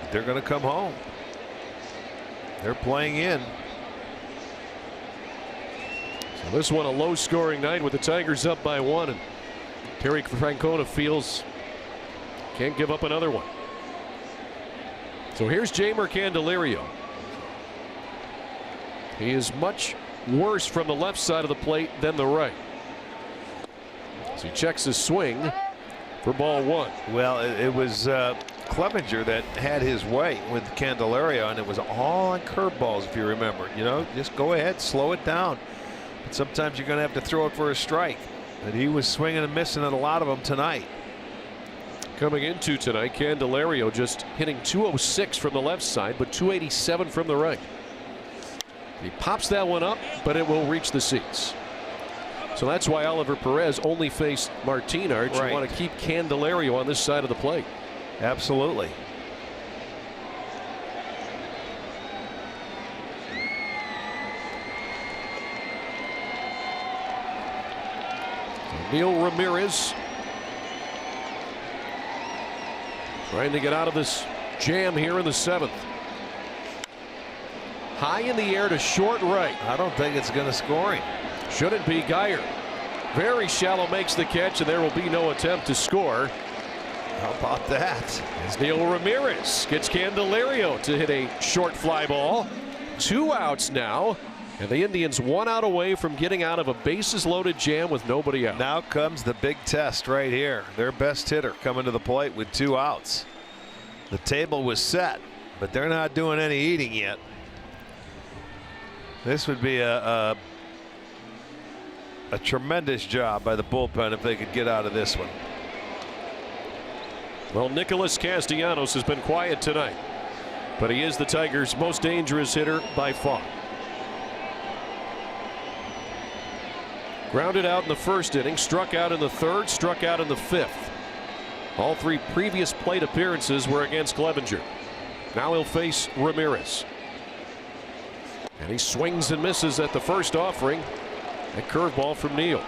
they're going to come home. They're playing in.
So this one a low-scoring night with the Tigers up by 1, and Terry Francona feels can't give up another one. So here's Jeimer Candelario. He is much worse from the left side of the plate than the right. So he checks his swing for ball 1.
Well, it was Clevenger that had his way with Candelario, and it was all on curveballs, if you remember. You know, just go ahead, slow it down. But sometimes you're going to have to throw it for a strike. And he was swinging and missing at a lot of them tonight.
Coming into tonight, Candelario just hitting .206 from the left side, but .287 from the right. He pops that one up, but it will reach the seats. So that's why Oliver Perez only faced Martin, Arch.
Right.
You want to keep Candelario on this side of the plate.
Absolutely.
So Neil Ramirez trying to get out of this jam here in the 7th. High in the air to short right.
I don't think it's going to score him.
Shouldn't be. Geyer very shallow makes the catch, and there will be no attempt to score.
How about that?
As Neil Ramirez gets Candelario to hit a short fly ball. 2 outs now, and the Indians 1 out away from getting out of a bases-loaded jam with nobody out.
Now comes the big test right here. Their best hitter coming to the plate with 2 outs. The table was set, but they're not doing any eating yet. This would be a tremendous job by the bullpen if they could get out of this one.
Well, Nicholas Castellanos has been quiet tonight, but he is the Tigers' most dangerous hitter by far. Grounded out in the first inning, struck out in the third, struck out in the fifth. All 3 previous plate appearances were against Clevenger. Now he'll face Ramirez. And he swings and misses at the first offering. A curveball from Neal.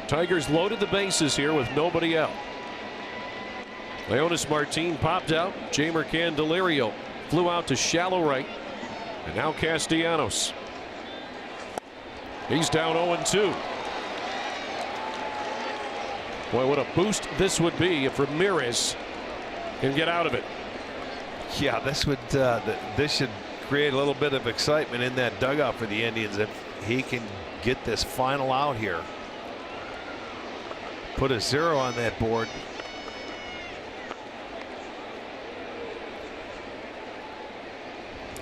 Tigers loaded the bases here with nobody out. Leonis Martin popped out. Jeimer Candelario flew out to shallow right. And now Castellanos. He's down 0-2. Boy, what a boost this would be if Ramirez can get out of it.
Yeah, this should create a little bit of excitement in that dugout for the Indians if he can get this final out here. Put a 0 on that board.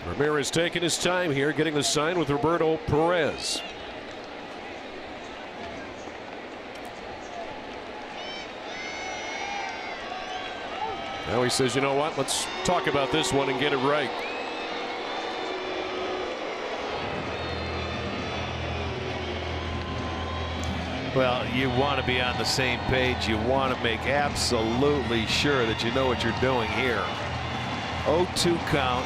Ramirez taking his time here, getting the sign with Roberto Perez. Now he says, you know what, let's talk about this one and get it right.
Well, you want to be on the same page. You want to make absolutely sure that you know what you're doing here. 0-2 count.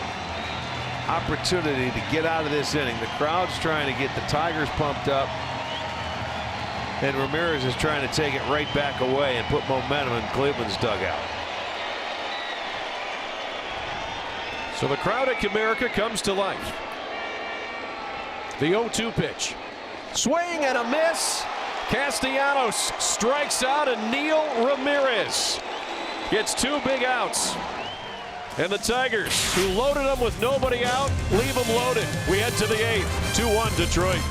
Opportunity to get out of this inning. The crowd's trying to get the Tigers pumped up. And Ramirez is trying to take it right back away and put momentum in Cleveland's dugout.
So the crowd at Comerica comes to life. The 0-2 pitch. Swing and a miss. Castellanos strikes out, and Neil Ramirez gets 2 big outs. And the Tigers, who loaded them with nobody out, leave them loaded. We head to the 8th. 2-1 Detroit.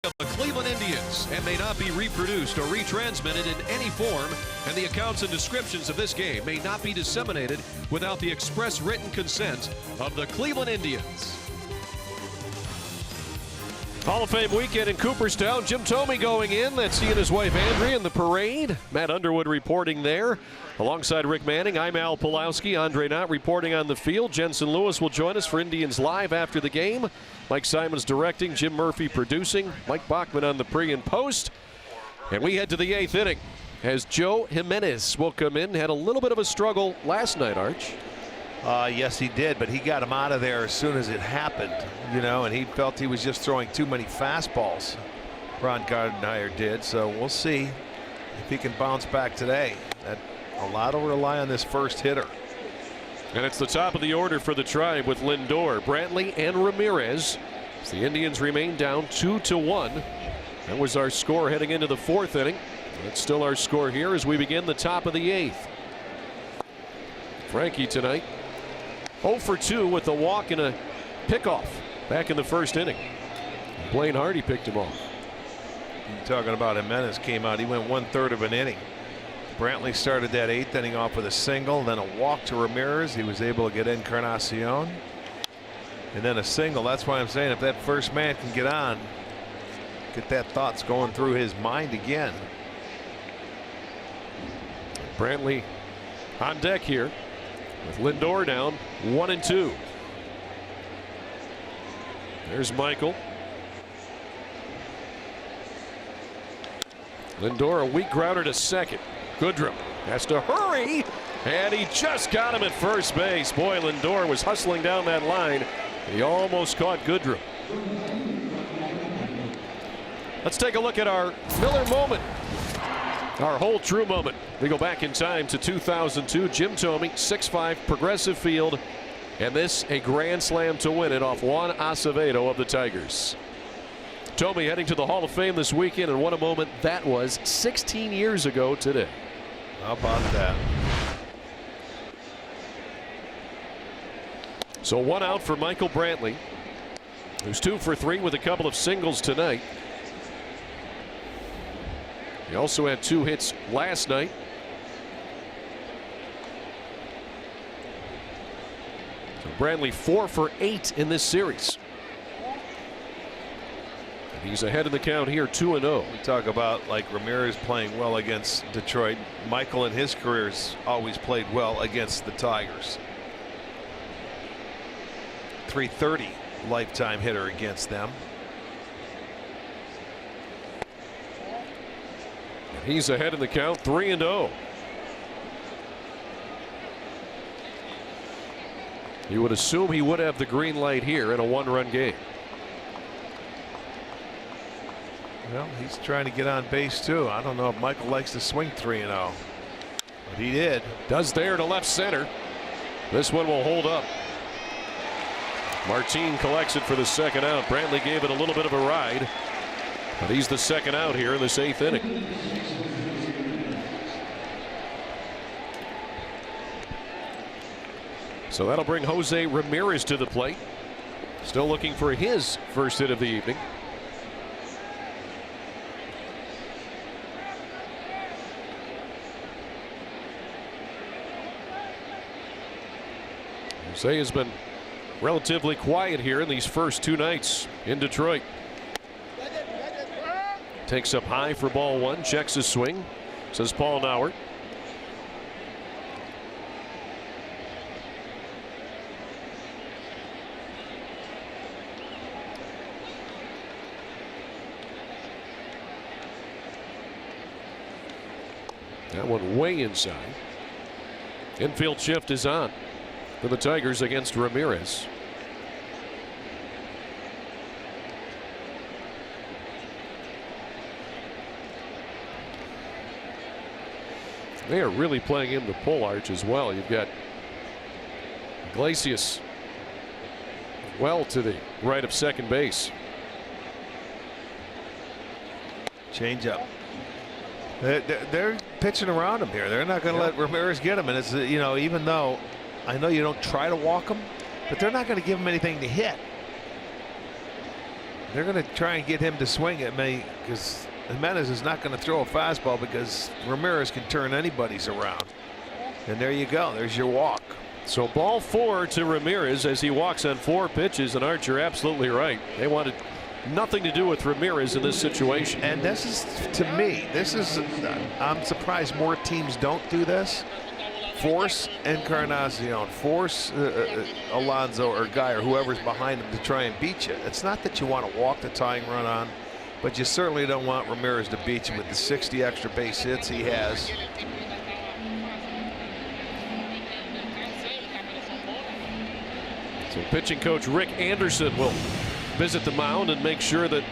Of the Cleveland Indians and may not be reproduced or retransmitted in any form, and the accounts and descriptions of this game may not be disseminated without the express written consent of the Cleveland Indians. Hall of Fame weekend in Cooperstown. Jim Thome going in. That's he and his wife Andrea in the parade. Matt Underwood reporting there. Alongside Rick Manning, I'm Al Pulowski. Andre Knott reporting on the field. Jensen Lewis will join us for Indians Live after the game. Mike Simons directing, Jim Murphy producing, Mike Bachman on the pre and post. And we head to the 8th inning. as Joe Jimenez will come in. Had a little bit of a struggle last night, Arch.
Yes, he did, but he got him out of there as soon as it happened, you know, and he felt he was just throwing too many fastballs. Ron Gardenhire did, so we'll see if he can bounce back today. A lot will rely on this first hitter.
And it's the top of the order for the Tribe with Lindor, Brantley, and Ramirez. As the Indians remain down 2-1. That was our score heading into the 4th inning. That's still our score here as we begin the top of the 8th. Frankie tonight 0 for 2 with a walk and a pickoff back in the 1st inning. Blaine Hardy picked him off.
You're talking about Jimenez came out. He went 1/3 of an inning. Brantley started that 8th inning off with a single, then a walk to Ramirez. He was able to get Encarnacion, and then a single. That's why I'm saying if that first man can get on, get that thoughts going through his mind again.
Brantley on deck here with Lindor down 1-2. There's Michael. Lindor a weak grounder to second. Goodrum has to hurry, and he just got him at first base. Boy, Lindor was hustling down that line. He almost caught Goodrum. Let's take a look at our Miller moment. Our whole true moment. We go back in time to 2002. Jim Thome, 6'5", Progressive Field, and this a grand slam to win it off Juan Acevedo of the Tigers. Thome heading to the Hall of Fame this weekend, and what a moment that was 16 years ago today.
How about that?
So 1 out for Michael Brantley, who's 2 for 3 with a couple of singles tonight. He also had 2 hits last night. So Brantley 4 for 8 in this series. And he's ahead of the count here, 2-0.
We talk about like Ramirez playing well against Detroit. Michael in his career has always played well against the Tigers. .330 lifetime hitter against them.
He's ahead in the count, 3-0. You would assume he would have the green light here in a 1-run game.
Well, he's trying to get on base too. I don't know if Michael likes to swing 3-0, but he did.
Does there to left center. This one will hold up. Martin collects it for the 2nd out. Brantley gave it a little bit of a ride, but he's the 2nd out here in this 8th inning. So that'll bring Jose Ramirez to the plate. Still looking for his first hit of the evening. Jose has been relatively quiet here in these first 2 nights in Detroit. Takes up high for ball 1, checks his swing, says Paul Nauert. That one way inside. Infield shift is on for the Tigers against Ramirez. They are really playing in the pull arch as well. You've got Iglesias well to the right of second base.
Change up. They're pitching around him here. They're not going to let Ramirez get him. And it's, you know, even though I know you don't try to walk him, but they're not going to give him anything to hit. They're going to try and get him to swing at me, because Jimenez is not going to throw a fastball because Ramirez can turn anybody's around. And there you go. There's your walk.
So ball 4 to Ramirez as he walks on 4 pitches. And Arch, you're absolutely right. They wanted nothing to do with Ramirez in this situation.
And this is, to me, this is, I'm surprised more teams don't do this. Force Encarnacion, force Alonso or Guy or whoever's behind him to try and beat you. It's not that you want to walk the tying run on but you certainly don't want Ramirez to beat you with the 60 extra base hits he has.
So pitching coach Rick Anderson will visit the mound and make sure that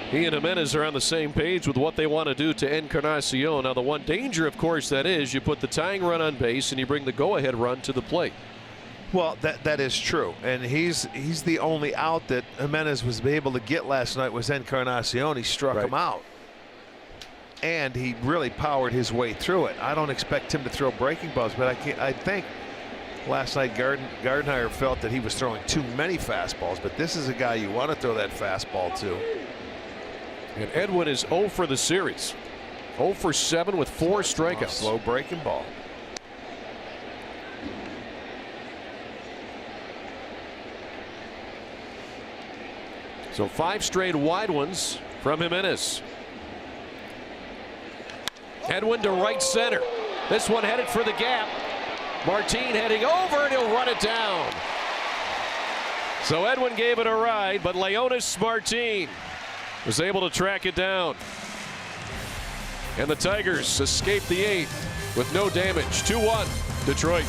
he and Jimenez are on the same page with what they want to do to Encarnacion. Now, the one danger, of course, that is you put the tying run on base and you bring the go-ahead run to the plate.
Well, that is true, and he's the only out that Jimenez was able to get last night was Encarnacion. He struck him out, and he really powered his way through it. I don't expect him to throw breaking balls, but I think last night Gardenhire felt that he was throwing too many fastballs, but this is a guy you want to throw that fastball to.
And Edwin is 0 for the series. 0 for 7 with 4 strikeouts.
Slow breaking ball.
So 5 straight wide ones from Jimenez. Edwin to right center. This one headed for the gap. Martin heading over, and he'll run it down. So Edwin gave it a ride, but Leonis Martin was able to track it down. And the Tigers escape the 8th with no damage. 2-1 Detroit.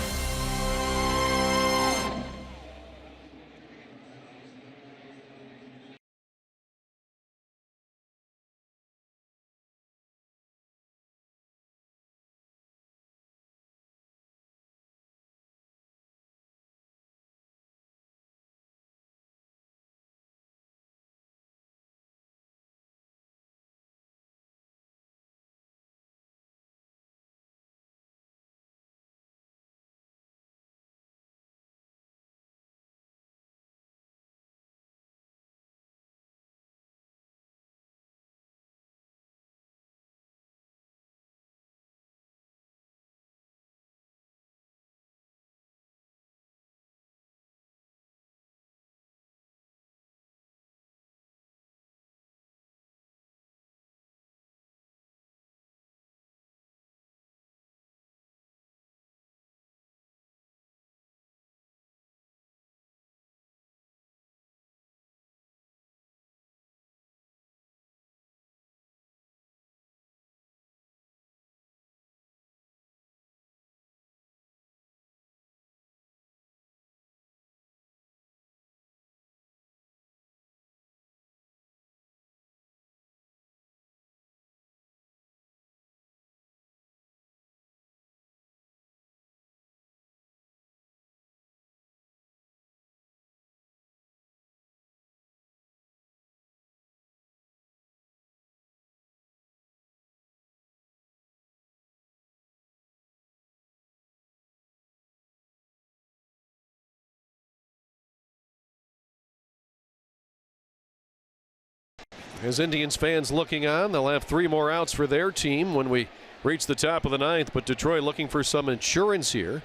As Indians fans looking on, they'll have 3 more outs for their team when we reach the top of the 9th. But Detroit looking for some insurance here.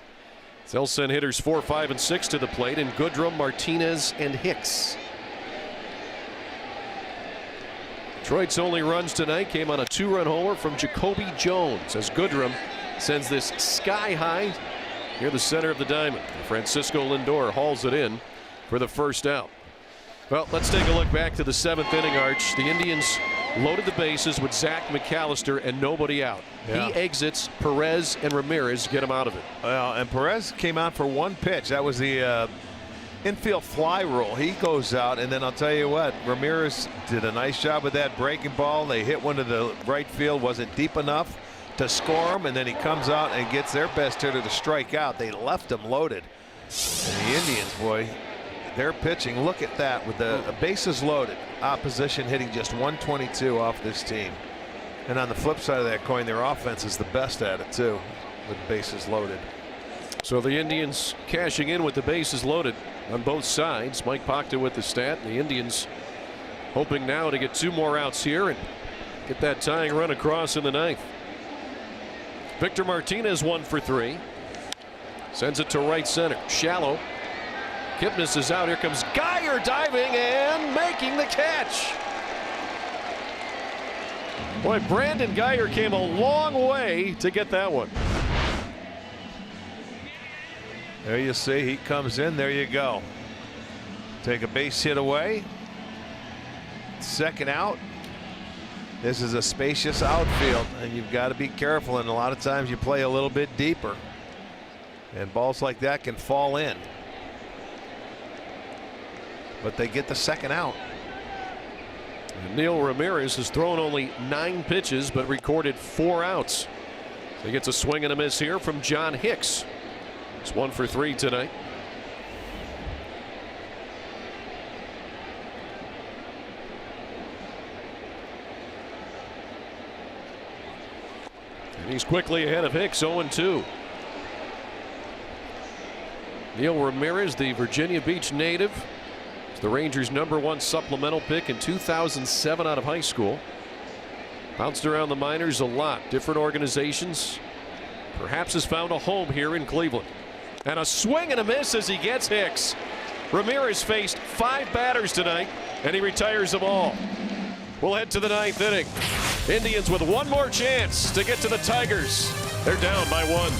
They'll send hitters 4, 5, and 6 to the plate, and Goodrum, Martinez, and Hicks. Detroit's only runs tonight came on a 2-run homer from Jacoby Jones as Goodrum sends this sky high near the center of the diamond. Francisco Lindor hauls it in for the first out. Well, let's take a look back to the 7th inning, Arch. The Indians loaded the bases with Zach McAllister and nobody out.
Yeah.
He exits. Perez and Ramirez get him out of it.
Well, and Perez came out for 1 pitch. That was the infield fly rule. He goes out, and then I'll tell you what, Ramirez did a nice job with that breaking ball. They hit one to the right field. Wasn't deep enough to score him, and then he comes out and gets their best hitter to strike out. They left him loaded. And the Indians, boy, they're pitching. Look at that with the bases loaded. Opposition hitting just 122 off this team. And on the flip side of that coin, their offense is the best at it too, with bases loaded.
So the Indians cashing in with the bases loaded on both sides. Mike Pocta with the stat. The Indians hoping now to get 2 more outs here and get that tying run across in the 9th. Victor Martinez 1 for 3. Sends it to right center. Shallow. Kipnis is out. Here comes Geyer diving and making the catch. Boy, Brandon Geyer came a long way to get that one.
There you see, he comes in. There you go. Take a base hit away. 2nd out. This is a spacious outfield, and you've got to be careful, and a lot of times you play a little bit deeper, and balls like that can fall in. But they get the second out.
And Neil Ramirez has thrown only 9 pitches but recorded 4 outs. So he gets a swing and a miss here from John Hicks. It's 1 for 3 tonight. And he's quickly ahead of Hicks, 0-2. Neil Ramirez, the Virginia Beach native, is the Rangers' #1 supplemental pick in 2007 out of high school. Bounced around the minors a lot, different organizations. Perhaps has found a home here in Cleveland. And a swing and a miss as he gets Hicks. Ramirez faced 5 batters tonight, and he retires them all. We'll head to the 9th inning. Indians with one more chance to get to the Tigers. They're down by 1.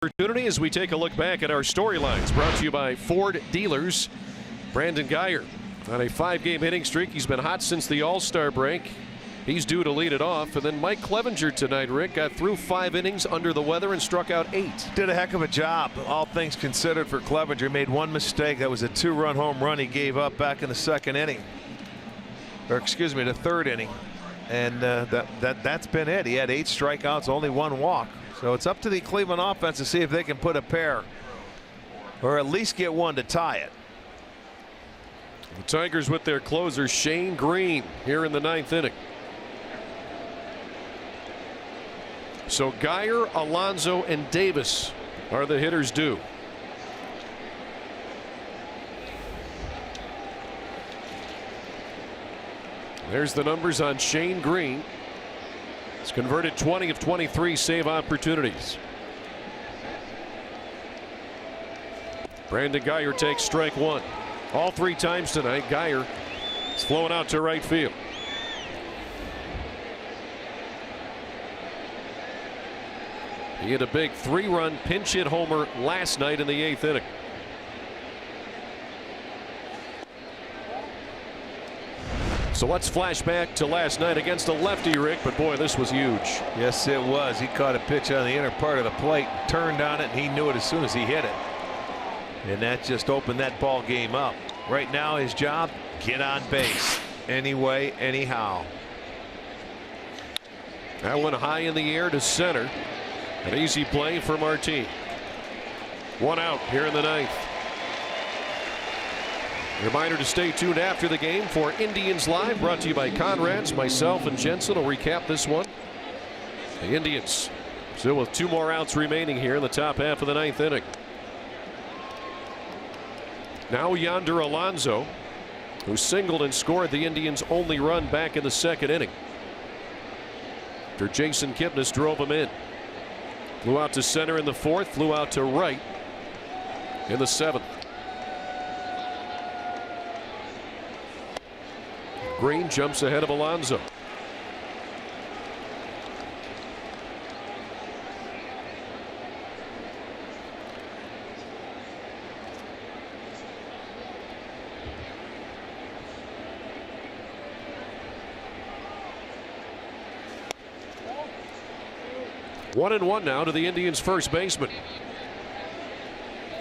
Opportunity as we take a look back at our storylines, brought to you by Ford Dealers. Brandon Guyer on a 5-game hitting streak. He's been hot since the All-Star break. He's due to lead it off. And then Mike Clevenger tonight, Rick, got through 5 innings under the weather and struck out 8.
Did a heck of a job, all things considered, for Clevenger. Made one mistake. That was a 2-run home run he gave up back in the 2nd inning. Or excuse me, the 3rd inning. And that's been it. He had 8 strikeouts, only 1 walk. So it's up to the Cleveland offense to see if they can put a pair or at least get one to tie it.
The Tigers with their closer Shane Green here in the 9th inning. So Guyer, Alonso, and Davis are the hitters due. There's the numbers on Shane Green. He's converted 20 of 23 save opportunities. Brandon Guyer takes strike 1. All 3 times tonight, Guyer is flowing out to right field. He had a big 3-run pinch hit homer last night in the 8th inning. So let's flash back to last night against a lefty, Rick, but boy, this was huge.
Yes, it was. He caught a pitch on the inner part of the plate, turned on it, and he knew it as soon as he hit it. And that just opened that ball game up. Right now, his job, get on base. Anyway, anyhow.
That went high in the air to center. An easy play for Martin. 1 out here in the 9th. Reminder to stay tuned after the game for Indians Live, brought to you by Conrad's. Myself and Jensen will recap this one. The Indians still with 2 more outs remaining here in the top half of the 9th inning. Now Yonder Alonso, who singled and scored the Indians' only run back in the 2nd inning after Jason Kipnis drove him in. Flew out to center in the 4th, flew out to right in the 7th. Green jumps ahead of Alonso. One and one now to the Indians' first baseman.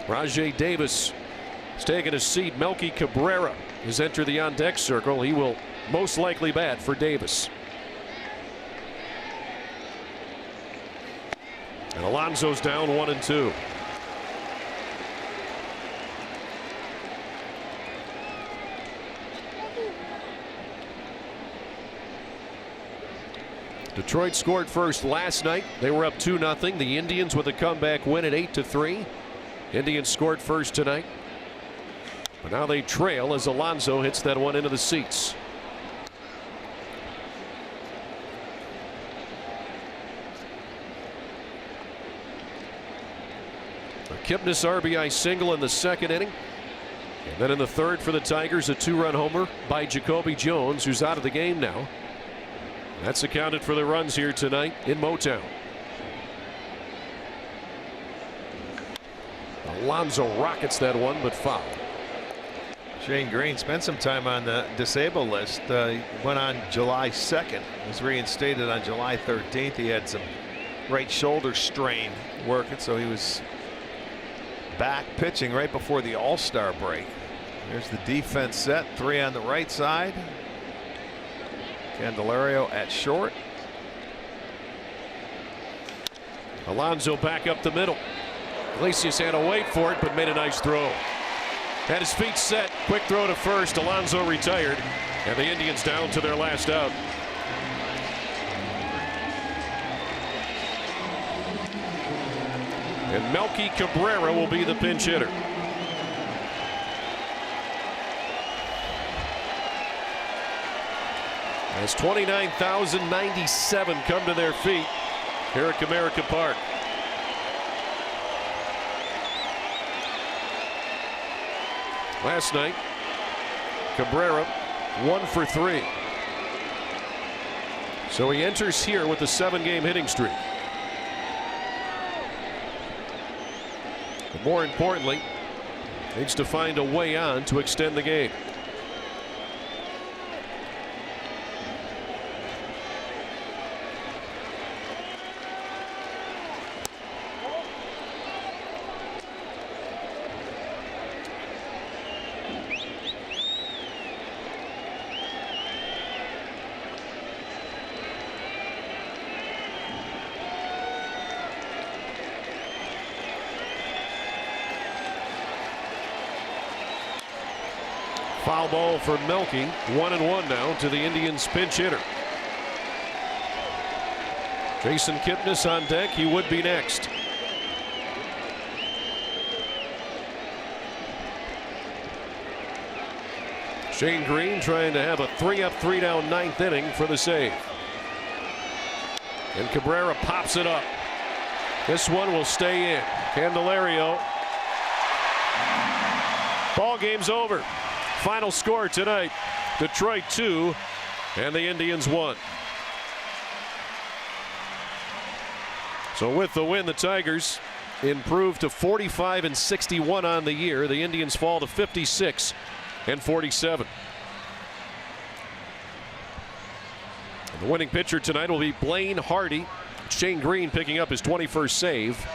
Rajai Davis has taken a seat. Melky Cabrera has entered the on-deck circle. He will most likely bat for Davis. And Alonso's down 1-2. Detroit scored first last night. They were up 2-0. The Indians with a comeback win at 8-3. Indians scored first tonight. But now they trail as Alonso hits that one into the seats. A Kipnis RBI single in the 2nd inning. And then in the 3rd for the Tigers, a 2-run homer by Jacoby Jones, who's out of the game now. That's accounted for the runs here tonight in Motown. Alonso rockets that one, but foul.
Shane Green spent some time on the disabled list. He went on July 2nd. Was reinstated on July 13th. He had some right shoulder strain working, so he was back pitching right before the All-Star break. There's the defense set. 3 on the right side. Candelario at short.
Alonso back up the middle. Iglesias had to wait for it, but made a nice throw. Had his feet set. Quick throw to first. Alonso retired. And the Indians down to their last out. And Melky Cabrera will be the pinch hitter. As 29,097 come to their feet here at Comerica Park. Last night, Cabrera 1 for 3. So he enters here with a 7-game hitting streak. But more importantly, needs to find a way on to extend the game. Foul ball for Melky. 1-1 now to the Indians pinch hitter. Jason Kipnis on deck. He would be next. Shane Green trying to have a 3-up, 3-down 9th inning for the save. And Cabrera pops it up. This one will stay in. Candelario. Ball game's over. Final score tonight, Detroit 2 and the Indians 1. So with the win, the Tigers improve to 45-61 on the year. The Indians fall to 56-47. The winning pitcher tonight will be Blaine Hardy. Shane Green picking up his 21st save.